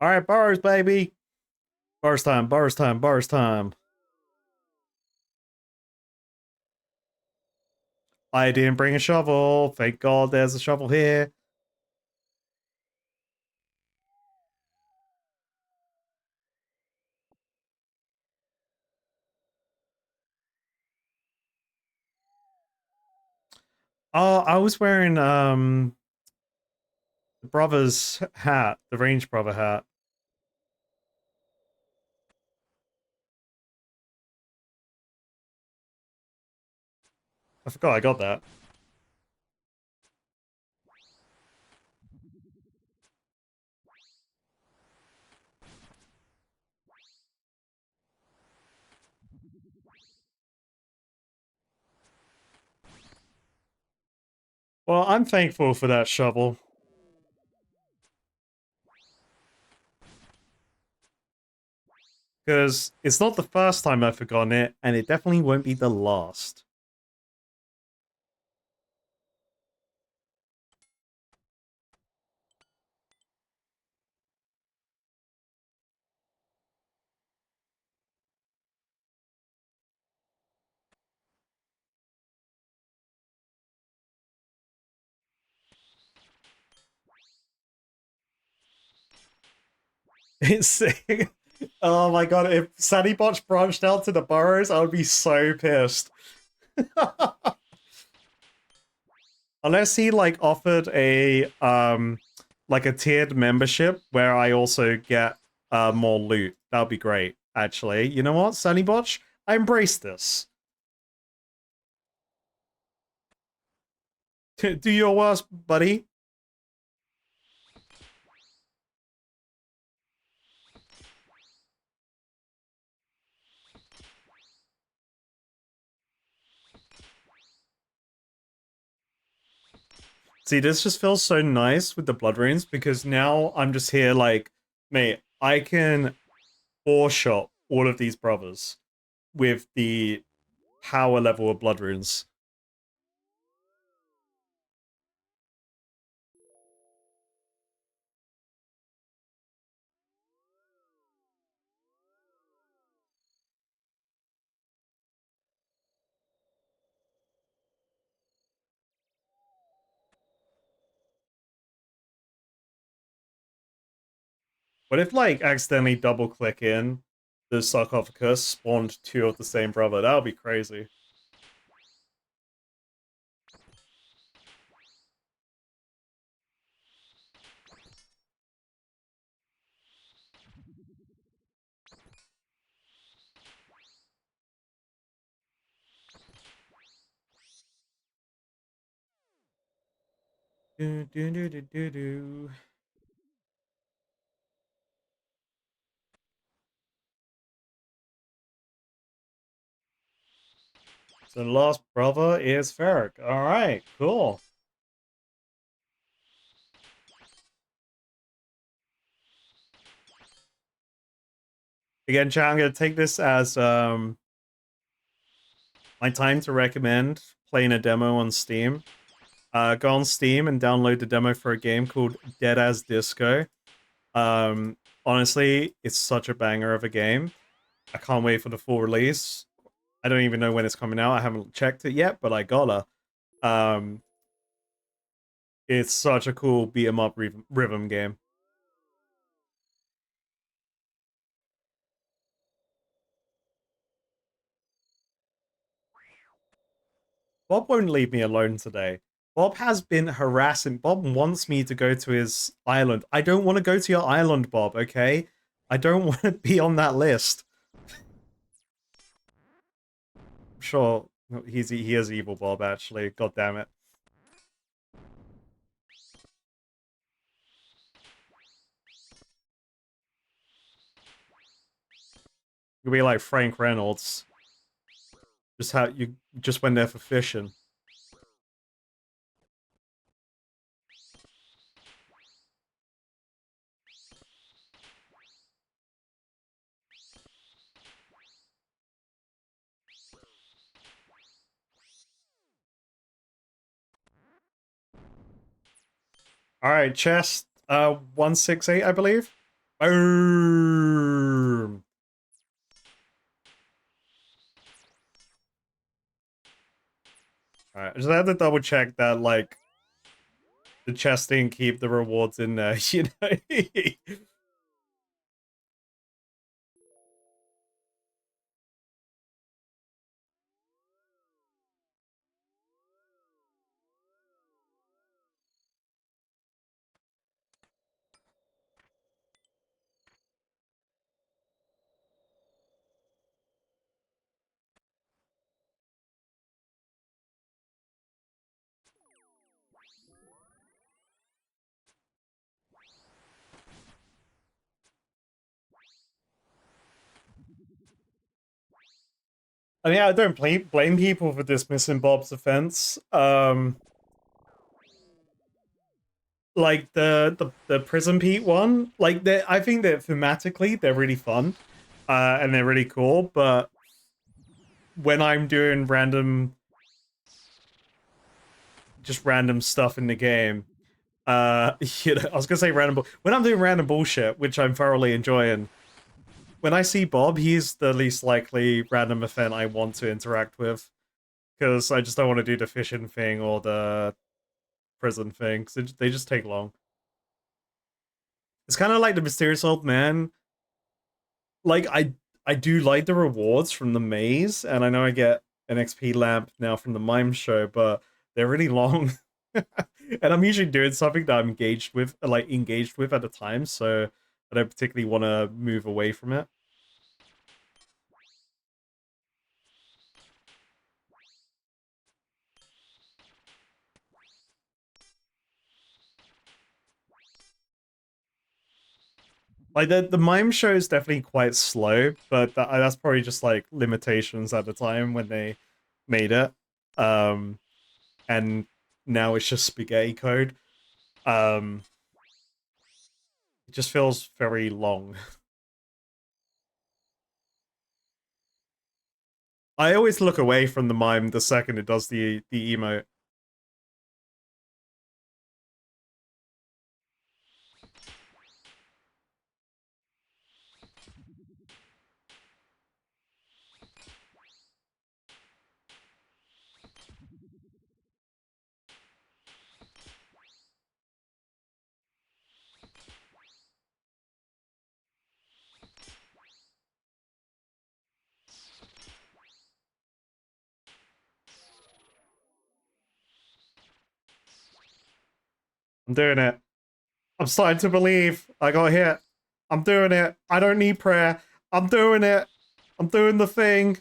Alright, bars, baby. Bars time, bars time, bars time. I didn't bring a shovel. Thank God there's a shovel here. Oh, I was wearing the brother's hat, the range brother hat. I forgot I got that. Well, I'm thankful for that shovel. Because it's not the first time I've forgotten it, and it definitely won't be the last. It's oh my god, if Sunny Botch branched out to the Burrows, I would be so pissed. Unless he like offered a like a tiered membership where I also get more loot. That would be great, actually. You know what, Sunny Botch? I embrace this. Do your worst, buddy. See, this just feels so nice with the blood runes because now I'm just here like, mate, I can four-shot all of these brothers with the power level of blood runes. What if, like, accidentally double-click in the sarcophagus spawned two of the same brother? That would be crazy. Do, do, do, do, do, do. So the last brother is Ferric. Alright, cool. Again, chat, I'm going to take this as my time to recommend playing a demo on Steam. Go on Steam and download the demo for a game called Dead as Disco. Honestly, it's such a banger of a game. I can't wait for the full release. I don't even know when it's coming out. I haven't checked it yet, but I gotta. It's such a cool beat 'em up rhythm game. Bob won't leave me alone today. Bob has been harassing. Bob wants me to go to his island. I don't want to go to your island, Bob, okay? I don't want to be on that list. I'm sure he is evil, Bob, actually. God damn it. You'll be like Frank Reynolds. Just how you just went there for fishing. All right, chest 168, I believe. Boom. All right, I just had to double check that like the chest didn't keep the rewards in there, you know. I mean, I don't blame people for dismissing Bob's offense. Like the Prison Pete one, like I think that thematically they're really fun, and they're really cool. But when I'm doing just random stuff in the game, you know, I was gonna say random. When I'm doing random bullshit, which I'm thoroughly enjoying, when I see Bob, he's the least likely random event I want to interact with because I just don't want to do the fishing thing or the prison thing because they just take long. It's kind of like the mysterious old man. Like I do like the rewards from the maze, and I know I get an XP lamp now from the mime show, but they're really long. And I'm usually doing something that I'm engaged with at the time, so I don't particularly want to move away from it. Like the mime show is definitely quite slow, but that's probably just like limitations at the time when they made it. And now it's just spaghetti code. It just feels very long. I always look away from the mime the second it does the emote. I'm doing it. I'm starting to believe. I got hit. I'm doing it. I don't need prayer. I'm doing it. I'm doing the thing.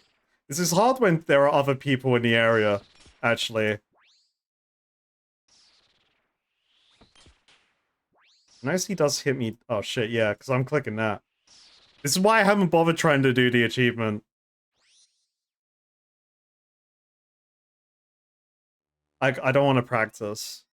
This is hard when there are other people in the area, actually. Nice, he does hit me. Oh shit, yeah, because I'm clicking that. This is why I haven't bothered trying to do the achievement. I don't want to practice.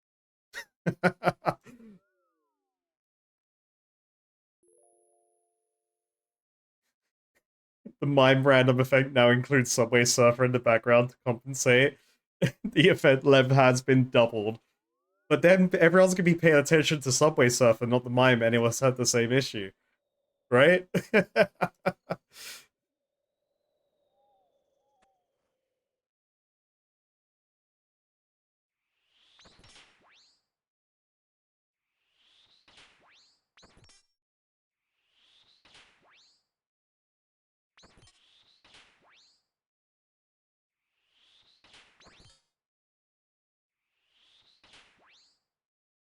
The mime random effect now includes Subway Surfer in the background to compensate. The event lev has been doubled. But then everyone's gonna be paying attention to Subway Surfer, not the mime, and it will have the same issue. Right?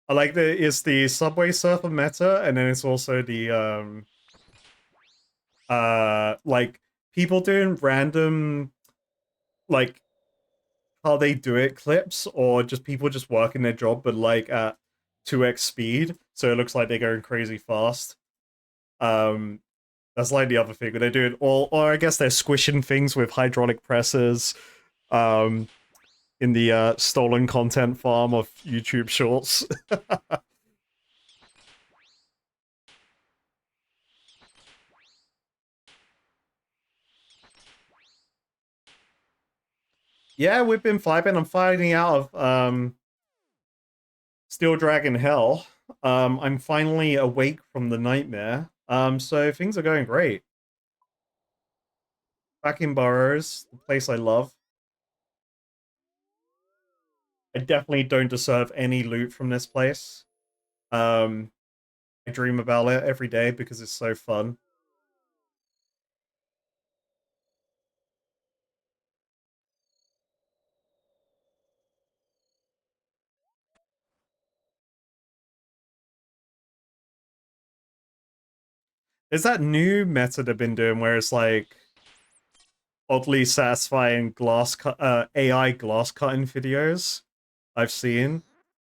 I like that it's the Subway Surfer meta, and then it's also the like people doing random like how they do it clips, or just people just working their job but like at 2x speed, so it looks like they're going crazy fast. Um that's like the other thing, but they're doing all, or I guess they're squishing things with hydraulic presses um in the stolen content farm of YouTube shorts. Yeah, we've been vibing. I'm finding out of Steel Dragon Hell. I'm finally awake from the nightmare. So things are going great. Back in Barrows, the place I love. I definitely don't deserve any loot from this place. Um, I dream about it every day because it's so fun. There's that new meta they've been doing where it's like oddly satisfying AI glass cutting videos I've seen.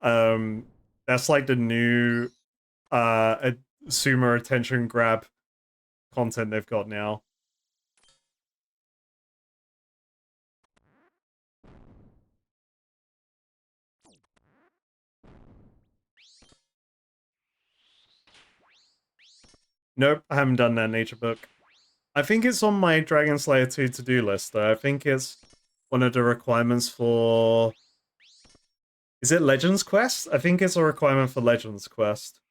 Um, that's like the new sumo attention grab content they've got now. Nope, I haven't done that nature book. I think it's on my Dragon Slayer 2 to-do list, though. I think it's one of the requirements for... Is it Legends Quest? I think it's a requirement for Legends Quest.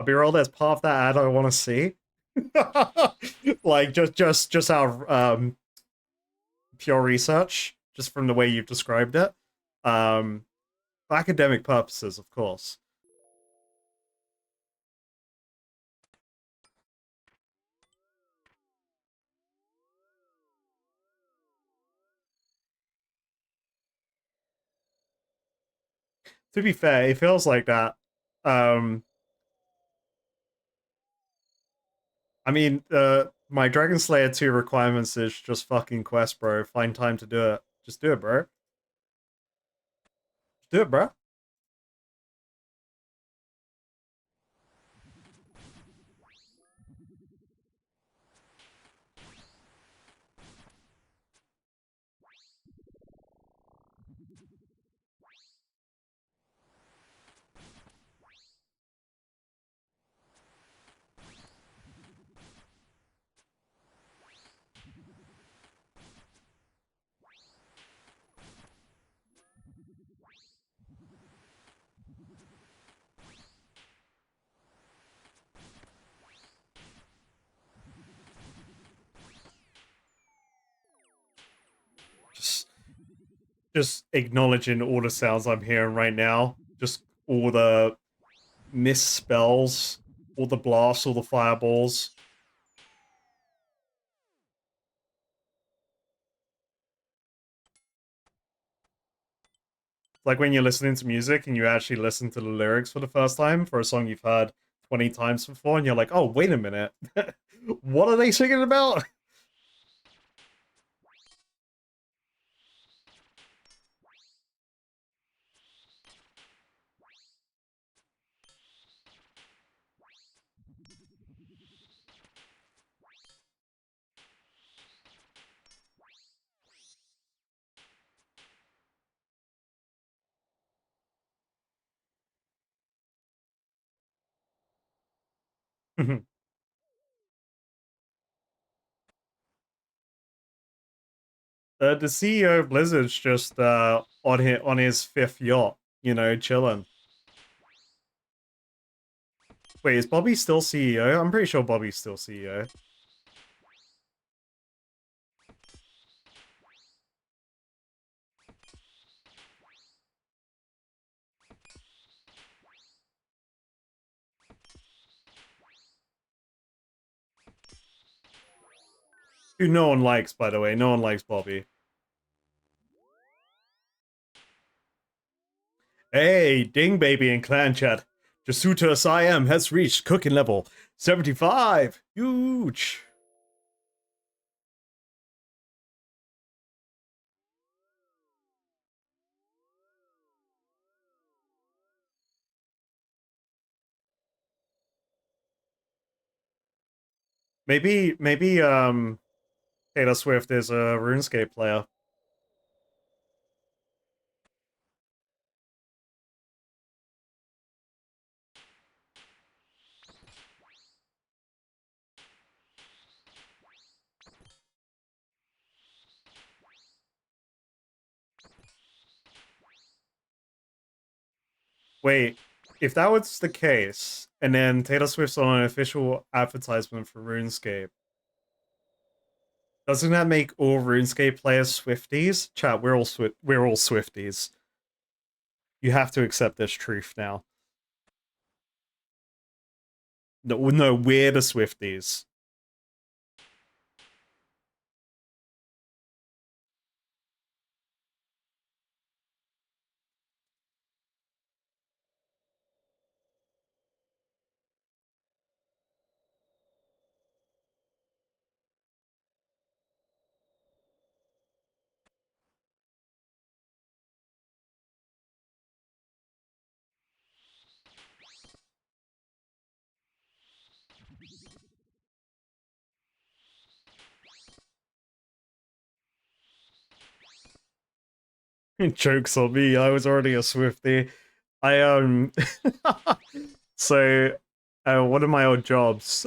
I'll be real, there's part of that ad I want to see. Like, just our pure research, just from the way you've described it. Um, for academic purposes, of course. To be fair, it feels like that. Um, I mean, my Dragon Slayer 2 requirements is just fucking quest, bro. Find time to do it. Just do it, bro. Just do it, bro. Just, just acknowledging all the sounds I'm hearing right now. Just all the misspells, all the blasts, all the fireballs. Like when you're listening to music and you actually listen to the lyrics for the first time for a song you've heard 20 times before, and you're like, oh, wait a minute. What are they singing about? The CEO of Blizzard's just on his fifth yacht, you know, chilling. Wait, is Bobby still CEO? I'm pretty sure Bobby's still CEO. Who no one likes, by the way. No one likes Bobby. Hey, Ding Baby in clan chat. Jasuta HCIM has reached cooking level 75. Huge. Maybe Taylor Swift is a RuneScape player. Wait, if that was the case, and then Taylor Swift's on an official advertisement for RuneScape, doesn't that make all RuneScape players Swifties? Chat, we're all Swifties. You have to accept this truth now. No, we're the Swifties. Jokes on me, I was already a Swiftie. I so one of my old jobs,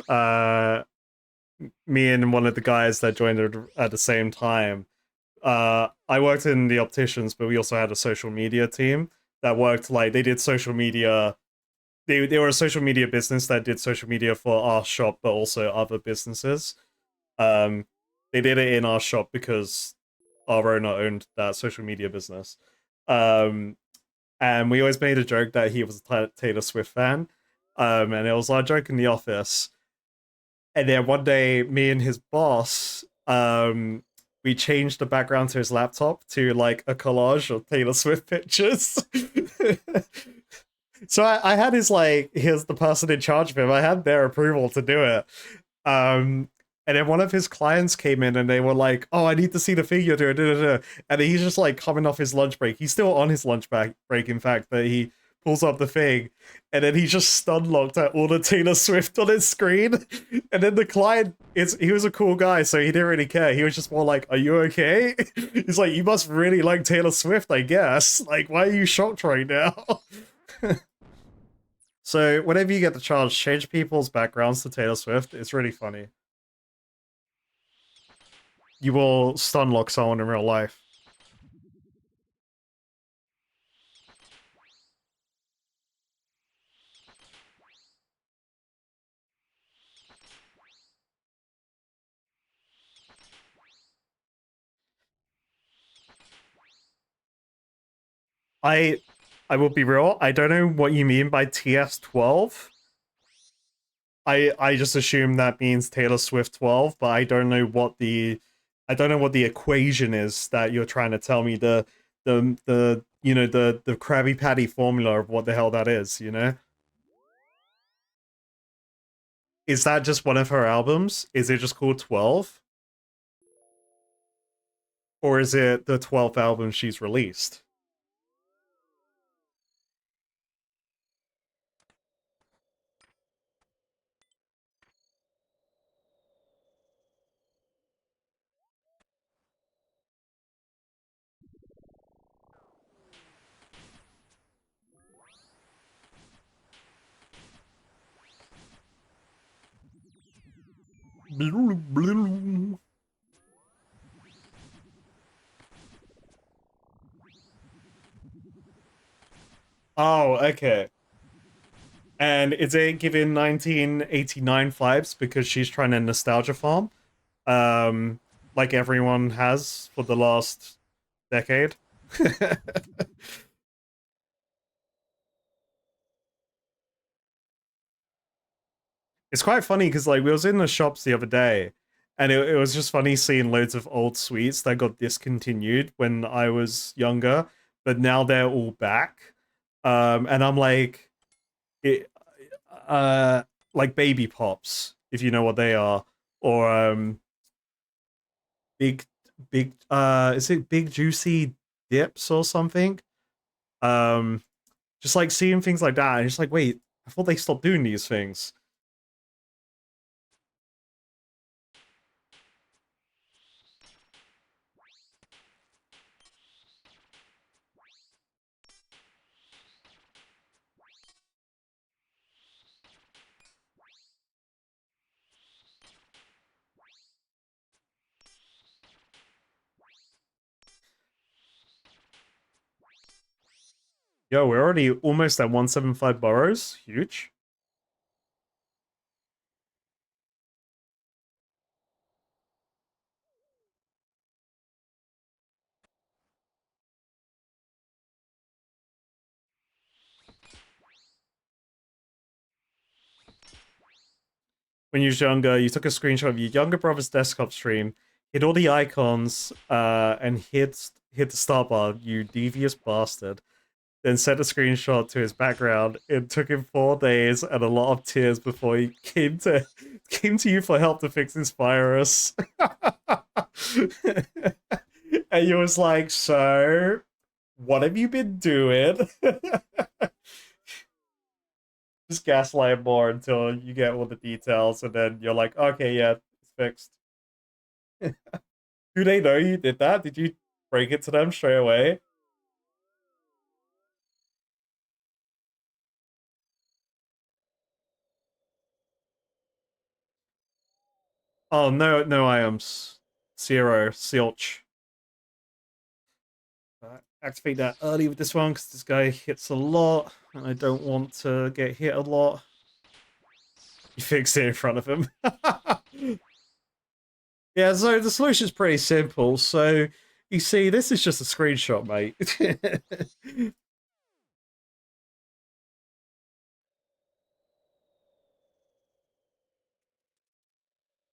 me and one of the guys that joined at the same time, I worked in the opticians, but we also had a social media team that worked like they did social media. They were a social media business that did social media for our shop, but also other businesses. Um, they did it in our shop because our owner owned that social media business. Um, and we always made a joke that he was a Taylor Swift fan. And it was our joke in the office. And then one day, me and his boss, we changed the background to his laptop to like a collage of Taylor Swift pictures. So I had his like, here's the person in charge of him. I had their approval to do it. Um, and then one of his clients came in and they were like, "Oh, I need to see the figure." And he's just like coming off his lunch break. He's still on his break, in fact, but he pulls up the thing, and then he just stun locked at all the Taylor Swift on his screen. And then the client he was a cool guy, so he didn't really care. He was just more like, "Are you okay?" He's like, "You must really like Taylor Swift, I guess. Like, why are you shocked right now?" So whenever you get the chance, change people's backgrounds to Taylor Swift. It's really funny. You will stun lock someone in real life. I I will be real. I don't know what you mean by TS12. I just assume that means Taylor Swift 12, but I don't know what the equation is that you're trying to tell me. The you know the Krabby Patty formula of what the hell that is. You know, is that just one of her albums? Is it just called 12? Or is it the 12th album she's released? Oh, okay. And is it giving 1989 vibes because she's trying to nostalgia farm? Um, like everyone has for the last decade. It's quite funny because like we was in the shops the other day, and it was just funny seeing loads of old sweets that got discontinued when I was younger, but now they're all back. And I'm like, it, uh, like baby pops, if you know what they are, or big, is it big juicy dips or something? Um, just like seeing things like that, and just like, wait, I thought they stopped doing these things. Yo, we're already almost at 175 Barrows. Huge. When you was younger, you took a screenshot of your younger brother's desktop stream, hit all the icons, and hit the start bar, you devious bastard. Then sent a screenshot to his background. It took him 4 days and a lot of tears before he came to you for help to fix his virus. And you was like, "So, what have you been doing?" Just gaslight more until you get all the details, and then you're like, "Okay, yeah, it's fixed." Do they know you did that? Did you break it to them straight away? Oh no, no, I am zero silch. Activate that early with this one because this guy hits a lot, and I don't want to get hit a lot. You fixed it in front of him. Yeah, so the solution's pretty simple. So you see, this is just a screenshot, mate.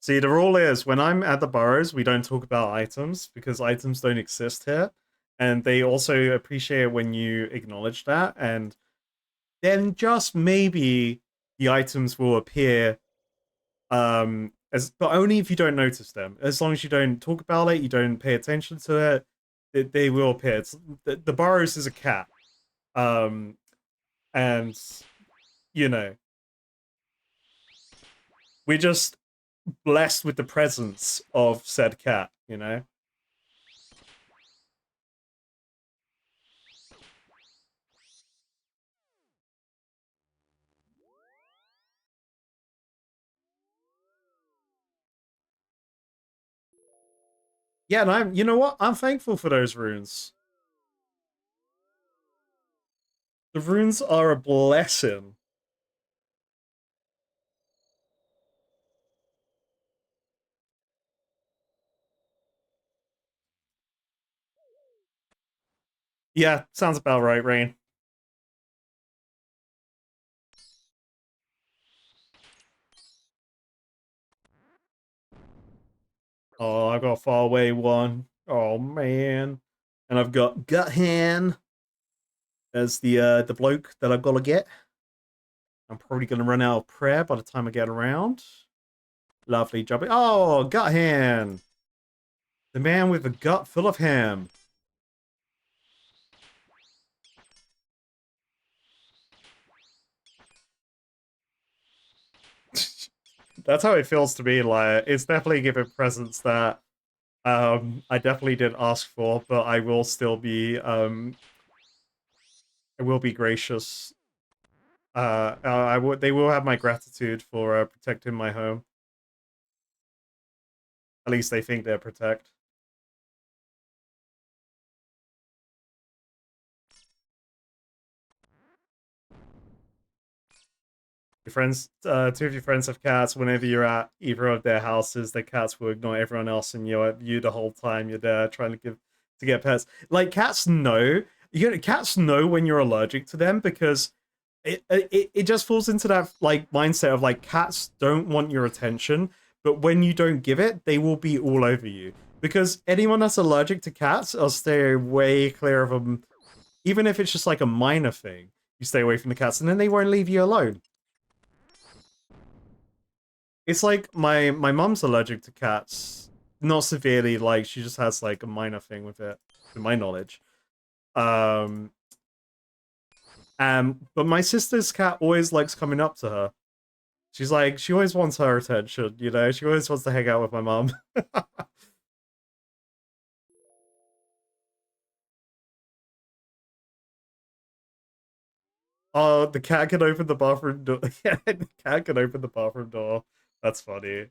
See, the rule is when I'm at the Barrows, we don't talk about items because items don't exist here. And they also appreciate it when you acknowledge that. And then just maybe the items will appear but only if you don't notice them. As long as you don't talk about it, you don't pay attention to it, they will appear. The Barrows is a cat. Um and you know, we're just blessed with the presence of said cat, you know? Yeah, and you know what? I'm thankful for those runes. The runes are a blessing. Yeah, sounds about right, Rain. Oh, I got a far away one. Oh man. And I've got Gut Hand as the bloke that I've got to get. I'm probably gonna run out of prayer by the time I get around. Lovely job. Oh, Gut Hand! The man with a gut full of ham. That's how it feels to me. Like it's definitely giving presents that I definitely didn't ask for, but I will be gracious. They will have my gratitude for protecting my home. At least they think they're protect. Your friends, two of your friends have cats. Whenever you're at either of their houses, the cats will ignore everyone else, and you're you the whole time you're there trying to get pets. Like cats know, cats know when you're allergic to them because it just falls into that like mindset of like cats don't want your attention, but when you don't give it, they will be all over you. Because anyone that's allergic to cats, I'll stay way clear of them. Even if it's just like a minor thing, you stay away from the cats, and then they won't leave you alone. It's like my mom's allergic to cats. Not severely, like she just has like a minor thing with it, to my knowledge. Um but my sister's cat always likes coming up to her. She's like she always wants her attention, you know? She always wants to hang out with my mom. Oh, the cat can open the bathroom door. Yeah, the cat can open the bathroom door. That's funny.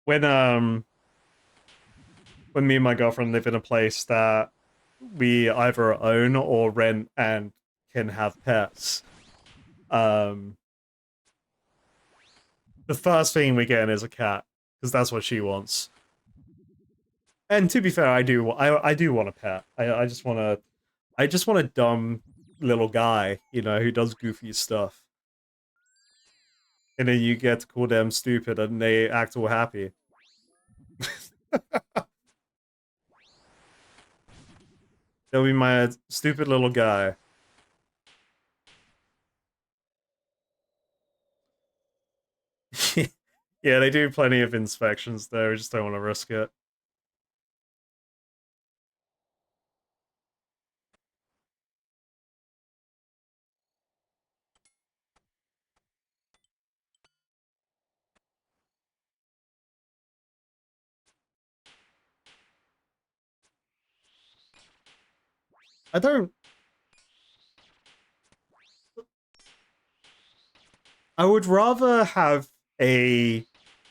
When when me and my girlfriend live in a place that we either own or rent and can have pets, um, the first thing we get is a cat because that's what she wants. And to be fair, I do want a pet. I just want a dumb little guy, you know, who does goofy stuff. And then you get to call them stupid and they act all happy. They'll be my stupid little guy. Yeah, they do plenty of inspections though, I just don't want to risk it. I don't I would rather have a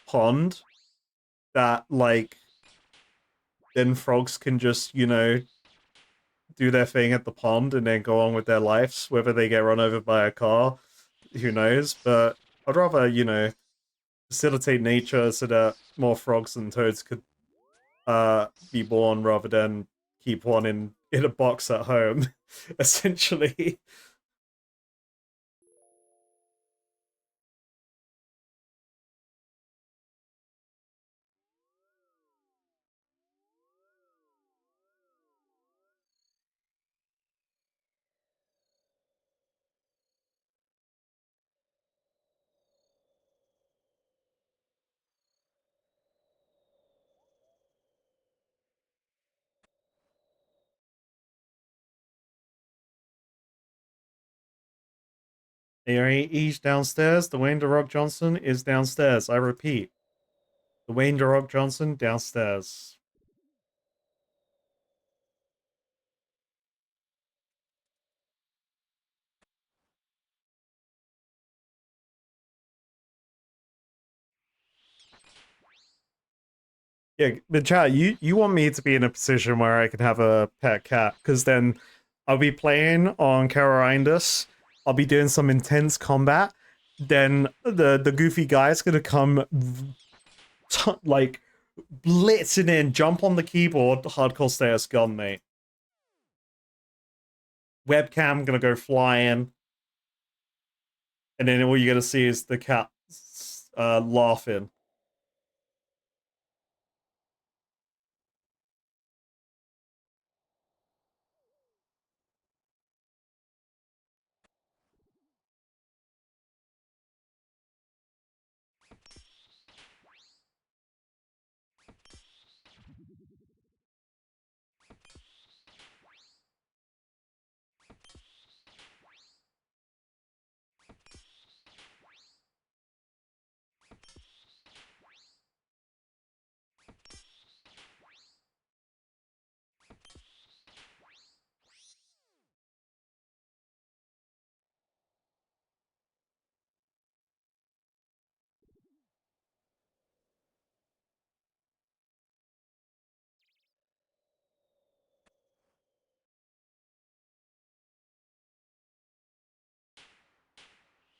pond that like then frogs can just, you know, do their thing at the pond and then go on with their lives. Whether they get run over by a car, who knows? But I'd rather, you know, facilitate nature so that more frogs and toads could be born rather than keep one in a box at home, essentially. Each downstairs. The Wayne Rock Johnson is downstairs. I repeat, the Wayne Rock Johnson downstairs. Yeah, but chat, you want me to be in a position where I can have a pet cat, because then I'll be playing on Carorindus, I'll be doing some intense combat, then the goofy guy's gonna come like blitzing in, jump on the keyboard, hardcore stairs gun, mate. Webcam gonna go flying, and then all you're gonna see is the cat laughing.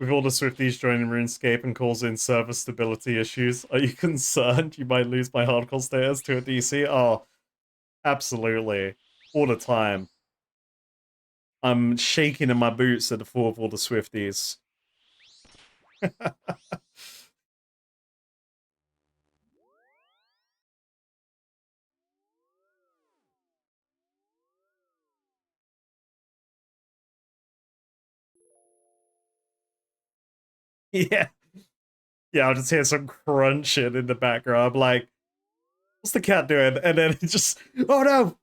With all the Swifties joining RuneScape and causing server stability issues, are you concerned you might lose my hardcore stairs to a DC? Oh, absolutely. All the time. I'm shaking in my boots at the thought of all the Swifties. Yeah. Yeah, I'll just hear some crunching in the background. I'm like, what's the cat doing? And then it just, oh no!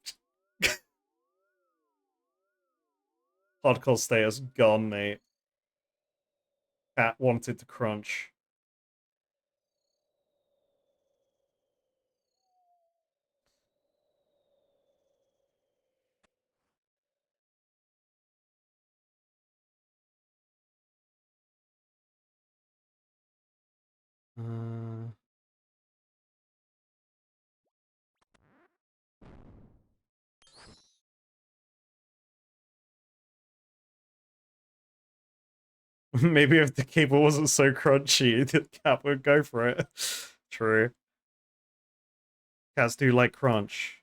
Hardcore stairs gone, mate. Cat wanted to crunch. Uh... Maybe if the cable wasn't so crunchy, the cat would go for it. True. Cats do like crunch.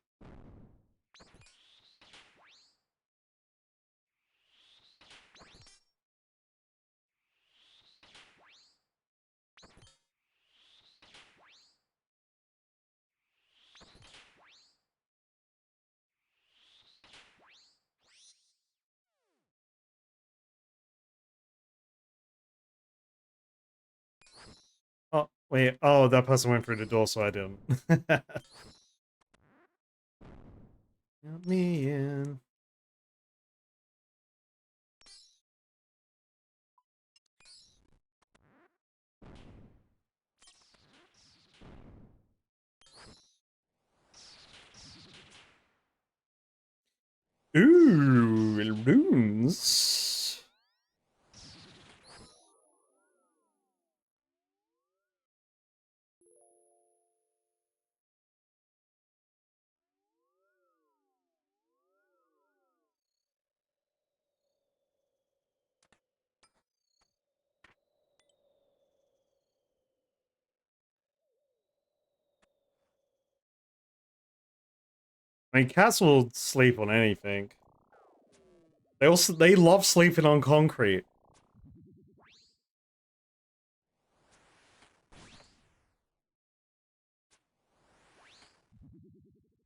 Oh, wait. Oh, that person went through the door, so I didn't. Let me in. Ooh, runes. I mean, cats will sleep on anything. They love sleeping on concrete.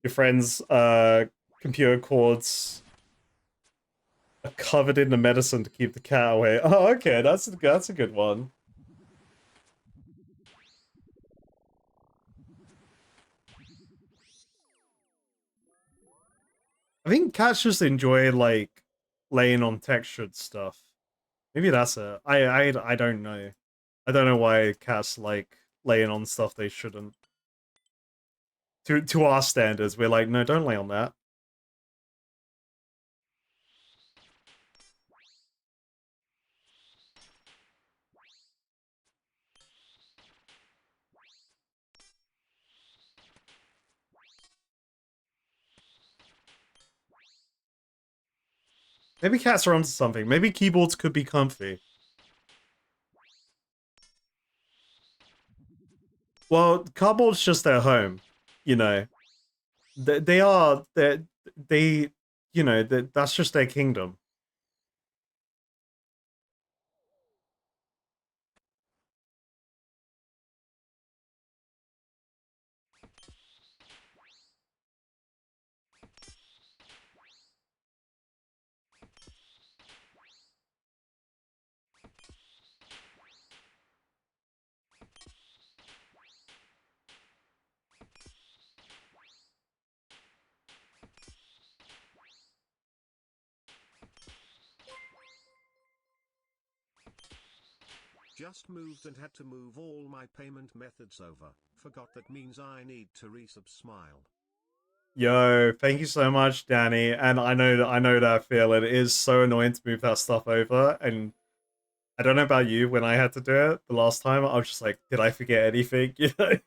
Your friend's computer cords are covered in the medicine to keep the cat away. Oh, okay, that's a good one. I think cats just enjoy like laying on textured stuff. Maybe that's it. I don't know. I don't know why cats like laying on stuff they shouldn't. To our standards, we're like, no, don't lay on that. Maybe cats are onto something. Maybe keyboards could be comfy. Well, cardboard's just their home, you know. They are they you know that's just their kingdom. Just moved and had to move all my payment methods over. Forgot that means I need to resub smile. Yo, thank you so much, Danny. And I know that feeling. It is so annoying to move that stuff over. And I don't know about you, when I had to do it the last time, I was just like, did I forget anything? You know?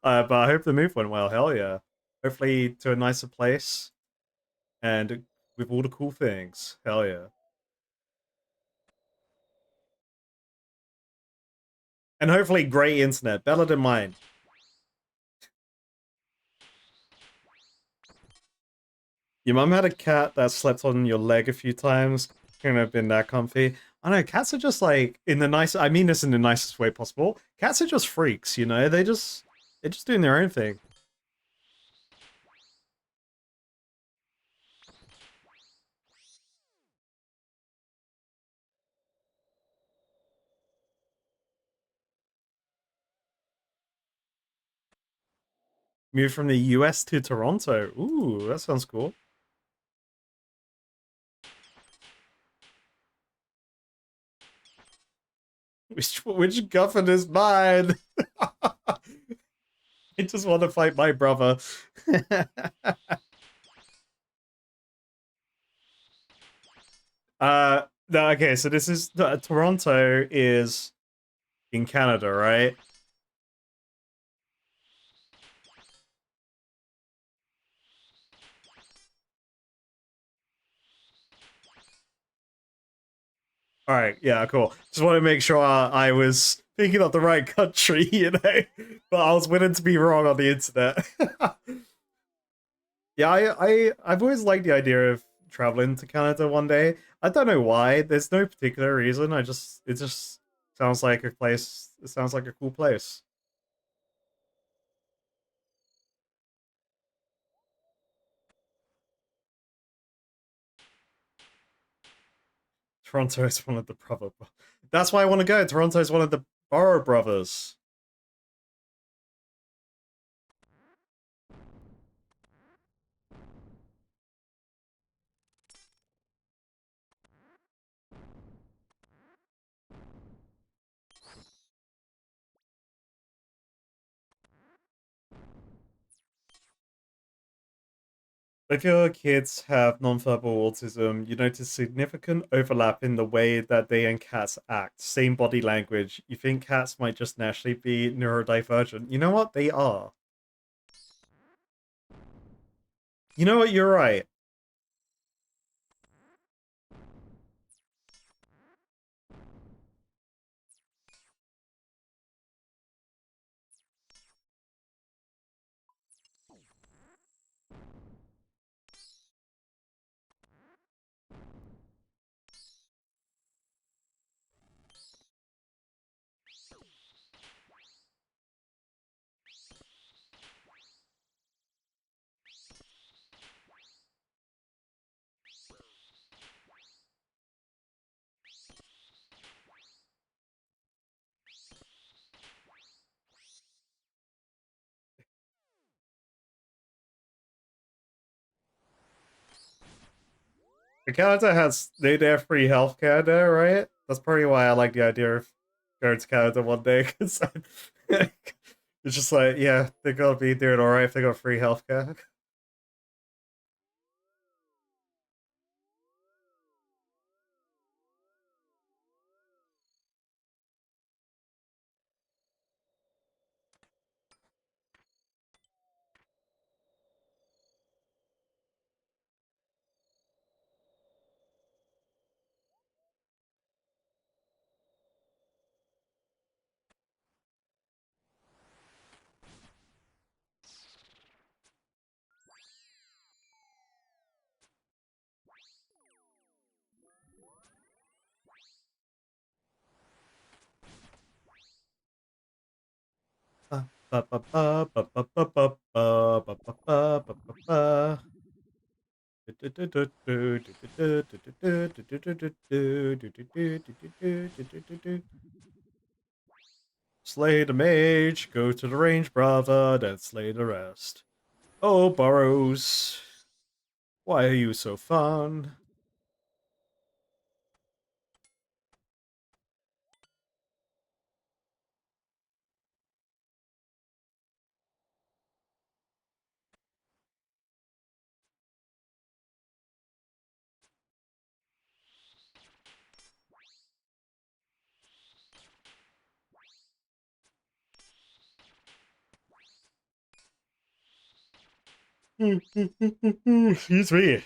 But I hope the move went well. Hell yeah. Hopefully to a nicer place and with all the cool things. Hell yeah. And hopefully great internet, better than mine. Your mum had a cat that slept on your leg a few times. Couldn't have been that comfy. I don't know, cats are just like in the nice I mean this in the nicest way possible. Cats are just freaks, you know? They're just doing their own thing. Moved from the US to Toronto. Ooh, that sounds cool. Which guffin is mine? I just want to fight my brother. No, okay, so this is Toronto is in Canada, right? All right, yeah, cool. Just want to make sure I was thinking of the right country, you know, but I was willing to be wrong on the internet. Yeah, I've always liked the idea of traveling to Canada one day. I don't know why. There's no particular reason. It just sounds like a place. It sounds like a cool place. Toronto is one of the brother. That's why I want to go. Toronto is one of the Barrow brothers. If your kids have nonverbal autism, you notice significant overlap in the way that they and cats act. Same body language. You think cats might just naturally be neurodivergent. You know what? They are. You know what? You're right. The Canada has they have free healthcare there, right? That's probably why I like the idea of going to Canada one day because it's just like, yeah, they're gonna be doing all right if they got free healthcare. Slay the mage, go to the range, brother, then slay the rest. Oh, Barrows, why are you so fun? Excuse me.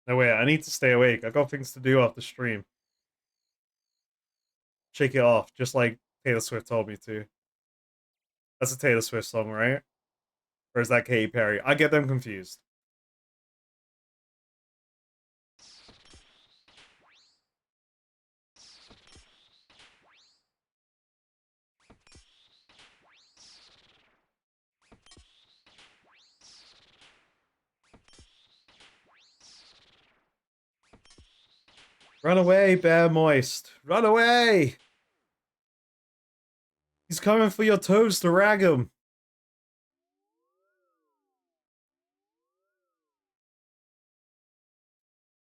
No, wait, I need to stay awake. I got things to do after stream. Shake it off, just like Taylor Swift told me to. That's a Taylor Swift song, right? Or is that Katy Perry? I get them confused. Run away, Bear Moist. Run away! He's coming for your toes to rag him.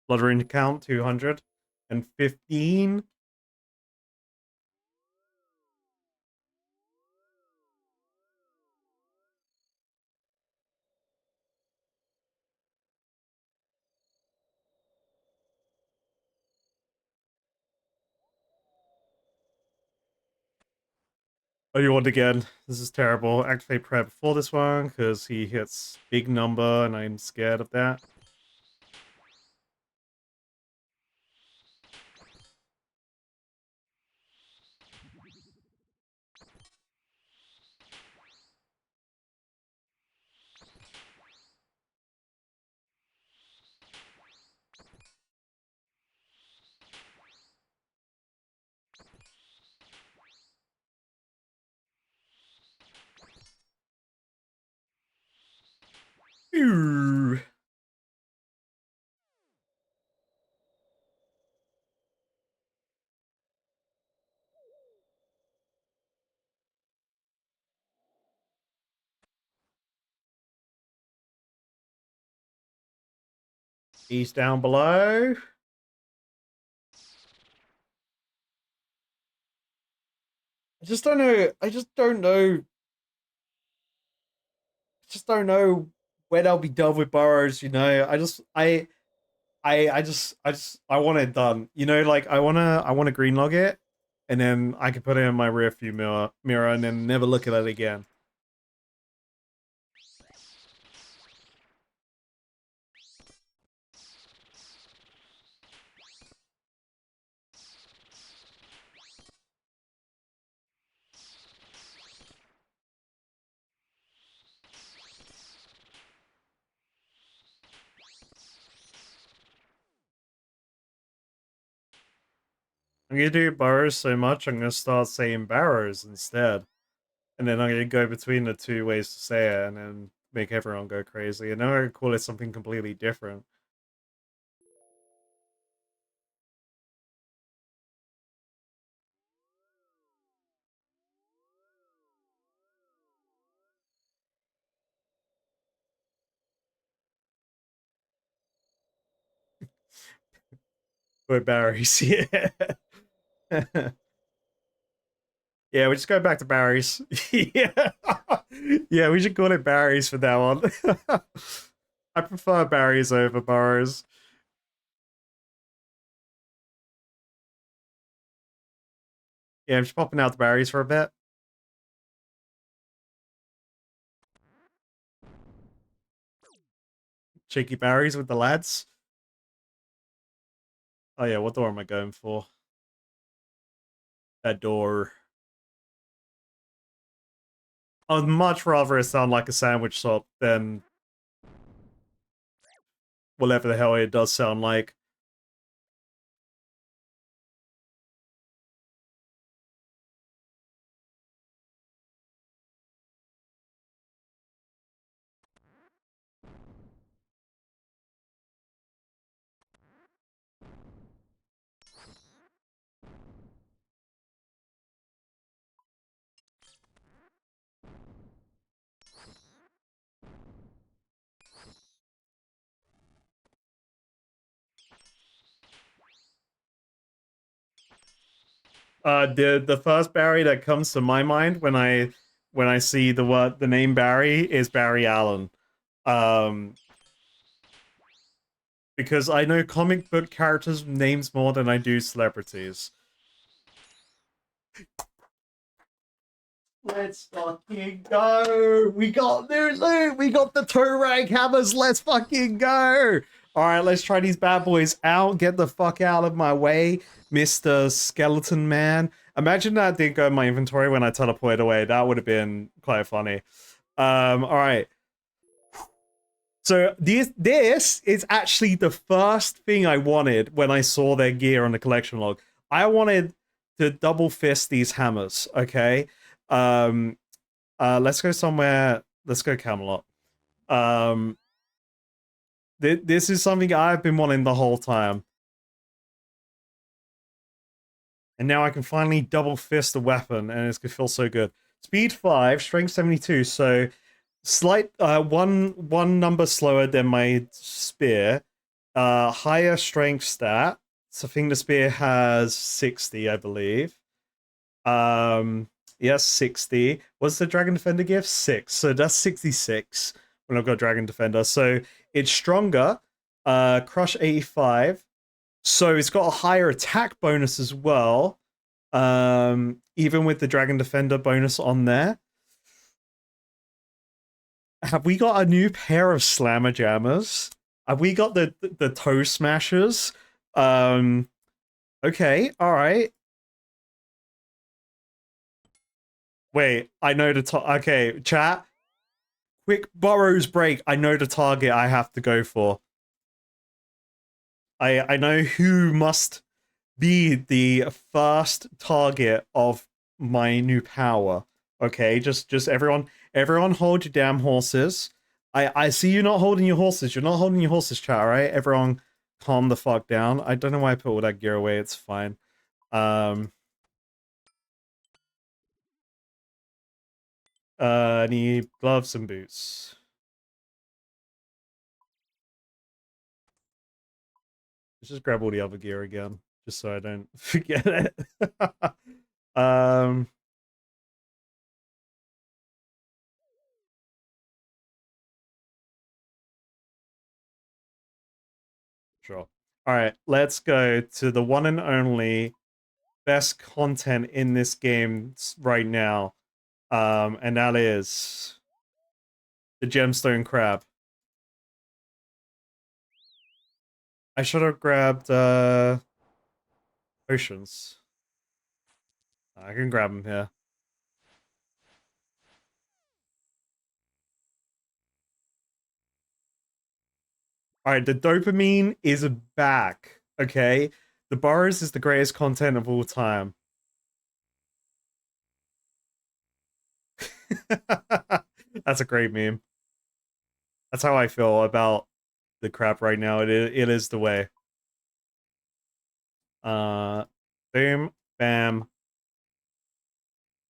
Blood rune count 215. Oh, you want again? This is terrible. Activate prayer before this one because he hits big number and I'm scared of that. Ew. He's down below. I just don't know. I just don't know. Just don't know when I'll be done with Burrows. You know, I want it done. You know, like I wanna green log it, and then I can put it in my rear view mirror, and then never look at it again. I'm gonna do Burrows so much, I'm gonna start saying Barrows instead, and then I'm gonna go between the two ways to say it, and then make everyone go crazy, and then I'm gonna call it something completely different. Put berries, yeah. Yeah, we just go back to berries. Yeah. Yeah, we should call it berries from now on. I prefer berries over Barrows. Yeah, I'm just popping out the berries for a bit. Cheeky berries with the lads. Oh yeah, what door am I going for? That door. I'd much rather it sound like a sandwich shop than whatever the hell it does sound like. The first Barry that comes to my mind when I see the name Barry is Barry Allen. Um, because I know comic book characters' names more than I do celebrities. Let's fucking go! We got new loot! We got the 2-rank hammers! Let's fucking go! Alright, let's try these bad boys out. Get the fuck out of my way, Mr. Skeleton Man. Imagine that didn't go in my inventory when I teleported away. That would have been quite funny. Alright. So this is actually the first thing I wanted when I saw their gear on the collection log. I wanted to double fist these hammers, okay? Let's go somewhere. Let's go Camelot. This is something I've been wanting the whole time. And now I can finally double fist the weapon, and it's gonna feel so good. Speed 5, strength 72, so slight one number slower than my spear. Higher strength stat. So I think the spear has 60, I believe. Yes, 60. What's the Dragon Defender give? 6. So that's 66 when I've got Dragon Defender. So it's stronger. Crush 85. So it's got a higher attack bonus as well. Even with the Dragon Defender bonus on there. Have we got a new pair of Slammer Jammers? Have we got the Toe Smashers? Okay, alright. Wait, I know the okay, chat. Quick Burrows break. I know the target I have to go for. I know who must be the first target of my new power. Okay, just everyone hold your damn horses. I see you not holding your horses. You're not holding your horses, chat, right? Everyone calm the fuck down. I don't know why I put all that gear away. It's fine. I need gloves and boots. Let's just grab all the other gear again, just so I don't forget it. um, sure. All right, let's go to the one and only best content in this game right now, and that is the gemstone crab. I should have grabbed potions. I can grab them here. All right, the dopamine is back. Okay, the Barrows is the greatest content of all time. That's a great meme. That's how I feel about the crap right now. It is the way. Boom, bam.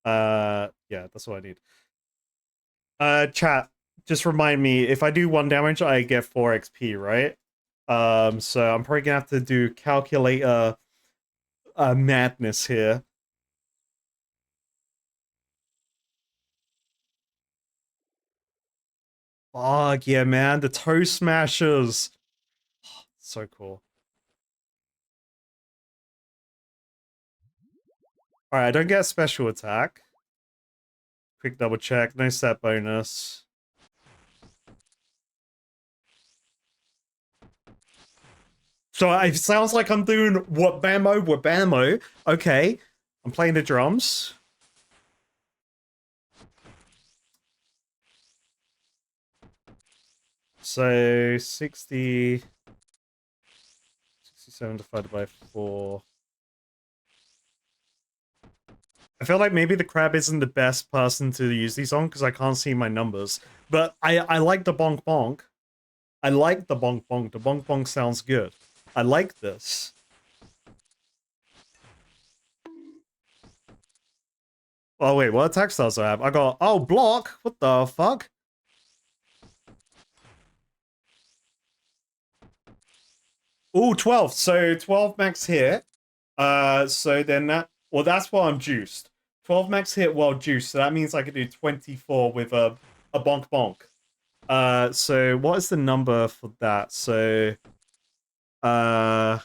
Yeah, that's what I need. Chat, just remind me, if I do 1 damage, I get 4 XP, right? So I'm probably gonna have to do calculator madness here. Fuck yeah, man. The toe smashers. So cool. Alright, I don't get a special attack. Quick double check. No set bonus. So it sounds like I'm doing what bammo. Okay. I'm playing the drums. So 67 divided by 4. I feel like maybe the crab isn't the best person to use these on because I can't see my numbers. But I like the bonk bonk. I like the bonk bonk. The bonk bonk sounds good. I like this. Oh wait, what attack styles do I have? I got, oh, block. What the fuck? Oh, 12. So 12 max hit. So then that, well, that's why I'm juiced. 12 max hit while juiced. So that means I could do 24 with a bonk bonk. So what is the number for that? So, uh,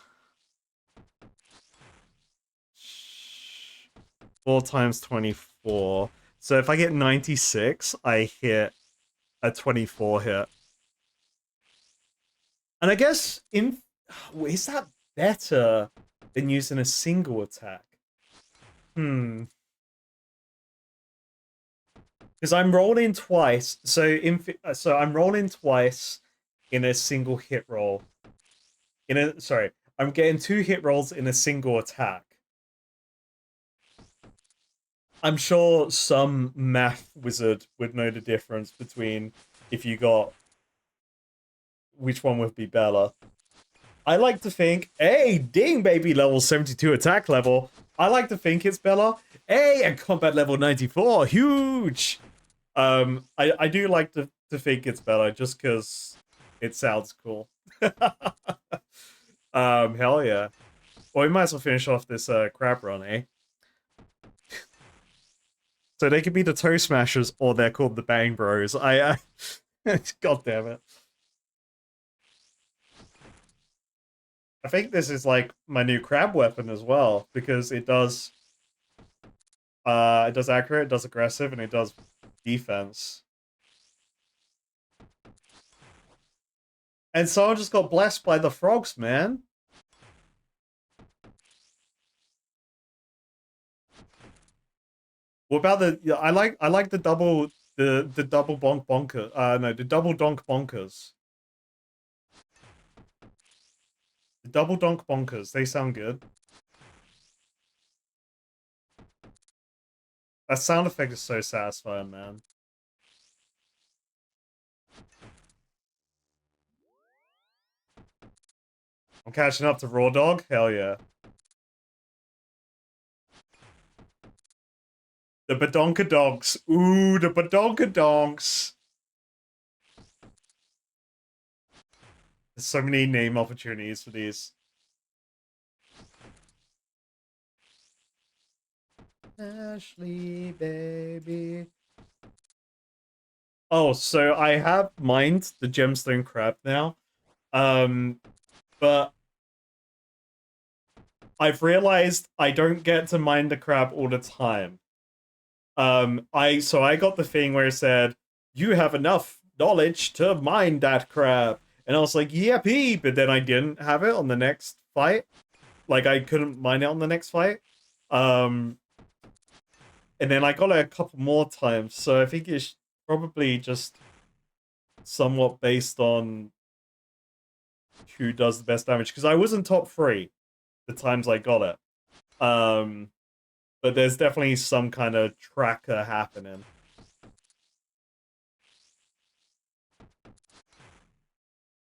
4 times 24. So if I get 96, I hit a 24 hit. And I guess is that better than using a single attack? Hmm. Because I'm rolling twice. So I'm rolling twice in a single hit roll. I'm getting 2 hit rolls in a single attack. I'm sure some math wizard would know the difference between if you got which one would be better. I like to think, hey, ding, baby, level 72 attack level. I like to think it's Bella. Hey, and combat level 94, huge. I do like to think it's Bella just because it sounds cool. Hell yeah. Well, we might as well finish off this crab run, eh? So they could be the Toe Smashers, or they're called the Bang Bros. God damn it. I think this is like my new crab weapon as well, because it does accurate, it does aggressive, and it does defense. And someone just got blessed by the frogs, man. What about the I like the double double bonk bonker. No, the double donk bonkers. The double donk bonkers, they sound good. That sound effect is so satisfying, man. I'm catching up to Raw Dog? Hell yeah. The Badonka Dogs. Ooh, the Badonka Dogs. There's so many name opportunities for these. Ashley, baby. Oh, so I have mined the gemstone crab now. But I've realized I don't get to mine the crab all the time. I got the thing where it said, you have enough knowledge to mine that crab. And I was like, yippee, but then I didn't have it on the next fight. Like, I couldn't mine it on the next fight. And then I got it a couple more times, so I think it's probably just somewhat based on who does the best damage, because I was in top 3 the times I got it. But there's definitely some kind of tracker happening.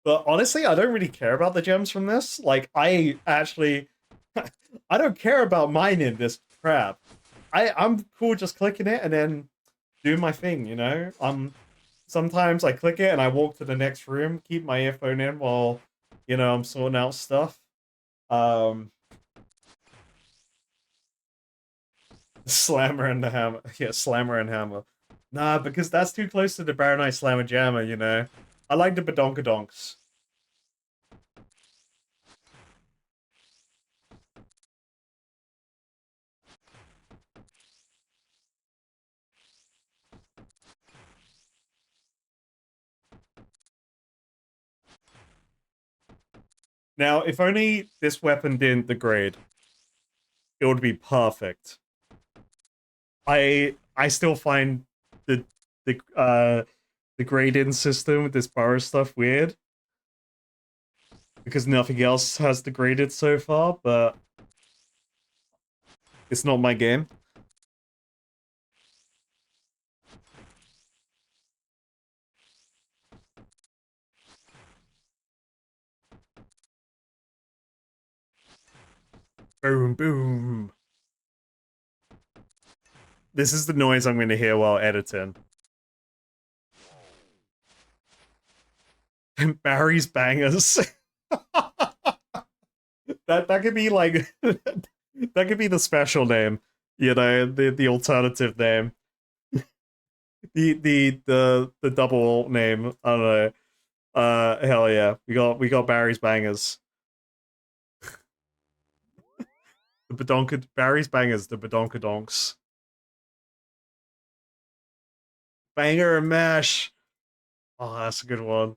But honestly, I don't really care about the gems from this. Like, I actually... I don't care about mining this crap. I'm cool just clicking it and then doing my thing, you know? Sometimes I click it and I walk to the next room, keep my earphone in while You know, I'm sorting out stuff. Um, Slammer and the Hammer. Yeah, Slammer and Hammer. Nah, because that's too close to the Baronite Slammer Jammer, you know? I like the Badonkadonks. Now, if only this weapon didn't degrade, it would be perfect. I still find the the grade-in system with this Barrows stuff weird because nothing else has degraded so far, but it's not my game. Boom, boom. This is the noise I'm going to hear while editing. Barry's bangers. that could be like that could be the special name, you know, the alternative name, the double name. I don't know. Hell yeah, we got Barry's bangers. The Badonka Barry's bangers, the Badonkadonks. Banger and mash. Oh, that's a good one.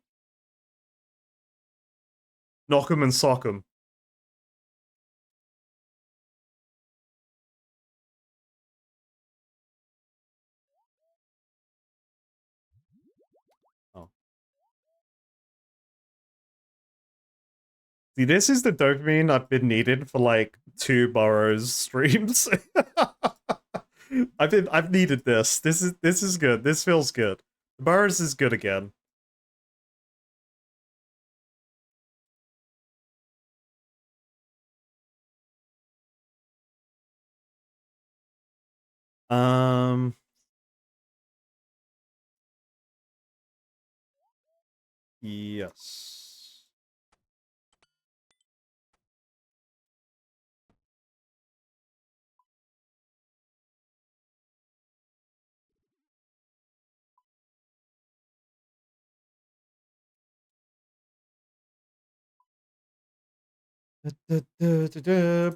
Knock 'em and sock 'em. Oh. See, this is the dopamine I've been needing for like 2 Burrows streams. I've needed this. This is good. This feels good. Burrows is good again. Um yes.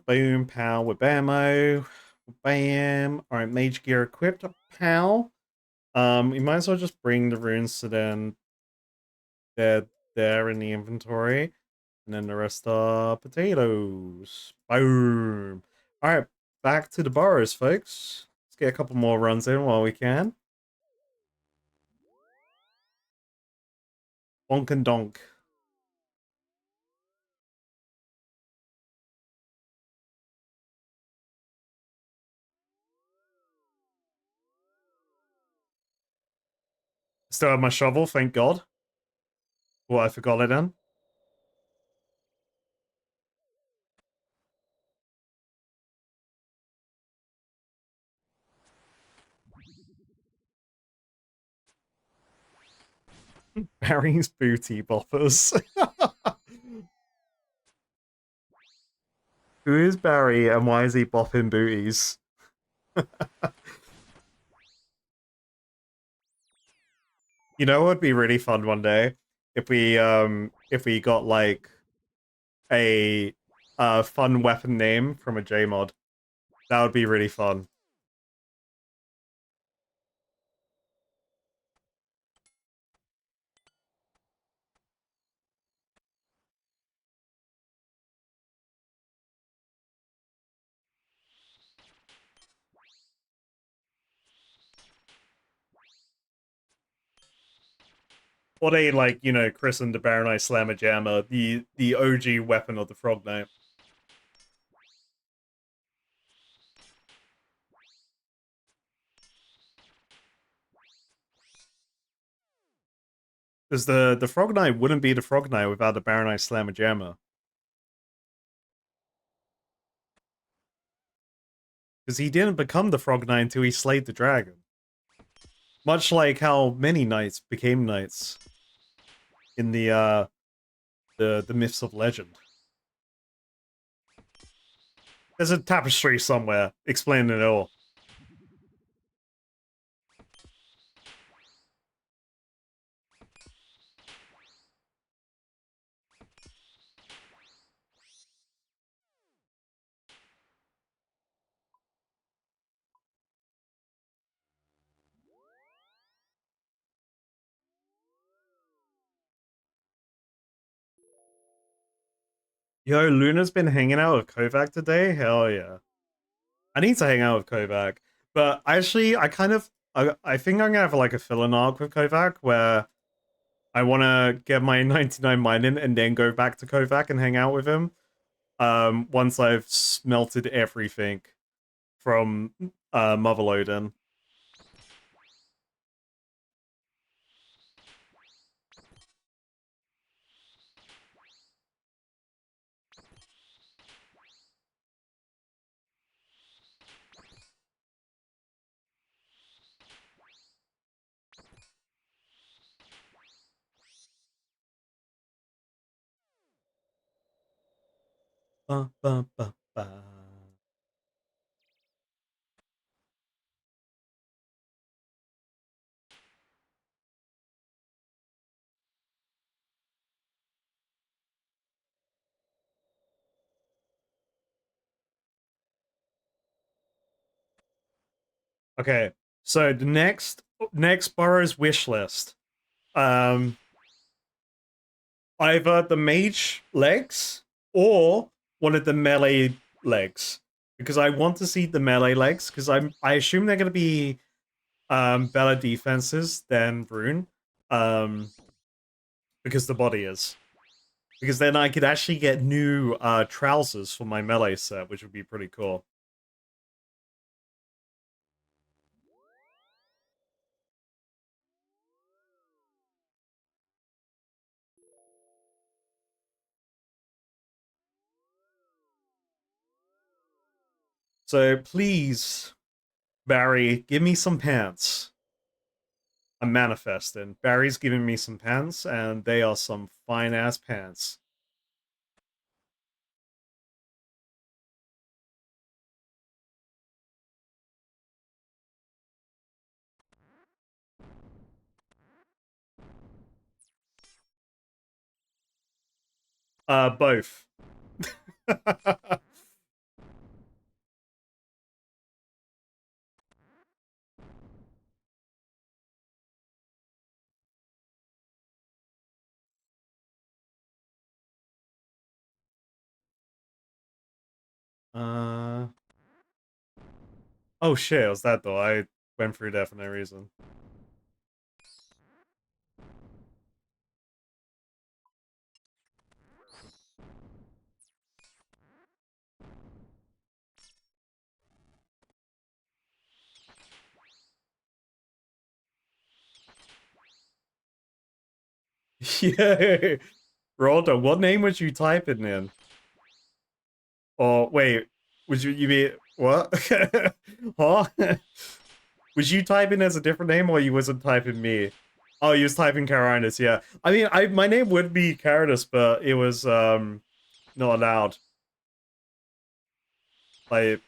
Boom, pow, with bammo. Bam. Alright, mage gear equipped. Pow. We might as well just bring the runes to then they're there in the inventory. And then the rest are potatoes. Boom. Alright, back to the Burrows, folks. Let's get a couple more runs in while we can. Bonk and donk. Still have my shovel, thank God. Oh, I forgot it then. Barry's booty boppers. Who is Barry and why is he bopping booties? You know what would be really fun one day? If we got like a fun weapon name from a J-mod. That would be really fun. Or they like, you know, christen the Baronite Slammer Jammer, the OG weapon of the Frog Knight. Because the Frog Knight wouldn't be the Frog Knight without the Baronite Slammer Jammer. Because he didn't become the Frog Knight until he slayed the dragon. Much like how many knights became knights in the the myths of legend. There's a tapestry somewhere explaining it all. Yo, Luna's been hanging out with Kovac today? Hell yeah. I need to hang out with Kovac. But actually, I think I'm gonna have like a fill-in arc with Kovac where I wanna get my 99 mine in and then go back to Kovac and hang out with him. Once I've smelted everything from Motherlode in. Ba, ba, ba, ba. Okay, so the next Barrows wish list. Um, either the mage legs or one of the melee legs, because I want to see the melee legs because I assume they're gonna be better defenses than Rune, because the body is. Because then I could actually get new trousers for my melee set, which would be pretty cool. So please, Barry, give me some pants. I'm manifesting. Barry's giving me some pants, and they are some fine ass pants. Both. uh. Oh shit, it was that though. I went through that for no reason. Yeah. Roldo, what name was you typing in? Or wait, you be what? Huh? Was you typing as a different name or you wasn't typing me? Oh, you was typing Carinus, yeah. I mean my name would be Carinus, but it was not allowed. Like,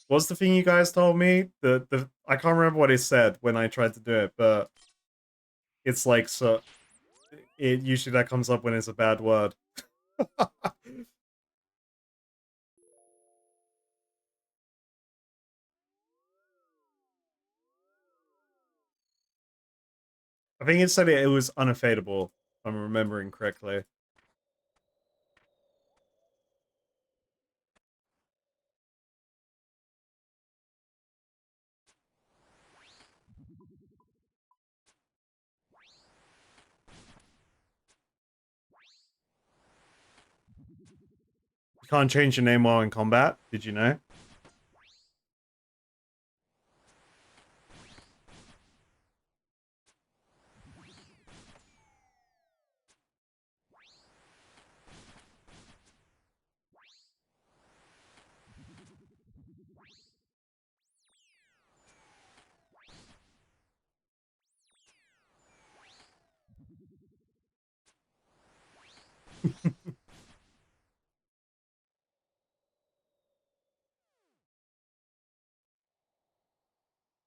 what's the thing you guys told me? The I can't remember what it said when I tried to do it, but it's like so it usually that comes up when it's a bad word. I think it said it was unfadable, if I'm remembering correctly. You can't change your name while in combat, did you know? Let's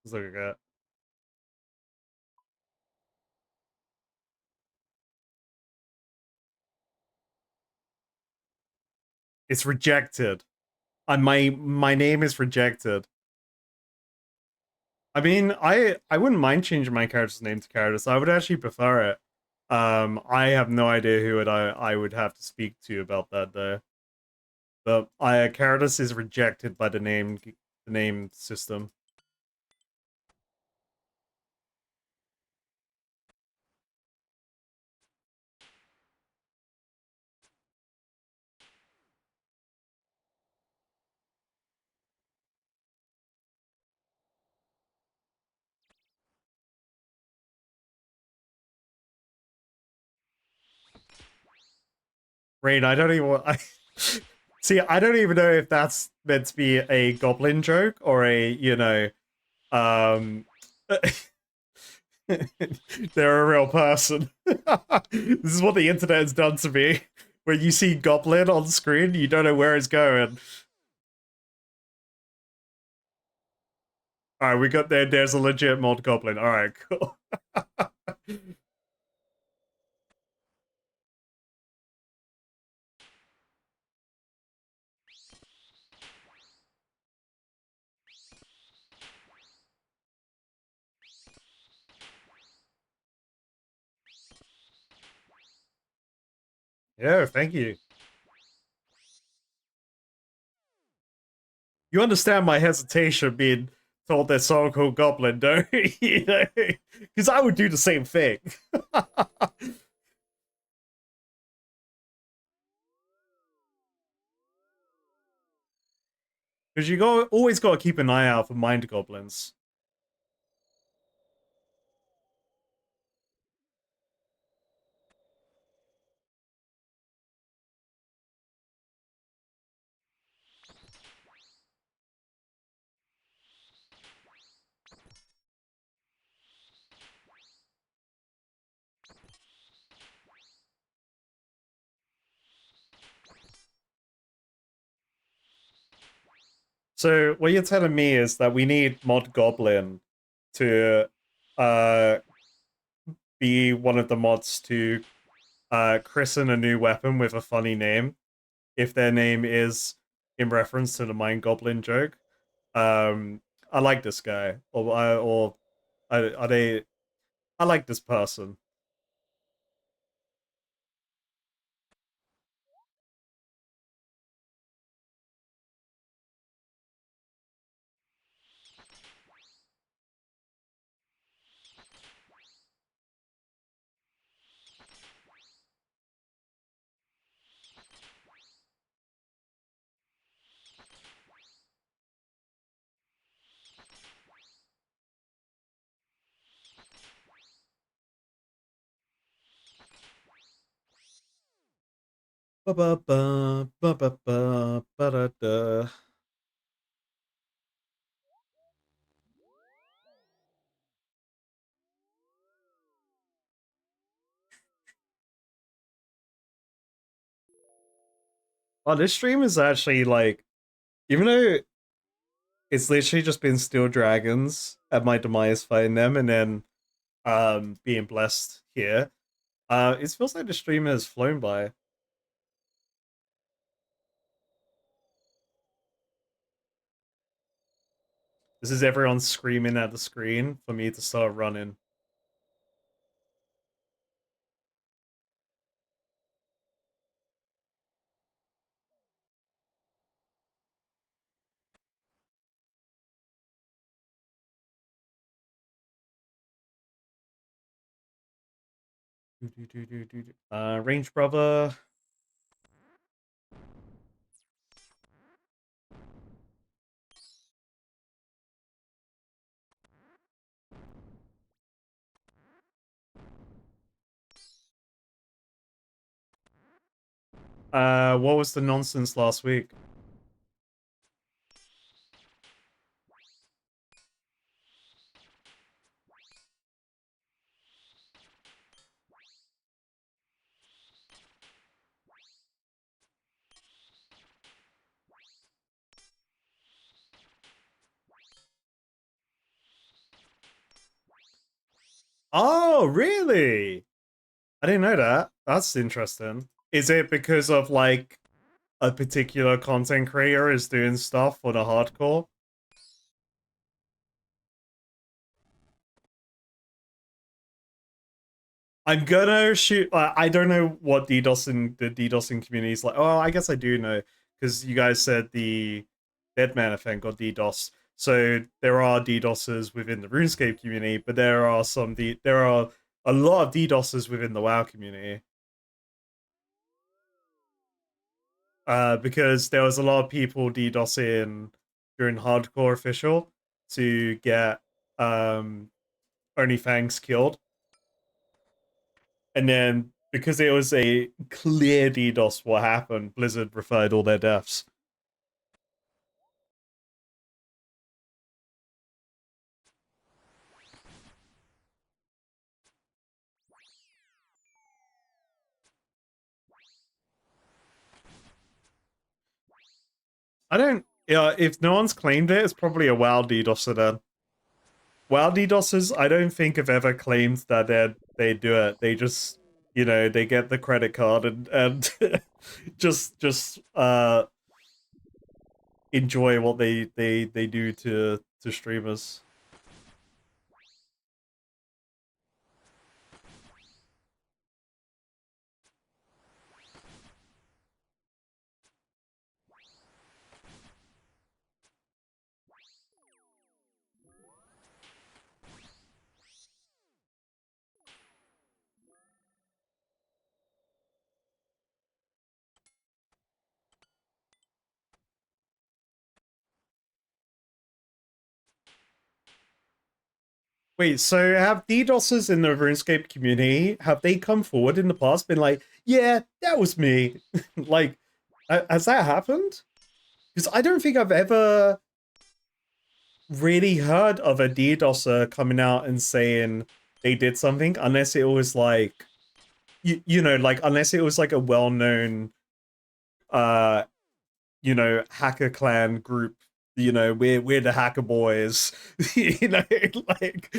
look at that. It's rejected. My name is rejected. I mean, I wouldn't mind changing my character's name to Caritas. I would actually prefer it. I have no idea who I would have to speak to about that though. But Caritas is rejected by the name system. Rain, I don't even I see. I don't even know if that's meant to be a goblin joke or a um. They're a real person. This is what the internet has done to me. When you see goblin on screen, you don't know where it's going. All right, we got there. There's a legit mod goblin. All right, cool. Yeah, thank you. You understand my hesitation being told there's someone called Goblin, don't you? Know? Because I would do the same thing. Because always got to keep an eye out for mind goblins. So what you're telling me is that we need mod goblin to uh be one of the mods to christen a new weapon with a funny name if their name is in reference to the mind goblin joke. Um, I like this guy, are they? I like this person. Ba ba ba ba ba ba ba da da. Oh, this stream is actually like, even though it's literally just been Steel Dragons at my demise fighting them, and then being blessed here. It feels like the stream has flown by. This is everyone screaming at the screen for me to start running. Range brother. What was the nonsense last week? Oh, really? I didn't know that. That's interesting. Is it because of like a particular content creator is doing stuff for the hardcore? I'm gonna shoot. I don't know what the DDoSing community is like. Oh, I guess I do know because you guys said the Deadman event got DDoS. So there are DDoSers within the RuneScape community, but there are a lot of DDoSers within the WoW community. Because there was a lot of people DDoSing during Hardcore Official to get Only Fangs killed. And then because it was a clear DDoS what happened, Blizzard referred all their deaths. I don't if no one's claimed it, it's probably a WoW DDoSer then. WoW DDoSers, I don't think have ever claimed that they do it. They just they get the credit card and just enjoy what they do to streamers. Wait, so have DDoSers in the RuneScape community, have they come forward in the past, been like, yeah, that was me? Like, has that happened? Because I don't think I've ever really heard of a DDoSer coming out and saying they did something, unless it was like, like, unless it was like a well-known, uh, hacker clan group. We're the hacker boys. Like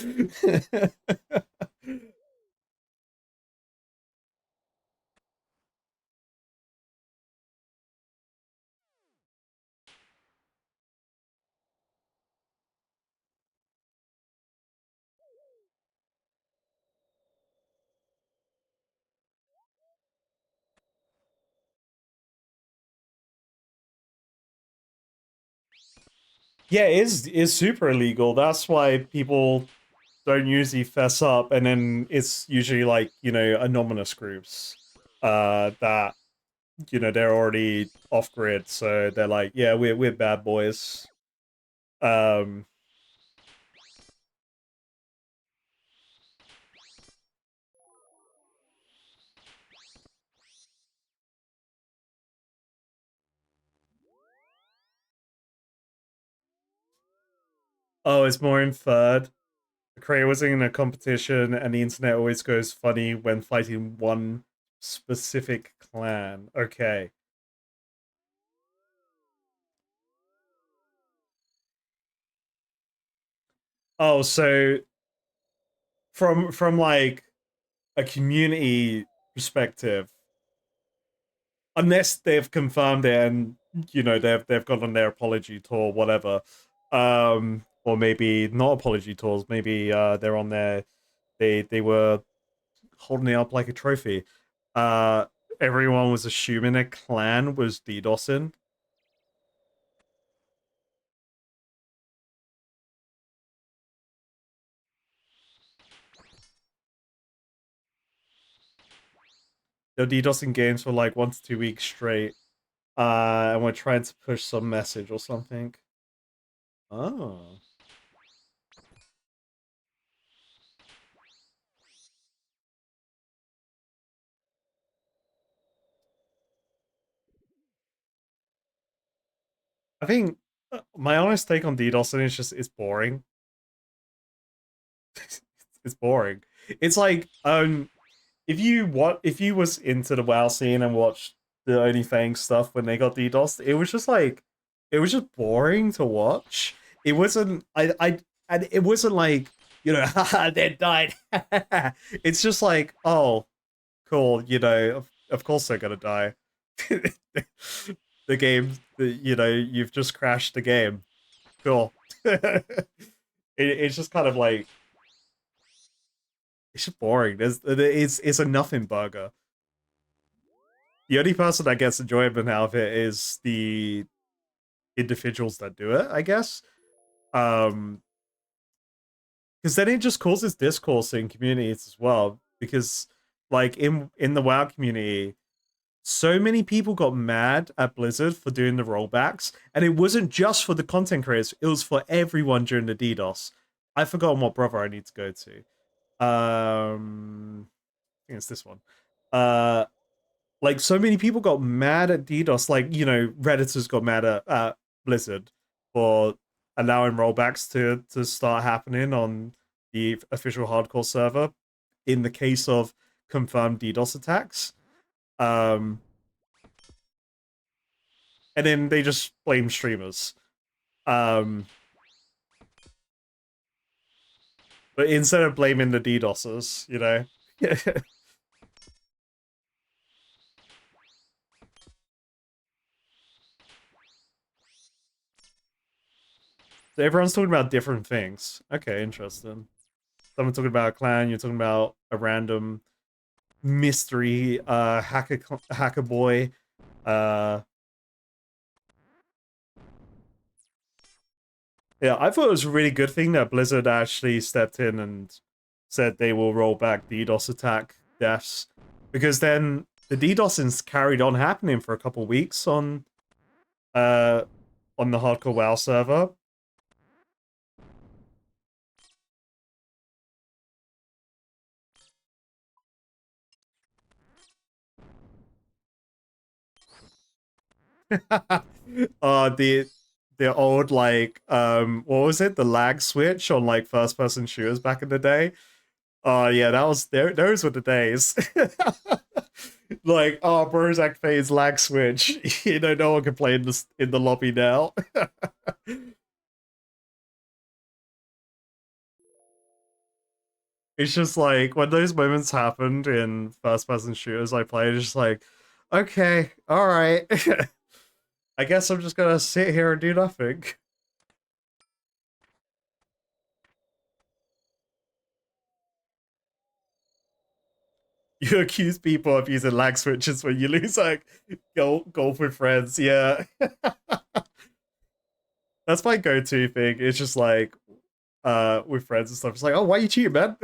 yeah, it is super illegal. That's why people don't usually fess up, and then it's usually like anonymous groups that they're already off grid, so they're like, yeah, we're bad boys. Um, oh, it's more inferred. The creator was in a competition, and the internet always goes funny when fighting one specific clan. Okay. Oh, so from like a community perspective, unless they've confirmed it and they've gone on their apology tour, whatever, or maybe not apology tours, maybe they're on their they were holding it up like a trophy. Uh, Everyone was assuming a clan was DDoSing. They're DDoSing games for like 1 to 2 weeks straight. And we're trying to push some message or something. Oh. I think my honest take on DDoSing is just it's boring. It's boring. It's like if you was into the WoW scene and watched the OnlyFans stuff when they got DDoSed, it was just like it was just boring to watch. It wasn't and it wasn't like you know, haha, they died. It's just like, oh, cool, you know, of course they're gonna die. The game, you know, you've just crashed the game. Cool. It's just kind of like it's just boring. It's a nothing burger. The only person that gets enjoyment out of it is the individuals that do it, I guess. Um, because then it just causes discourse in communities as well. Because like in the WoW community, so many people got mad at Blizzard for doing the rollbacks, and it wasn't just for the content creators; it was for everyone during the DDoS. I've forgotten what brother I need to go to. I think it's this one. Uh, like so many people got mad at DDoS. Like you know, redditors got mad at Blizzard for allowing rollbacks to start happening on the official hardcore server in the case of confirmed DDoS attacks. Um, and then they just blame streamers. Um, but instead of blaming the DDoSers, you know. So everyone's talking about different things. Okay, interesting. Someone talking about a clan, you're talking about a random mystery hacker boy. Uh yeah, I thought it was a really good thing that Blizzard actually stepped in and said they will roll back DDoS attack deaths. Because then the DDoSing's carried on happening for a couple weeks uh on the hardcore WoW server. The old like what was it? The lag switch on like first person shooters back in the day. Oh yeah, that was those were the days. Like, oh, Bros activates lag switch. You know, no one can play in the lobby now. It's just like when those moments happened in first person shooters I played, it's just like, okay, all right. I guess I'm just gonna sit here and do nothing. You accuse people of using lag switches when you lose like golf with friends. Yeah, that's my go-to thing. It's just like with friends and stuff. It's like, oh, why are you cheating, man?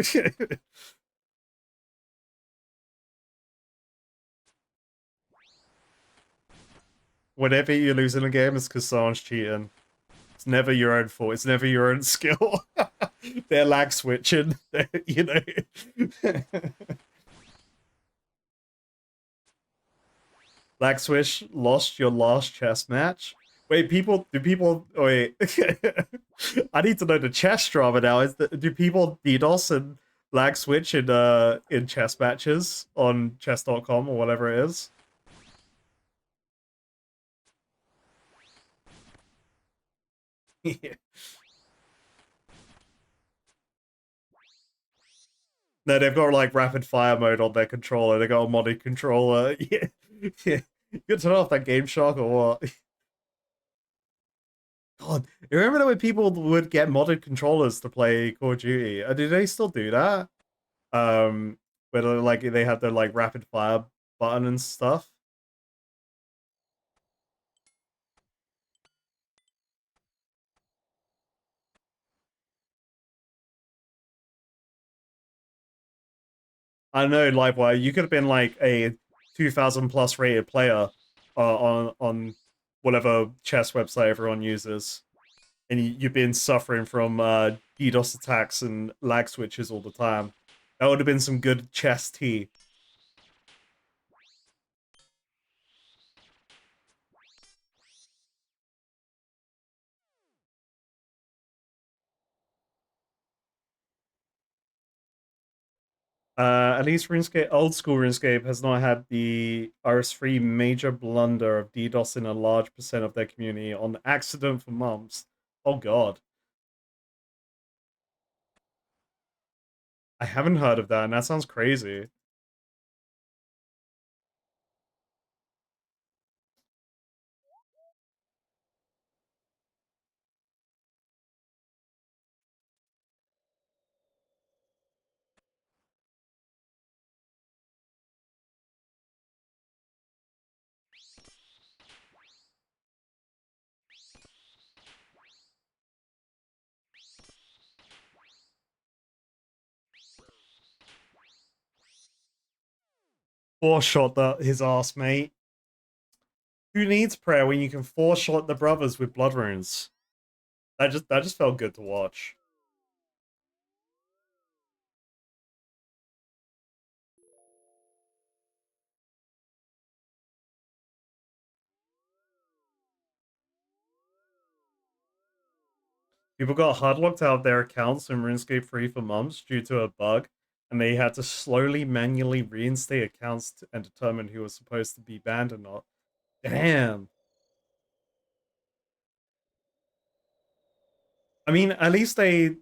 Whenever you lose in a game, it's because someone's cheating. It's never your own fault. It's never your own skill. They're lag switching. You know. Lag switch lost your last chess match. Wait, do people wait? I need to know the chess drama now. Do people DDoS and lag switch in chess matches on chess.com or whatever it is? Yeah. No, they've got like rapid fire mode on their controller. They got a modded controller. Yeah. Yeah. Good to know if that Game Shark or what. God, you remember when people would get modded controllers to play Call of Duty? Do they still do that? Um, where like they have the like rapid fire button and stuff. I know, Livewire, you could have been like a 2000 plus rated player on whatever chess website everyone uses, and you've been suffering from DDoS attacks and lag switches all the time. That would have been some good chess tea. At least RuneScape, old school RuneScape, has not had the RS3 major blunder of DDoSing a large percent of their community on accident for months. Oh god. I haven't heard of that, and that sounds crazy. Four shot his ass, mate. Who needs prayer when you can four shot the brothers with blood runes? That just felt good to watch. People got hardlocked out of their accounts in RuneScape 3 for months due to a bug, and they had to slowly manually reinstate accounts and determine who was supposed to be banned or not. Damn. I mean, at least they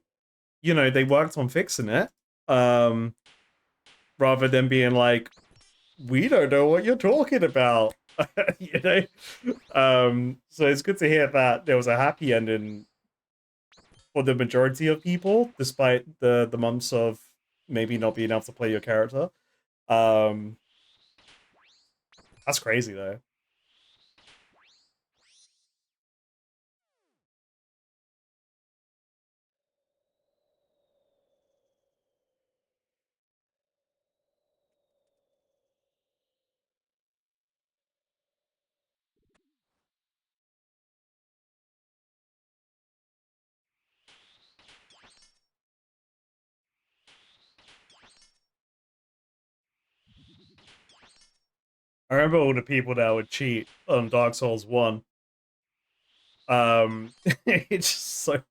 worked on fixing it. Um, Rather than being like, we don't know what you're talking about. you know? So it's good to hear that there was a happy ending for the majority of people, despite the months of maybe not being able to play your character. Um, that's crazy though. I remember all the people that would cheat on Dark Souls 1. It's just so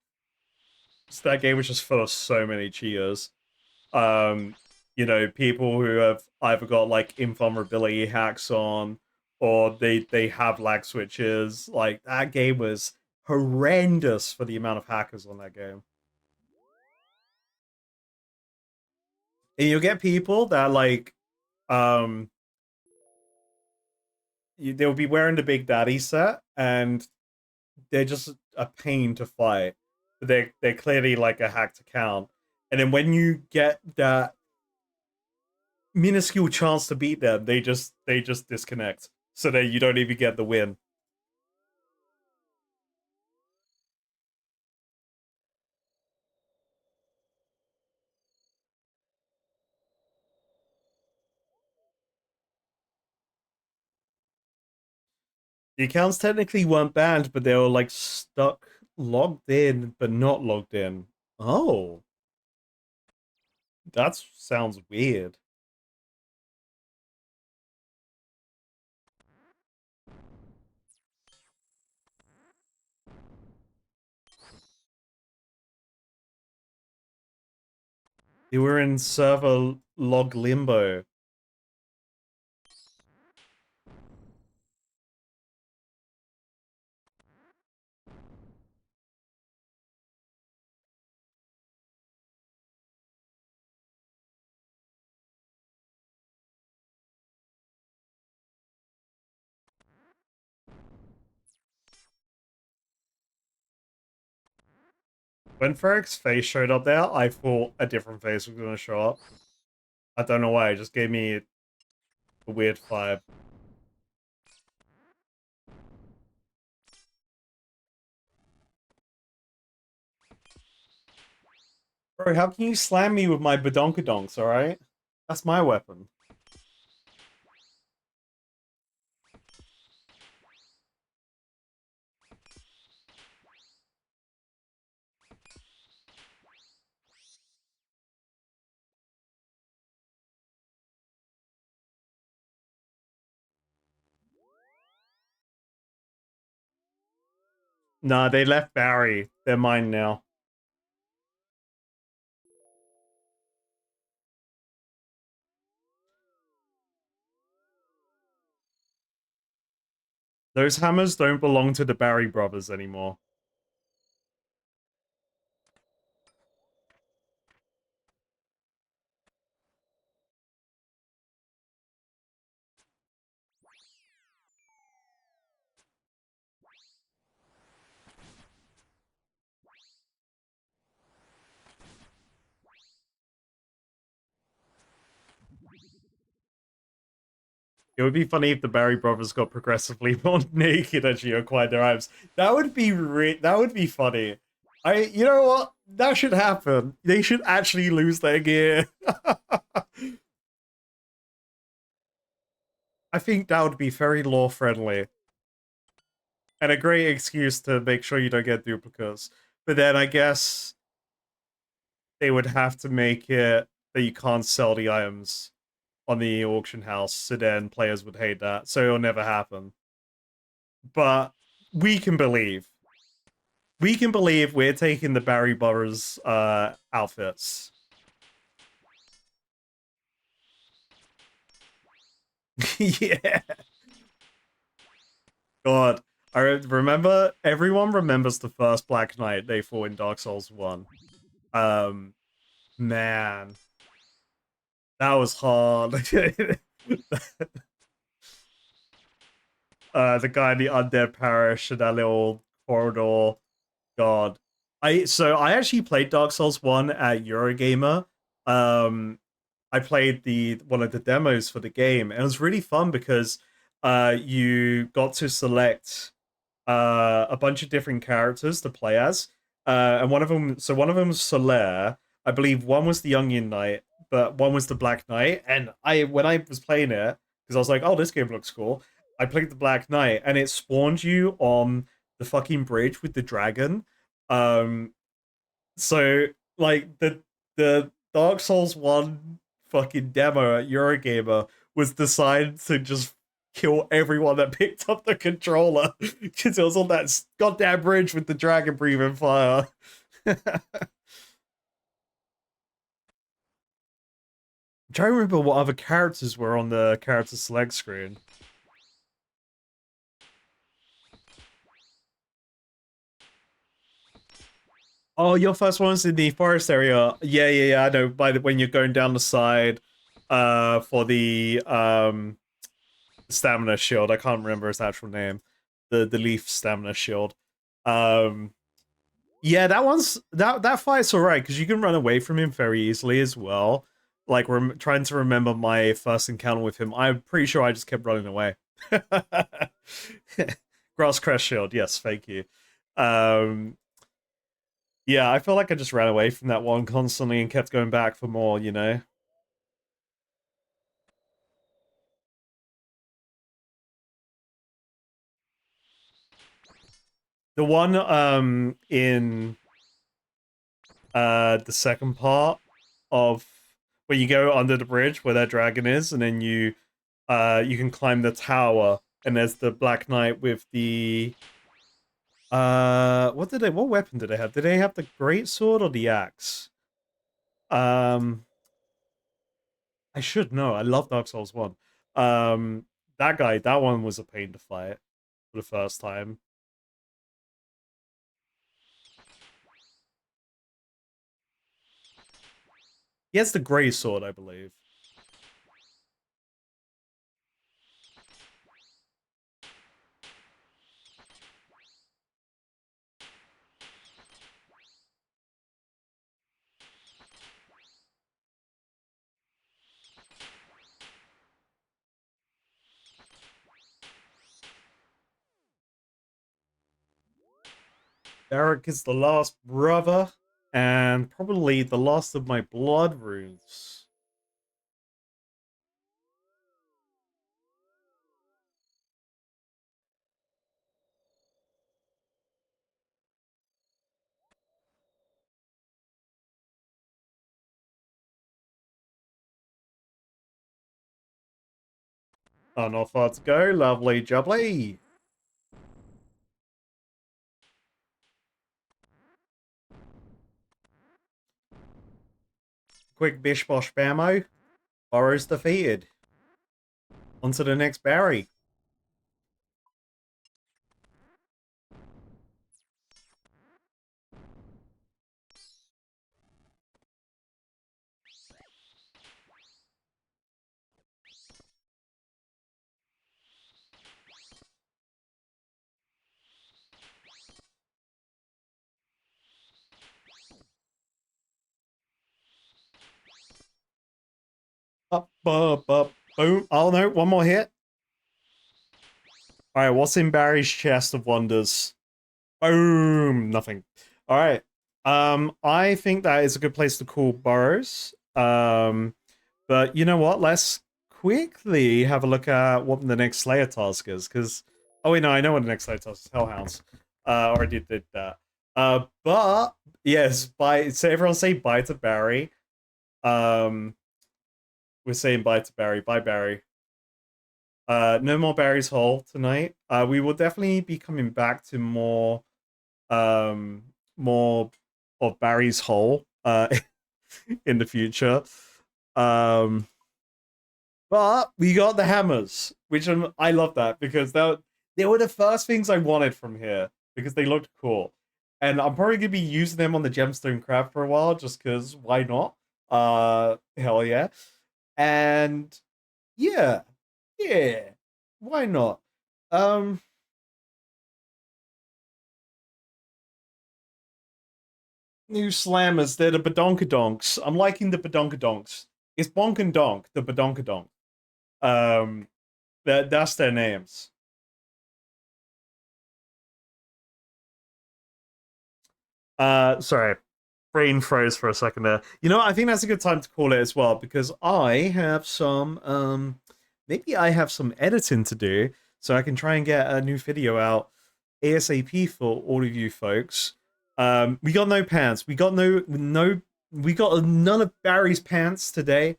that game was just full of so many cheaters. Um, people who have either got like invulnerability hacks on or they have lag switches. Like that game was horrendous for the amount of hackers on that game. And you'll get people that like um they'll be wearing the Big Daddy set and they're just a pain to fight. They're clearly like a hacked account. And then when you get that minuscule chance to beat them, they just disconnect. So that you don't even get the win. The accounts technically weren't banned, but they were like stuck logged in but not logged in. Oh, that sounds weird. They were in server log limbo. When Ferric's face showed up there, I thought a different face was going to show up. I don't know why, it just gave me a weird vibe. Bro, how can you slam me with my badonkadonks, alright? That's my weapon. Nah, they left Barry. They're mine now. Those hammers don't belong to the Barry brothers anymore. It would be funny if the Barry brothers got progressively more naked as you acquired their items. That would be that would be funny. You know what? That should happen. They should actually lose their gear. I think that would be very lore friendly and a great excuse to make sure you don't get duplicates. But then I guess they would have to make it that you can't sell the items on the auction house, so then players would hate that. So it'll never happen. But we can believe. We can believe we're taking the Barry Brothers outfits. Yeah. God. I remember everyone remembers the first Black Knight they fought in Dark Souls 1. Man. That was hard. The guy in the undead parish in that little corridor. God. I actually played Dark Souls 1 at Eurogamer. I played the one of the demos for the game, and it was really fun because you got to select a bunch of different characters to play as. And one of them was Solaire. I believe one was the Onion Knight, but one was the Black Knight. And when I was playing it, because I was like, oh, this game looks cool, I played the Black Knight, and it spawned you on the fucking bridge with the dragon. Um, so like the Dark Souls 1 fucking demo at Eurogamer was designed to just kill everyone that picked up the controller because it was on that goddamn bridge with the dragon breathing fire. I'm trying to remember what other characters were on the character select screen. Oh, your first one was in the forest area. Yeah. I know. When you're going down the side, for the stamina shield. I can't remember his actual name. The leaf stamina shield. Um, yeah, that fight's alright because you can run away from him very easily as well. Like trying to remember my first encounter with him, I'm pretty sure I just kept running away. Grass crest shield, yes, thank you. Um, yeah, I feel like I just ran away from that one constantly and kept going back for more. You know. The one in the second part of where you go under the bridge where that dragon is, and then you can climb the tower, and there's the Black Knight with the what weapon did they have? Did they have the great sword or the axe? Um I should know. I love Dark Souls 1. Um that one was a pain to fight for the first time. He has the grey sword, I believe. Eric is the last brother, and probably the last of my blood runes. Oh, not far to go. Lovely jubbly. Quick bish bosh bammo. Barrows defeated. On to the next Barry. Up, boom. Oh no, one more hit. All right, what's in Barry's chest of wonders? Boom, nothing. All right. I think that is a good place to call Burrows. But you know what? Let's quickly have a look at what the next Slayer task is, because oh wait, no, I know what the next Slayer task is. Hellhounds. Already did that. But yes, bye. So everyone say bye to Barry. Um, we're saying bye to Barry. Bye, Barry. No more Barry's Hole tonight. We will definitely be coming back to more of Barry's Hole in the future. Um, but we got the hammers, which I love that because they were the first things I wanted from here because they looked cool, and I'm probably gonna be using them on the gemstone crab for a while just because why not? Hell yeah, and yeah, yeah, why not? Um, New slammers, they're the badonkadonks. I'm liking the badonkadonks. It's bonk and donk, the badonkadonk. Um, that's their names. Sorry, brain froze for a second there. You know, I think that's a good time to call it as well because I have some maybe I have some editing to do so I can try and get a new video out ASAP for all of you folks. We got no pants. We got we got none of Barry's pants today,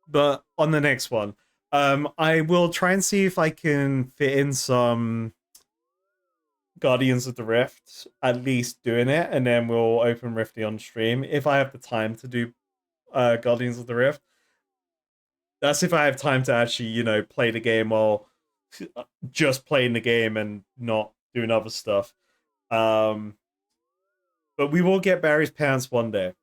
but on the next one. I will try and see if I can fit in some Guardians of the Rift, at least doing it, and then we'll open Rifty on stream if I have the time to do Guardians of the Rift. That's if I have time to actually, play the game while just playing the game and not doing other stuff. But we will get Barry's pants one day.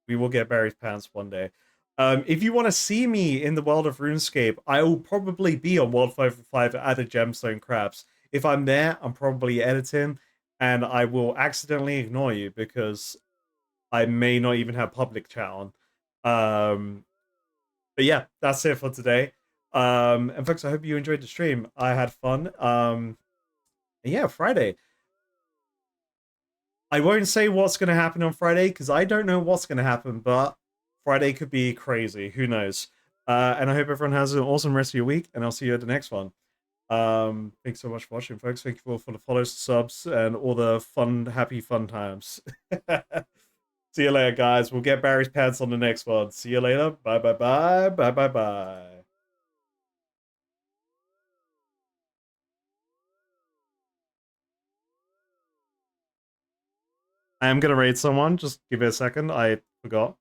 We will get Barry's pants one day. If you want to see me in the world of RuneScape, I will probably be on World 5 at the Gemstone Crabs. If I'm there, I'm probably editing, and I will accidentally ignore you because I may not even have public chat on. But yeah, that's it for today. And folks, I hope you enjoyed the stream. I had fun. Yeah, Friday. I won't say what's going to happen on Friday because I don't know what's going to happen, but Friday could be crazy. Who knows? And I hope everyone has an awesome rest of your week, and I'll see you at the next one. Thanks so much for watching, folks. Thank you for the follows, subs, and all the fun, happy, fun times. See you later, guys. We'll get Barry's pants on the next one. See you later. Bye, bye, bye. Bye, bye, bye. I am going to raid someone. Just give it a second. I forgot.